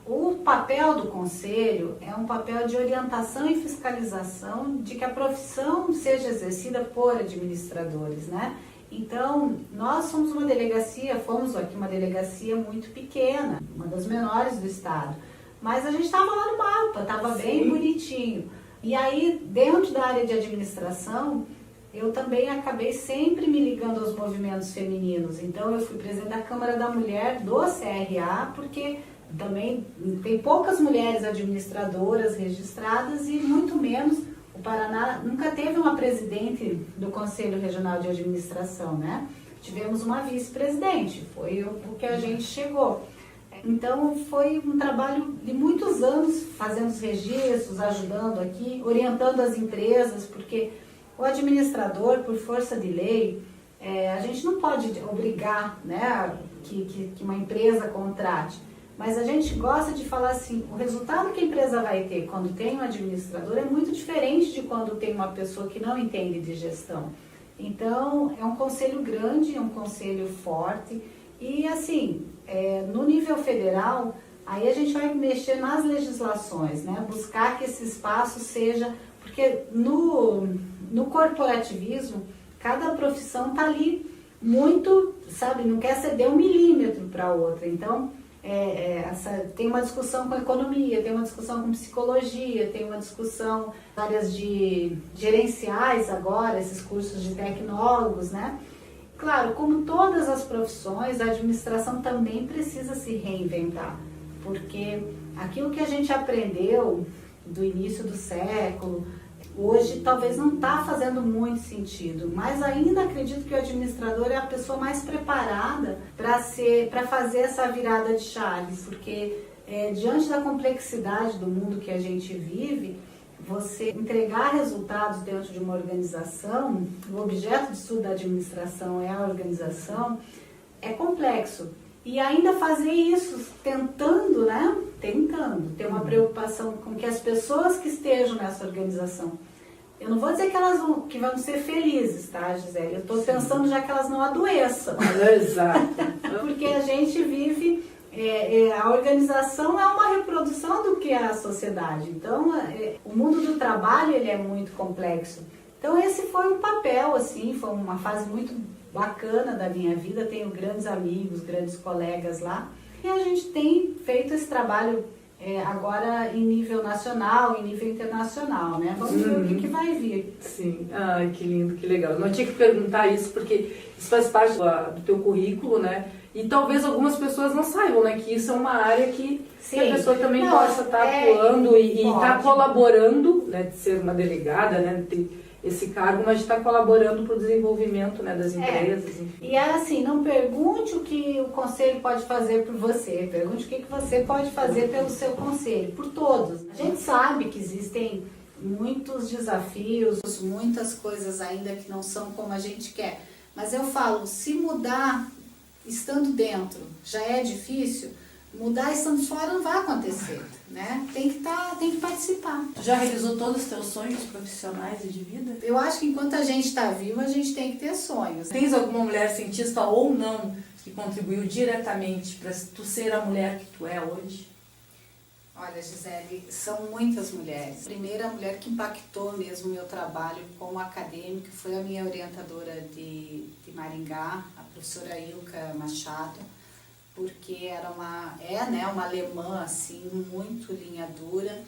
Speaker 3: O papel do conselho é um papel de orientação e fiscalização de que a profissão seja exercida por administradores, né? Então, nós fomos uma delegacia muito pequena, uma das menores do estado, mas a gente estava lá no mapa, estava bem bonitinho. E aí, dentro da área de administração, eu também acabei sempre me ligando aos movimentos femininos. Então, eu fui presidente da Câmara da Mulher do CRA, porque... Também tem poucas mulheres administradoras registradas e muito menos, o Paraná nunca teve uma presidente do Conselho Regional de Administração, né? Tivemos uma vice-presidente, foi o que a gente chegou. Então foi um trabalho de muitos anos, fazendo os registros, ajudando aqui, orientando as empresas, porque o administrador, por força de lei, a gente não pode obrigar, né, que uma empresa contrate, mas a gente gosta de falar assim, o resultado que a empresa vai ter quando tem um administrador é muito diferente de quando tem uma pessoa que não entende de gestão. Então, é um conselho grande, é um conselho forte e, assim, no nível federal, aí a gente vai mexer nas legislações, né? Buscar que esse espaço seja... Porque no corporativismo, cada profissão está ali muito, sabe, não quer ceder 1 milímetro para a outra. Então, tem uma discussão com economia, tem uma discussão com psicologia, tem uma discussão áreas de gerenciais agora, esses cursos de tecnólogos, né? Claro, como todas as profissões, a administração também precisa se reinventar, porque aquilo que a gente aprendeu do início do século, hoje talvez não está fazendo muito sentido, mas ainda acredito que o administrador é a pessoa mais preparada para fazer essa virada de chave, porque diante da complexidade do mundo que a gente vive, você entregar resultados dentro de uma organização, o objeto de estudo da administração é a organização, é complexo. E ainda fazer isso tentando, né? Tentando ter uma preocupação com que as pessoas que estejam nessa organização, eu não vou dizer que vão ser felizes, tá, Gisele? Eu estou pensando já que elas não adoeçam.
Speaker 1: Exato.
Speaker 3: Porque a gente vive, a organização é uma reprodução do que é a sociedade. Então, o mundo do trabalho ele é muito complexo. Então, esse foi um papel, assim, foi uma fase muito bacana da minha vida. Tenho grandes amigos, grandes colegas lá. E a gente tem feito esse trabalho agora em nível nacional, em nível internacional, né? Vamos ver o que vai vir.
Speaker 1: Sim, ai, que lindo, que legal. Não tinha que perguntar isso, porque isso faz parte do teu currículo, né? E talvez algumas pessoas não saibam, né? Que isso é uma área que a pessoa também possa estar atuando e estar colaborando, né? De ser uma delegada, né? De ter esse cargo, mas de estar colaborando para o desenvolvimento, né, das empresas. Enfim.
Speaker 3: E assim, não pergunte o que o conselho pode fazer por você, pergunte o que você pode fazer pelo seu conselho, por todos. A gente sabe que existem muitos desafios, muitas coisas ainda que não são como a gente quer, mas eu falo, se mudar estando dentro já é difícil, mudar estando fora não vai acontecer, né? Tem que participar.
Speaker 4: Já realizou todos os teus sonhos profissionais e de vida?
Speaker 3: Eu acho que enquanto a gente está vivo, a gente tem que ter sonhos.
Speaker 4: Tens alguma mulher cientista ou não que contribuiu diretamente para tu ser a mulher que tu é hoje?
Speaker 3: Olha, Gisele, são muitas mulheres. A primeira mulher que impactou mesmo o meu trabalho como acadêmica foi a minha orientadora de Maringá, a professora Ilka Machado, porque era uma alemã, assim, muito linha dura,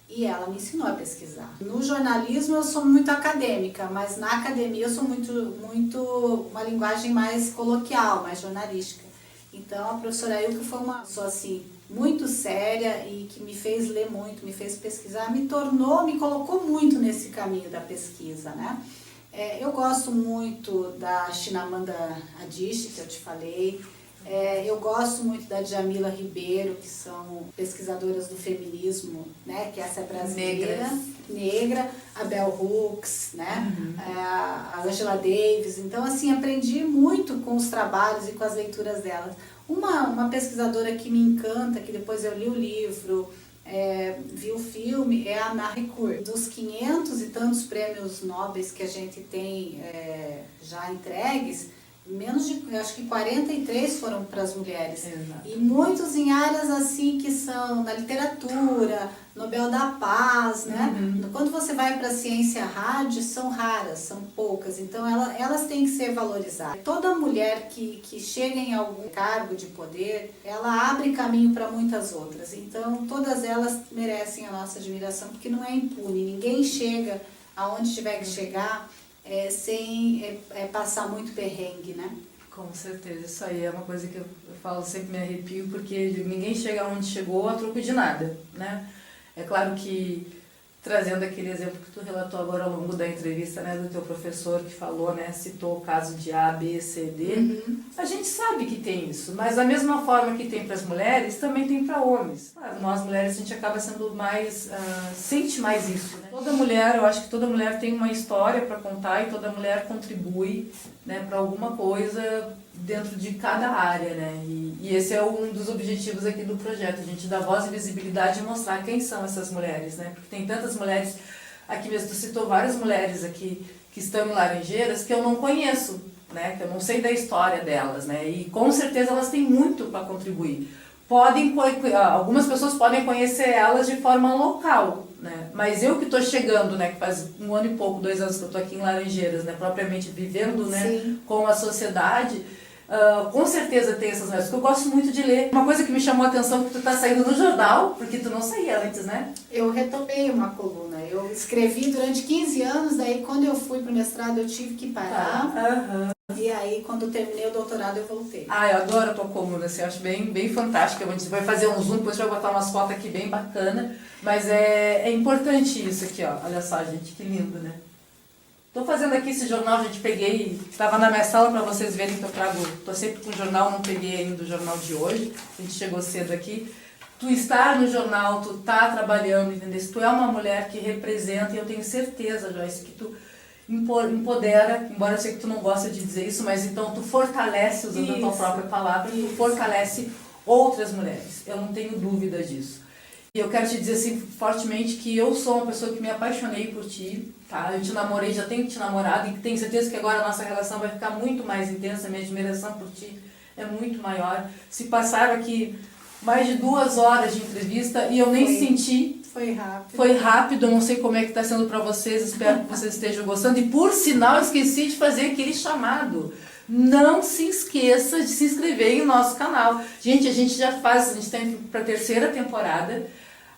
Speaker 3: e ela me ensinou a pesquisar. No jornalismo eu sou muito acadêmica, mas na academia eu sou muito uma linguagem mais coloquial, mais jornalística. Então a professora Ilka foi uma pessoa, assim, muito séria e que me fez ler muito, me fez pesquisar, me colocou muito nesse caminho da pesquisa, né? Eu gosto muito da Chinamanda Adichie, que eu te falei. Eu gosto muito da Djamila Ribeiro, que são pesquisadoras do feminismo, né? Que essa é brasileira, negra, a Bell Hooks, né? A Angela Davis. Então, assim, aprendi muito com os trabalhos e com as leituras delas. Uma pesquisadora que me encanta, que depois eu li o livro, vi o filme, é a Marie Curie. Dos 500 e tantos prêmios Nobel que a gente tem já entregues, acho que 43 foram para as mulheres.
Speaker 4: Exato.
Speaker 3: E muitos em áreas assim que são na literatura, Nobel da Paz, né? Quando você vai para a ciência hard, são raras, são poucas. Então elas têm que ser valorizadas. Toda mulher que chega em algum cargo de poder, ela abre caminho para muitas outras. Então todas elas merecem a nossa admiração, porque não é impune. Ninguém chega aonde tiver que chegar sem passar muito perrengue, né?
Speaker 4: Com certeza, isso aí é uma coisa que eu falo, sempre me arrepio, porque ninguém chega onde chegou a troco de nada, né? É claro que trazendo aquele exemplo que tu relatou agora ao longo da entrevista, né, do teu professor que falou, né, citou o caso de A, B, C, D, a gente sabe que tem isso, mas da mesma forma que tem para as mulheres, também tem para homens. Claro, nós mulheres a gente acaba sendo mais, sente mais isso, né? Toda mulher, eu acho que toda mulher tem uma história para contar e toda mulher contribui, né, para alguma coisa dentro de cada área, né? E esse é um dos objetivos aqui do projeto, a gente dar voz e visibilidade e mostrar quem são essas mulheres, né? Porque tem tantas mulheres, aqui mesmo tu citou várias mulheres aqui que estão em Laranjeiras que eu não conheço, né? Que eu não sei da história delas, né? E com certeza elas têm muito para contribuir. Algumas pessoas podem conhecer elas de forma local, né? Mas eu que estou chegando, né? Que faz 1 ano e pouco, 2 anos que eu estou aqui em Laranjeiras, né? Propriamente vivendo, né? Com a sociedade. Com certeza tem essas mulheres, porque eu gosto muito de ler. Uma coisa que me chamou a atenção é que tu tá saindo no jornal, porque tu não saía antes, né?
Speaker 3: Eu retomei uma coluna. Eu escrevi durante 15 anos, daí quando eu fui pro mestrado eu tive que parar. E aí quando eu terminei o doutorado eu voltei.
Speaker 4: Eu adoro a tua coluna, assim, eu acho bem fantástica. A gente vai fazer um zoom, depois a gente vai botar umas fotos aqui bem bacana. Mas é importante isso aqui, ó. Olha só, gente, que lindo, né? Estou fazendo aqui esse jornal, gente, peguei, estava na minha sala para vocês verem que eu trago, estou sempre com o jornal, não peguei ainda o jornal de hoje, a gente chegou cedo aqui. Tu estar no jornal, tu tá trabalhando, entendeu? Se tu é uma mulher que representa, e eu tenho certeza, Joyce, que tu empodera, embora eu sei que tu não gosta de dizer isso, mas então tu fortalece, usando a tua própria palavra, tu fortalece outras mulheres, eu não tenho dúvida disso. E eu quero te dizer assim fortemente que eu sou uma pessoa que me apaixonei por ti, tá? Eu te namorei, já tenho te namorado e tenho certeza que agora a nossa relação vai ficar muito mais intensa, minha admiração por ti é muito maior. Se passaram aqui mais de 2 horas de entrevista e eu nem senti.
Speaker 3: Foi rápido.
Speaker 4: Foi rápido, eu não sei como é que está sendo para vocês, espero que vocês estejam gostando. E por sinal, eu esqueci de fazer aquele chamado. Não se esqueça de se inscrever em nosso canal. Gente, a gente está indo para a 3ª temporada.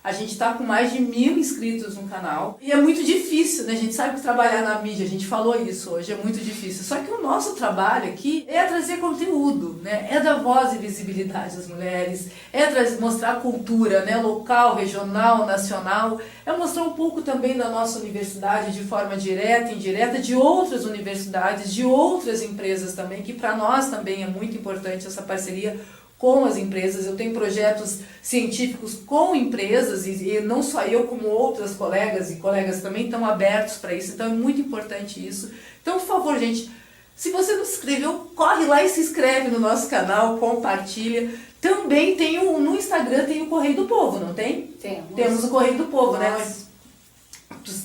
Speaker 4: A gente está com mais de 1000 inscritos no canal. E é muito difícil, né? A gente sabe que trabalhar na mídia, a gente falou isso hoje, é muito difícil. Só que o nosso trabalho aqui é trazer conteúdo, né? É dar voz e visibilidade às mulheres, é mostrar cultura, né? Local, regional, nacional. É mostrar um pouco também da nossa universidade de forma direta e indireta, de outras universidades, de outras empresas também, que para nós também é muito importante essa parceria com as empresas. Eu tenho projetos científicos com empresas e não só eu, como outras colegas e colegas também estão abertos para isso, então é muito importante isso. Então, por favor, gente, se você não se inscreveu, corre lá e se inscreve no nosso canal, compartilha. Também tem no Instagram tem o Correio do Povo, não tem? Temos o Correio do Povo, né? Mas,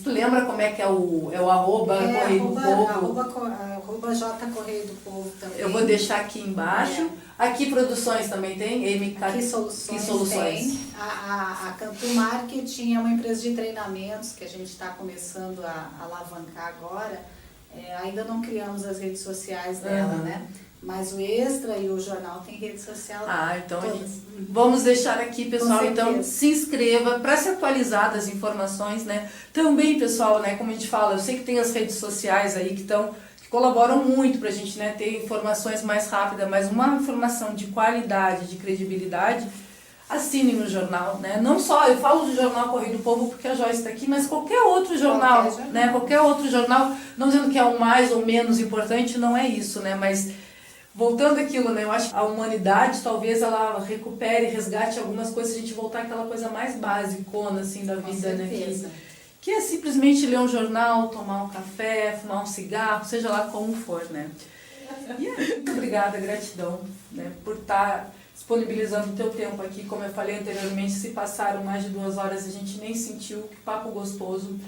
Speaker 4: tu lembra como é que é o arroba Correio do Povo?
Speaker 3: Arroba J Correio do Povo também.
Speaker 4: Eu vou deixar aqui embaixo. Aqui Produções também tem, MK.
Speaker 3: Aqui Soluções tem. A Cantu Marketing é uma empresa de treinamentos que a gente está começando a alavancar agora. Ainda não criamos as redes sociais dela, né? Mas o Extra e o jornal tem rede social.
Speaker 4: Então vamos deixar aqui, pessoal. Então se inscreva para se atualizar das informações, né? Também, pessoal, né? Como a gente fala, eu sei que tem as redes sociais aí que colaboram muito para a gente, né, ter informações mais rápidas, mas uma informação de qualidade, de credibilidade, assinem o jornal, né? Não só, eu falo do jornal Correio do Povo porque a Joyce está aqui, mas qualquer outro jornal, né? Qualquer outro jornal, não dizendo que é o mais ou menos importante, não é isso, né? Mas voltando àquilo, né? Eu acho que a humanidade, talvez ela recupere, resgate algumas coisas, se a gente voltar àquela coisa mais basicona, assim, da vida, né? Que é simplesmente ler um jornal, tomar um café, fumar um cigarro, seja lá como for, né? E muito obrigada, gratidão, né, por estar disponibilizando o teu tempo aqui. Como eu falei anteriormente, se passaram mais de 2 horas, a gente nem sentiu, que papo gostoso.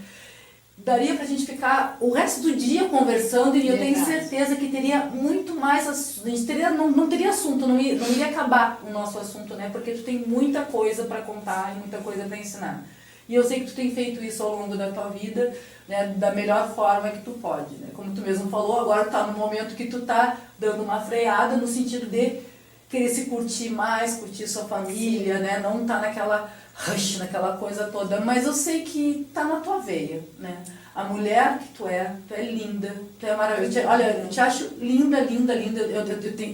Speaker 4: Daria pra gente ficar o resto do dia conversando e eu tenho certeza que teria muito mais, a gente teria, não teria assunto, não iria acabar o nosso assunto, né? Porque tu tem muita coisa para contar e muita coisa para ensinar. E eu sei que tu tem feito isso ao longo da tua vida, né, da melhor forma que tu pode, né? Como tu mesmo falou, agora tu tá no momento que tu tá dando uma freada no sentido de querer se curtir mais, curtir sua família, né? Não tá naquela rush, naquela coisa toda, mas eu sei que tá na tua veia, né? A mulher que tu é linda, tu é maravilhosa. Olha, eu te acho linda, linda, linda. Eu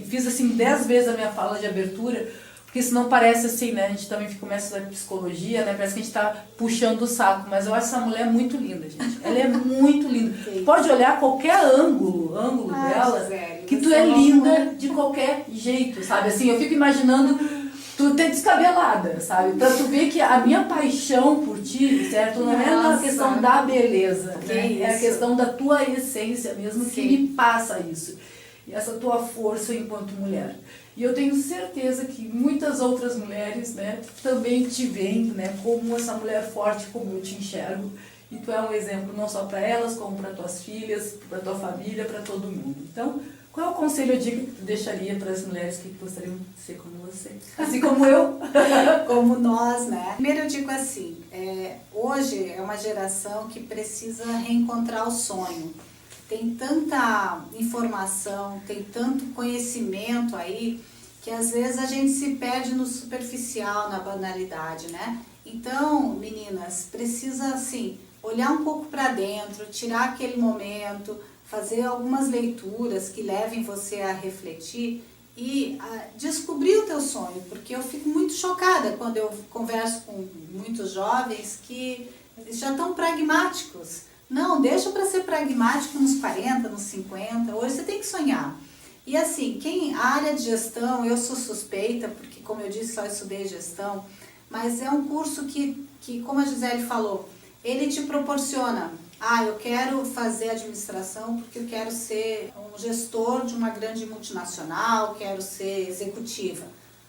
Speaker 4: fiz assim 10 vezes a minha fala de abertura, porque senão parece assim, né? A gente também começa a psicologia, né? Parece que a gente tá puxando o saco, mas eu acho essa mulher muito linda, gente. Ela é muito linda. Pode olhar qualquer ângulo dela,
Speaker 3: Gisele,
Speaker 4: que tu é linda de qualquer jeito, sabe? Assim, eu fico imaginando tu ter descabelada, sabe? Pra tu ver que a minha paixão por ti, certo? Não é na questão da beleza, né? É a questão da tua essência mesmo que me passa isso. E essa tua força enquanto mulher. E eu tenho certeza que muitas outras mulheres, né, também te veem, né, como essa mulher forte, como eu te enxergo. E tu é um exemplo não só para elas, como para tuas filhas, para tua família, para todo mundo. Então, qual é o conselho ou dica que tu deixaria para as mulheres que gostariam de ser como você? Assim como eu.
Speaker 3: Como nós, né? Primeiro eu digo assim, hoje é uma geração que precisa reencontrar o sonho. Tem tanta informação, tem tanto conhecimento aí, que às vezes a gente se perde no superficial, na banalidade, né? Então, meninas, precisa assim, olhar um pouco para dentro, tirar aquele momento, fazer algumas leituras que levem você a refletir e a descobrir o teu sonho, porque eu fico muito chocada quando eu converso com muitos jovens que já estão pragmáticos. Não, deixa para ser pragmático nos 40, nos 50, hoje você tem que sonhar. E assim, a área de gestão, eu sou suspeita, porque como eu disse, só estudei gestão, mas é um curso que como a Gisele falou, ele te proporciona, eu quero fazer administração porque eu quero ser um gestor de uma grande multinacional, quero ser executiva.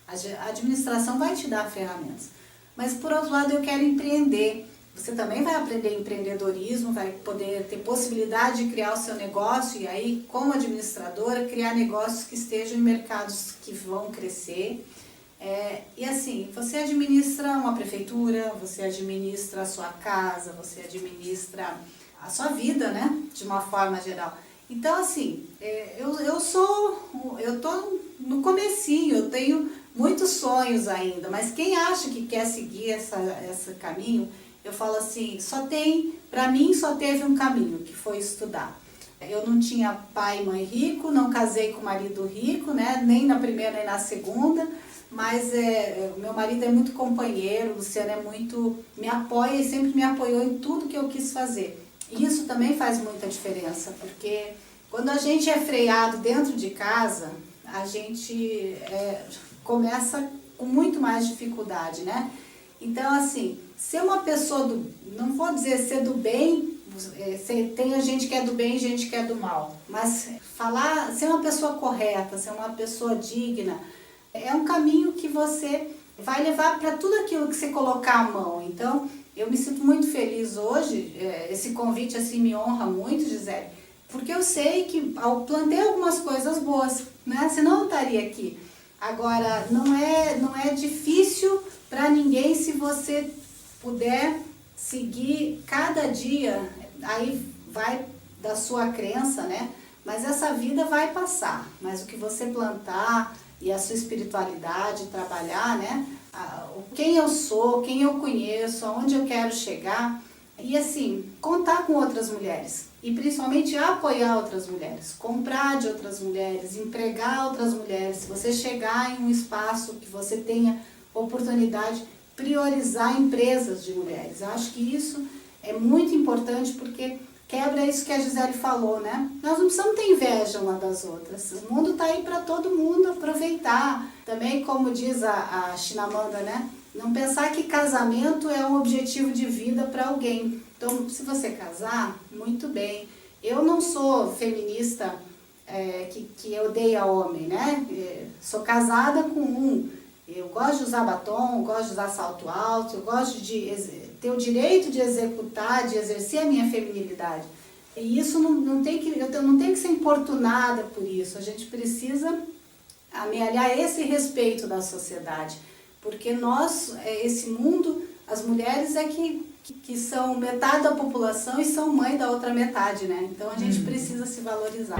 Speaker 3: A administração vai te dar ferramentas. Mas por outro lado, eu quero empreender. Você também vai aprender empreendedorismo, vai poder ter possibilidade de criar o seu negócio e aí, como administradora, criar negócios que estejam em mercados que vão crescer. E assim, você administra uma prefeitura, você administra a sua casa, você administra a sua vida, né? De uma forma geral. Então, assim, eu tô no comecinho, eu tenho muitos sonhos ainda, mas quem acha que quer seguir esse caminho, eu falo assim, para mim só teve um caminho, que foi estudar. Eu não tinha pai e mãe rico, não casei com marido rico, né? Nem na primeira nem na segunda, mas meu marido é muito companheiro, o Luciano me apoia e sempre me apoiou em tudo que eu quis fazer. E isso também faz muita diferença, porque quando a gente é freado dentro de casa, a gente começa com muito mais dificuldade, né? Então, assim, ser uma pessoa não vou dizer ser do bem, tem gente que é do bem e gente que é do mal, mas ser uma pessoa correta, ser uma pessoa digna, é um caminho que você vai levar para tudo aquilo que você colocar a mão. Então, eu me sinto muito feliz hoje, esse convite assim me honra muito, Gisele, porque eu sei que eu plantei algumas coisas boas, né? Senão eu estaria aqui. Agora, não é difícil para ninguém se você puder seguir cada dia, aí vai da sua crença, né? Mas essa vida vai passar, mas o que você plantar e a sua espiritualidade, trabalhar, né? Quem eu sou, quem eu conheço, aonde eu quero chegar e assim, contar com outras mulheres e principalmente apoiar outras mulheres, comprar de outras mulheres, empregar outras mulheres. Se você chegar em um espaço que você tenha oportunidade, priorizar empresas de mulheres. Eu acho que isso é muito importante porque quebra isso que a Gisele falou, né? Nós não precisamos ter inveja uma das outras. O mundo está aí para todo mundo aproveitar. Também, como diz a Chinamanda, né? Não pensar que casamento é um objetivo de vida para alguém. Então, se você casar, muito bem. Eu não sou feminista que odeia homem, né? Sou casada com um. Eu gosto de usar batom, gosto de usar salto alto, eu gosto de ter o direito de executar, de exercer a minha feminilidade. E isso eu não tenho que ser importunada por isso. A gente precisa amealhar esse respeito da sociedade. Porque esse mundo, as mulheres que são metade da população e são mãe da outra metade, né? Então a gente precisa se valorizar.